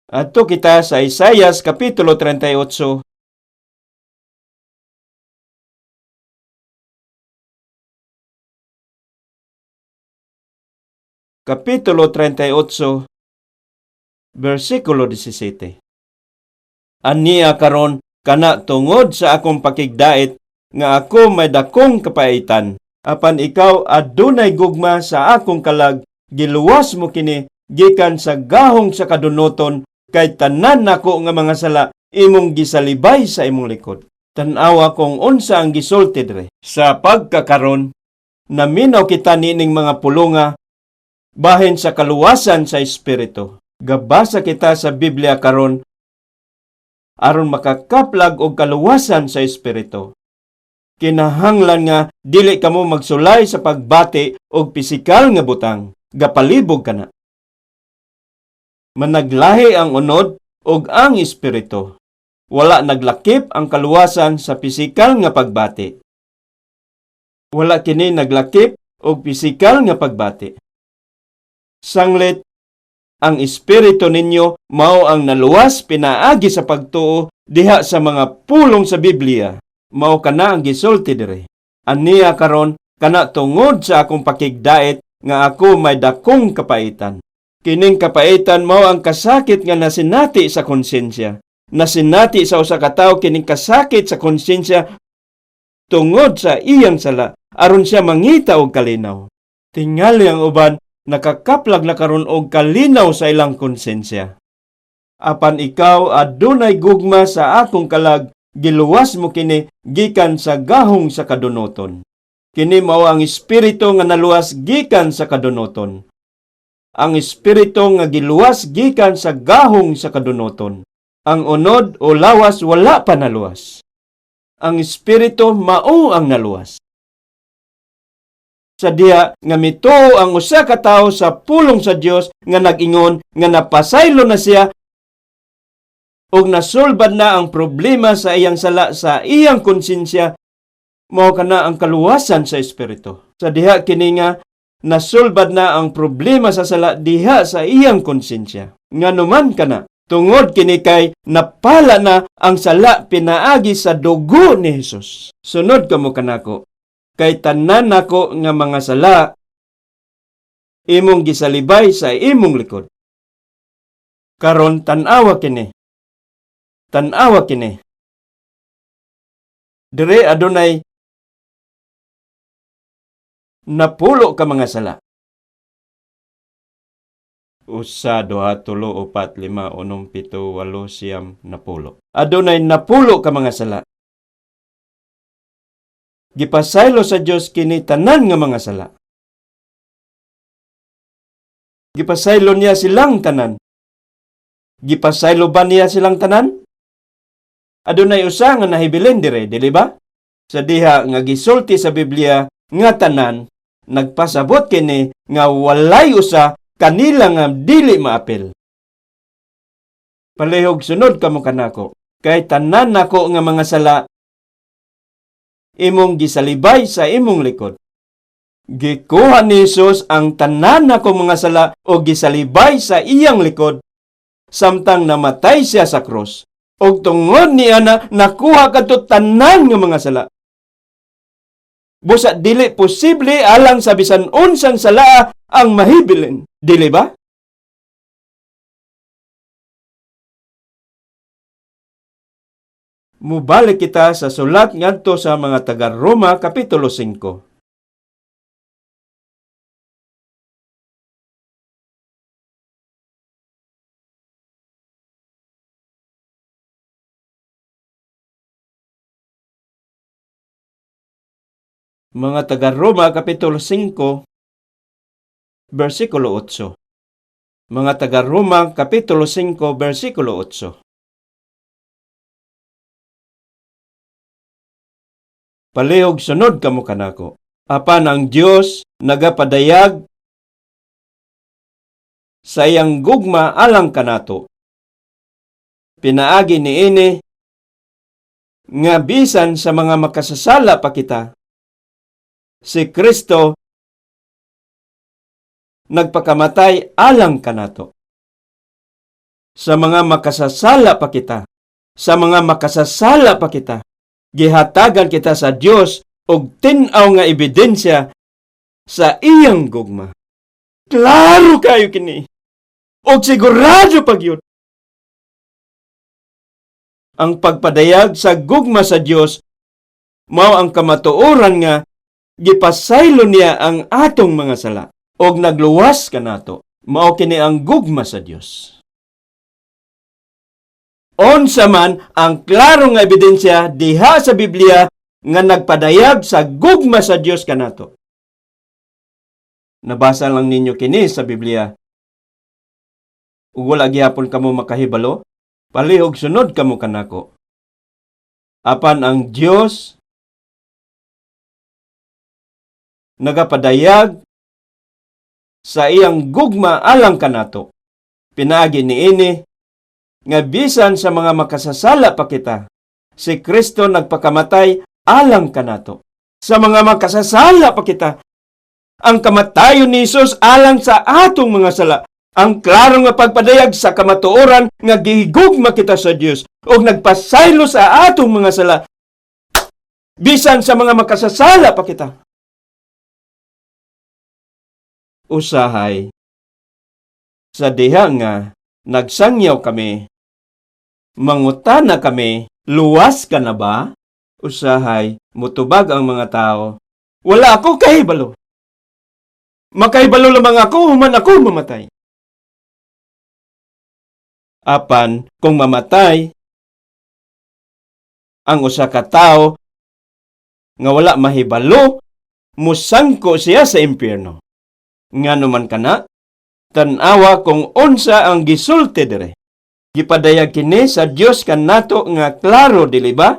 Adto kita sa Isaias Kapitulo 38. Kapitulo 38, versikulo 17. Aniya karon kana tungod sa akong pakigdait nga ako may dakong kapaitan. Apan ikaw adunay gugma sa akong kalag, giluwas mo kini gikan sa gahong sa kadunoton, kay tanan nako nga mga sala imong gisalibay sa imong likod. Tanawa kung unsa ang gisulti dire. Sa pagkakaron, naminaw kita nining mga pulonga bahin sa kaluwasan sa Espiritu. Gabasa kita sa Biblia karon aron makakaplag og kaluwasan sa Espiritu. Kinahanglan nga dili kamo magsulay sa pagbati og pisikal nga butang, gapalibog kana. Managlahi ang unod og ang Espiritu. Wala naglakip ang kaluwasan sa pisikal nga pagbati. Wala kini naglakip og pisikal nga pagbati. Sanglit, ang espiritu ninyo mao ang naluwas pinaagi sa pagtuo diha sa mga pulong sa Biblia. Mao kana ang gisulti diri. Aniya karon kana tungod sa akong pakigdait nga ako may dakong kapaitan. Kining kapaitan mao ang kasakit nga nasinati sa konsensya. Nasinati sa usa ka tawo kining kasakit sa konsensya tungod sa iyang sala aron siya mangita og kalinaw. Tingali ang uban nakakaplag na karon og kalinaw sa ilang konsensya. Apan ikaw adunay gugma sa akong kalag, giluwas mo kini gikan sa gahong sa kadunoton. Kini mao ang espiritu nga naluwas gikan sa kadunoton. Ang espiritu nga giluwas gikan sa gahong sa kadunoton. Ang unod o lawas wala pa naluwas. Ang espiritu mao ang naluwas. Sa diha nga mituo ang usa ka tawo sa pulong sa Dios nga nag-ingon nga napasaylo na siya og nasulbad na ang problema sa iyang sala sa iyang konsensya, mao kana ang kaluwasan sa espiritu. Sa diha kini nga nasulbad na ang problema sa sala diha sa iyang konsensya. Nganuman kana tungod kini kay napala na ang sala pinaagi sa dugo ni Hesus. Sunod kamo kanako. Kay tanan nako nga mga sala imong gisalibay sa imong likod. Karon tan-awa kini. Tan-awa kini. Dire adunay napulo ka mga sala. 1, 2, 3, 4, 5, 6, 7, 8, 9, 10. Adunay napulo ka mga sala. Gipasaylo sa Dios kini tanan nga mga sala. Gipasaylo niya silang tanan. Gipasaylo ba niya silang tanan? Adunay usa nga nahibilin dire, dili ba? Sa diha nga gisulti sa Biblia nga tanan, nagpasabot kini nga walay usa kanila nga dili maapil. Palihog sunod kamo kanako. Kay tanan nako nga mga sala imong gisalibay sa imong likod. Gikuha ni Jesus ang tanan nako mga sala o gisalibay sa iyang likod samtang namatay siya sa krus. Og tungod niya na nakuha kadto tanan nga mga sala. Busa dili posible alang sa bisan unsang sala ang mahibilin. Dili ba? Mubalik kita sa sulat ngadto sa mga taga-Roma kapitulo 5. Mga taga-Roma kapitulo 5 versikulo 8. Mga taga-Roma kapitulo 5 versikulo 8. Palihog sunod kamo kanako. Apan ang Dios nagapadayag sa iyang gugma alang kanato. Pinaagi niini nga bisan sa mga makasasala pa kita, si Kristo nagpakamatay alang kanato. Sa mga makasasala pa kita, sa mga makasasala pa kita, gihatagan kita sa Dios og tin-aw nga ebidensya sa iyang gugma. Klaro kayo kini. Og sigurado pagyud. Ang pagpadayag sa gugma sa Dios mao ang kamatuoran nga gipasaylo niya ang atong mga sala og nagluwas kanato. Mao kini ang gugma sa Dios. Unsa man ang klaro nga ebidensya diha sa Biblia nga nagpadayag sa gugma sa Dios kanato. Nabasa lang ninyo kini sa Biblia. Ug wala gyapon kamo makahibalo, palihog sunod kamo kanako. Apan ang Dios nagapadayag sa iyang gugma alang kanato. Pinaagi niini nga bisan sa mga makasasala pa kita, si Kristo nagpakamatay alang kanato. sa mga makasasala pa kita. Ang kamatayon ni Jesus alang sa atong mga sala. Ang klaro nga pagpadayag sa kamatuoran nga gihigugma kita sa Dios o nagpasaylo sa atong mga sala. Bisan sa mga makasasala pa kita. Usahay, sa diha nga nagsangyaw kami, mangutana kami, luwas ka na ba? Usahay, mutubag ang mga tao. Wala ako kahibalo. Makahibalo lamang ako, human ako mamatay. Apan, kung mamatay, ang usa ka tao nga wala mahibalo, musangko siya sa impyerno. Ngano man kana, tan-awa kung unsa ang gisulti dire. Gipadayag kini sa Dios kanato nga klaro, dili ba?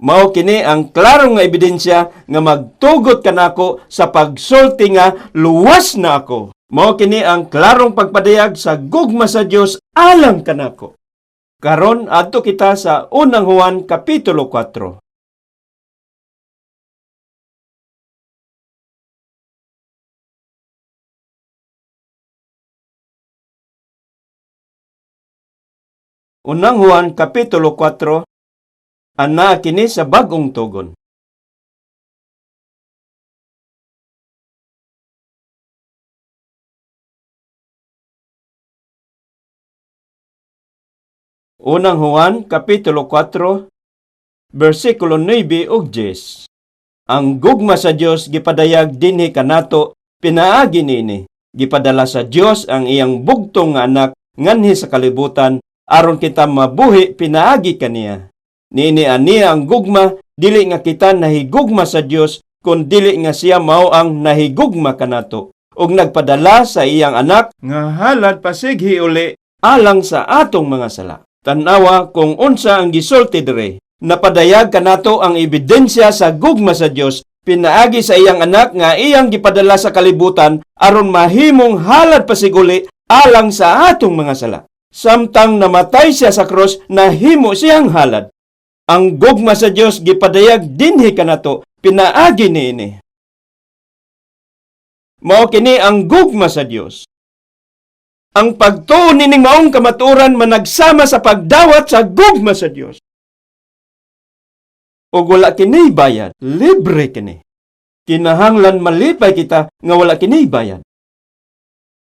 Mao kini ang klaro nga ebidensya nga magtugot kanako sa pagsulti nga luwas na ako. Mao kini ang klarong pagpadayag sa gugma sa Dios alang kanako. Karon adto kita sa unang Juan kapitulo 4. Unang Juan kapitulo 4, ana kini sa bagong tugon. Unang Juan kapitulo 4, bersikulo 9 ug 10. Ang gugma sa Dios gipadayag dinhi kanato pinaagi niini. Gipadala sa Dios ang iyang bugtong nga anak nganhi sa kalibutan aron kita mabuhi pinaagi kaniya. Niini ani ang gugma, dili nga kita nahigugma sa Dios, kun dili nga siya mao ang nahigugma kanato. Ug nagpadala sa iyang anak nga halad pasighi uli alang sa atong mga sala. Tanawa kung unsa ang gisulti dire. Napadayag kanato ang ebidensya sa gugma sa Dios, pinaagi sa iyang anak nga iyang gipadala sa kalibutan aron mahimong halad pasiguli alang sa atong mga sala. Samtang namatay siya sa krus, nahimo siyang halad. Ang gugma sa Dios gipadayag dinhi kanato, pinaagi niini. Mao kini ang gugma sa Dios. Ang pagtuo nining maong kamatuoran managsama sa pagdawat sa gugma sa Dios. O wala kini bayad, libre kini. Kinahanglan malipay kita nga wala kini bayad.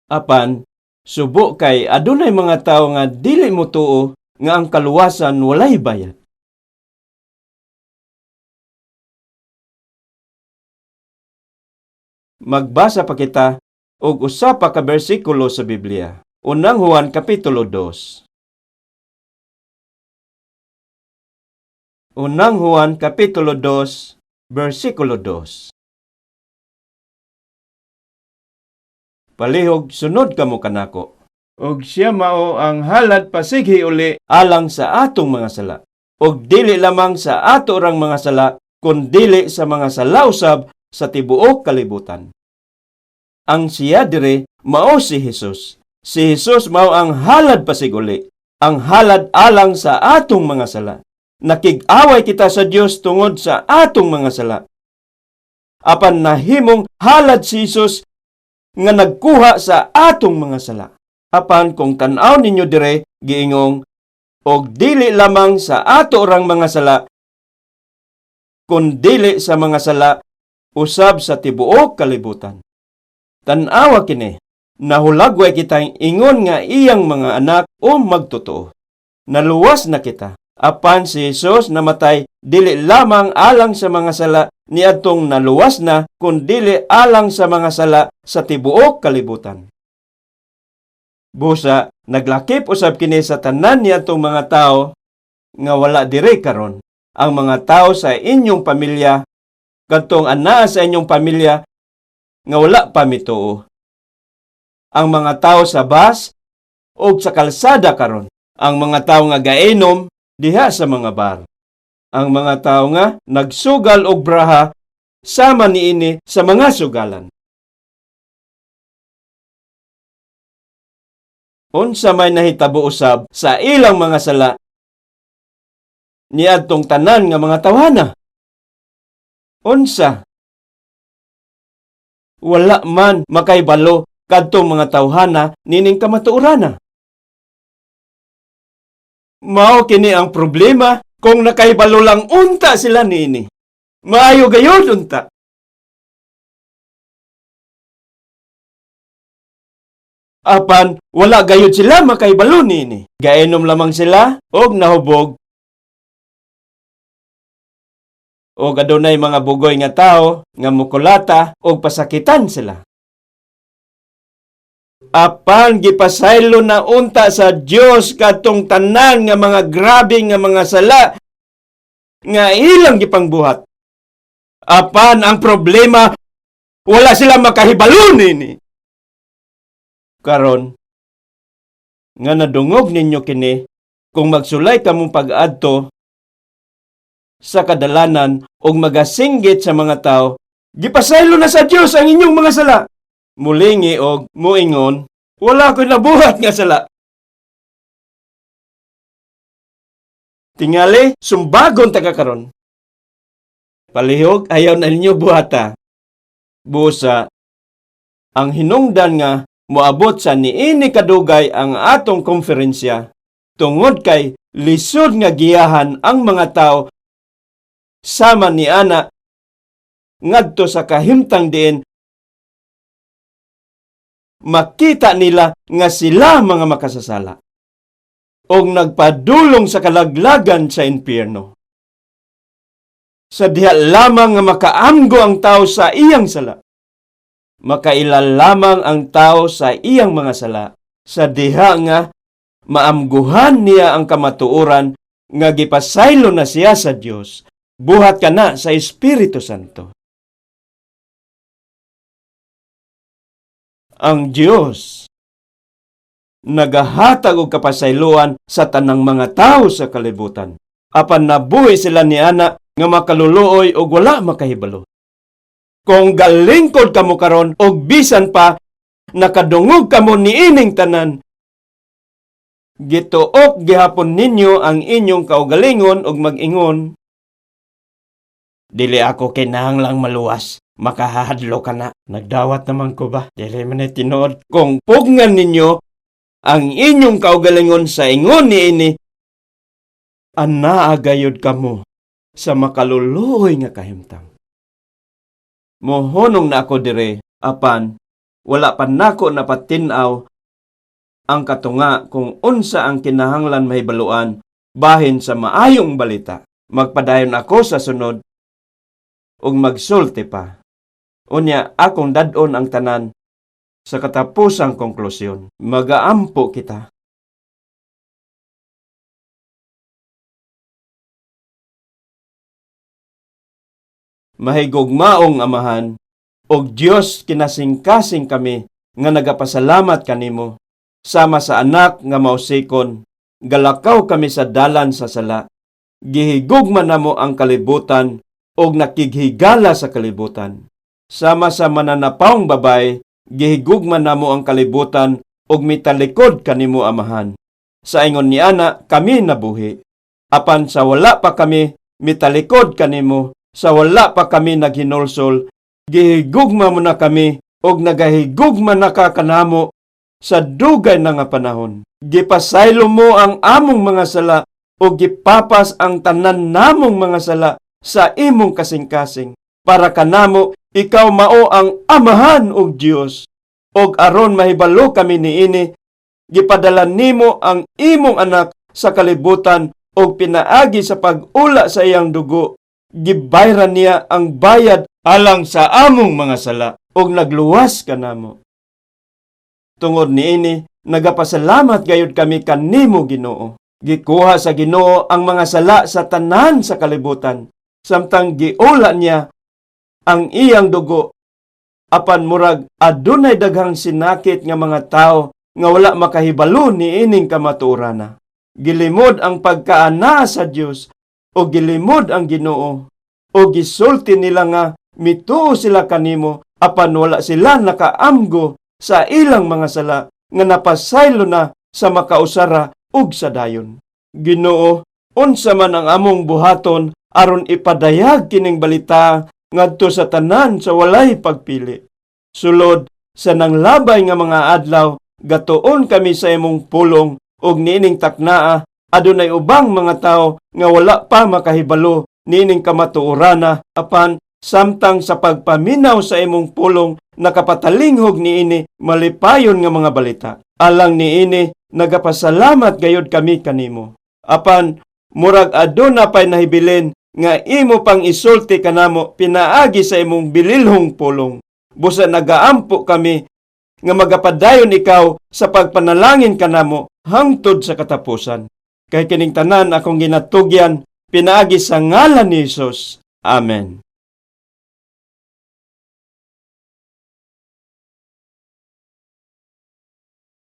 Apan, subo kay adunay mga tao nga dili mo tuo nga ang kaluwasan walay bayad. Magbasa pa kita og usa pa ka bersikulo sa Biblia. Unang Juan kapitulo 2. Unang Juan kapitulo 2, bersikulo 2. Palihog sunod kamo kanako. Og siya mao ang halad pasighi uli alang sa atong mga sala. Og dili lamang sa ato rang mga sala, kun dili sa mga sala usab sa tibuok kalibutan. Ang siya dire mao si Jesus. Si Jesus mao ang halad pasiguli, ang halad alang sa atong mga sala. Nakig-away kita sa Dios tungod sa atong mga sala. Apan nahimong halad si Jesus nga nagkuha sa atong mga sala. Apan kung tan-aw ninyo dire giingong og dili lamang sa ato rang mga sala, kun dili sa mga sala usab sa tibuok kalibutan. Tan-awa kini, nahulagway kitang ingon nga iyang mga anak o magtotoo. Naluwas na kita. Apan si Jesus namatay dili lamang alang sa mga sala niadtong naluwas na, kun dili alang sa mga sala sa tibuok kalibutan. Busa, naglakip usab kini sa tanan niadtong mga tao nga wala dire karon. Ang mga tao sa inyong pamilya, kadtong anaa sa inyong pamilya nga wala pa mituo. Ang mga tao sa bus o sa kalsada karon, ang mga tao nga gainom diha sa mga bar, ang mga tao nga nagsugal og braha sama niini sa mga sugalan. Unsa may nahitabo usab sa ilang mga sala niadtong tanan nga mga tawhana. Unsa? Wala man makaibalo kadtong mga tawhana nining kamatuorana. Mao kini ang problema kung nakaibalo lang unta sila niini. Maayo gayud unta. Apan wala gayud sila makaibalo niini. Gainom lamang sila og nahubog. O adunay mga bugoy nga tao nga mukulata og pasakitan sila. Apan gipasaylo na unta sa Dios kadtong tanan nga mga grabe nga mga sala nga ilang gipangbuhat. Apan ang problema wala sila makahibalo nini. Karon nga nadungog ninyo kini kung magsulay kamong pag-adto sa kadalanan og magasinggit sa mga tao, gipasaylo na sa Dios ang inyong mga sala. Mulingi og muingon, wala ko'y nabuhat nga sala. Tingali, sumbagon taga karon. Palihog, ayaw na ninyo buhata. Busa, ang hinungdan nga moabot sa niini kadugay ang atong konferensya, tungod kay lisod nga giyahan ang mga tao sama ni ana ngadto sa kahimtang diin makita nila nga sila mga makasasala og nagpadulong sa kalaglagan sa impyerno. Sa diha lamang nga makaamgo ang tao sa iyang sala, makailal lamang ang tao sa iyang mga sala, sa diha nga maamguhan niya ang kamatuoran nga gipasaylo na siya sa Dios. Buhat ka na sa Espiritu Santo. Ang Diyos nagahatag og kapasayloan sa tanang mga tao sa kalibutan. Apan nabuhi sila ni ana nga makaluluoy og wala makahibalo. Kung galingkod kamo karon og bisan pa nakadungog kamo niining tanan, gituok gihapon ninyo ang inyong kaugalingon og mag-ingon, dili ako kinahanglang maluwas, makahadlo ka na. Nagdawat naman ko ba? Dili man tinuod. Kung pugngan ninyo ang inyong kaugalingon sa ingon niini, anaagayod kamo sa makaluluoy nga kahimtang. Mohonong na ako dire, apan wala pa nako napatinaw ang katunga kung unsa ang kinahanglan mahibaluan bahin sa maayong balita. Magpadayon ako sa sunod ug magsulti pa. Unya akong dadon ang tanan sa katapusang konklusyon. Magaampo kita. Mahigugmaong Amahan, og Dios kinasing-kasing kami nga nagapasalamat kanimo, sama sa anak nga mausikon, galakaw kami sa dalan sa sala. Gihigugma namo ang kalibutan og nakighigala sa kalibutan. Sama sa mananapawng babay, gihigugma namo ang kalibutan og mitalikod kanimo Amahan. Sa ingon ni ana kami nabuhi. Apan sa wala pa kami mitalikod kanimo, sa wala pa kami naghinulsol, gihigugma mo na kami og nagahigugma na ka kanamo sa dugay na nga panahon. Gipasaylo mo ang among mga sala o gipapas ang tanan namong mga sala sa imong kasing-kasing. Para kanamo, ikaw mao ang Amahan og Dios. Og aron mahibalo kami niini, gipadala nimo ang imong anak sa kalibutan og pinaagi sa pag-ula sa iyang dugo. Gibayran niya ang bayad alang sa among mga sala og nagluwas kanamo. Tungod niini, nagapasalamat gayud kami kanimo Ginoo. Gikuha sa Ginoo ang mga sala sa tanan sa kalibutan, samtang giula niya ang iyang dugo. Apan murag adunay daghang sinakit nga mga tao nga wala makahibalo niining kamaturana. Gilimod ang pagkaana sa Dios o gilimod ang Ginoo o gisulti nila nga mituo sila kanimo, apan wala sila nakaamgo sa ilang mga sala nga napasaylo na sa makausara ug sa dayon. Ginoo, unsa man ang among buhaton aron ipadayag kining balita ngadto sa tanan sa walay pagpili. Sulod sa nanglabay nga mga adlaw, gatuon kami sa imong pulong ug niining taknaa adunay ubang mga tawo nga wala pa makahibalo niining kamatuorana apan samtang sa pagpaminaw sa imong pulong nakapatalinghog niini malipayon nga mga balita. Alang niini nagapasalamat gayud kami kanimo. Apan murag aduna pay nahibilin nga imo pang isulti kanamo pinaagi sa imong bililhong pulong. Busa nagaampo kami nga magapadayon ikaw sa pagpanalangin kanamo hangtod sa katapusan. Kay kining tanan akong ginatugyan pinaagi sa ngalan ni Hesus. Amen.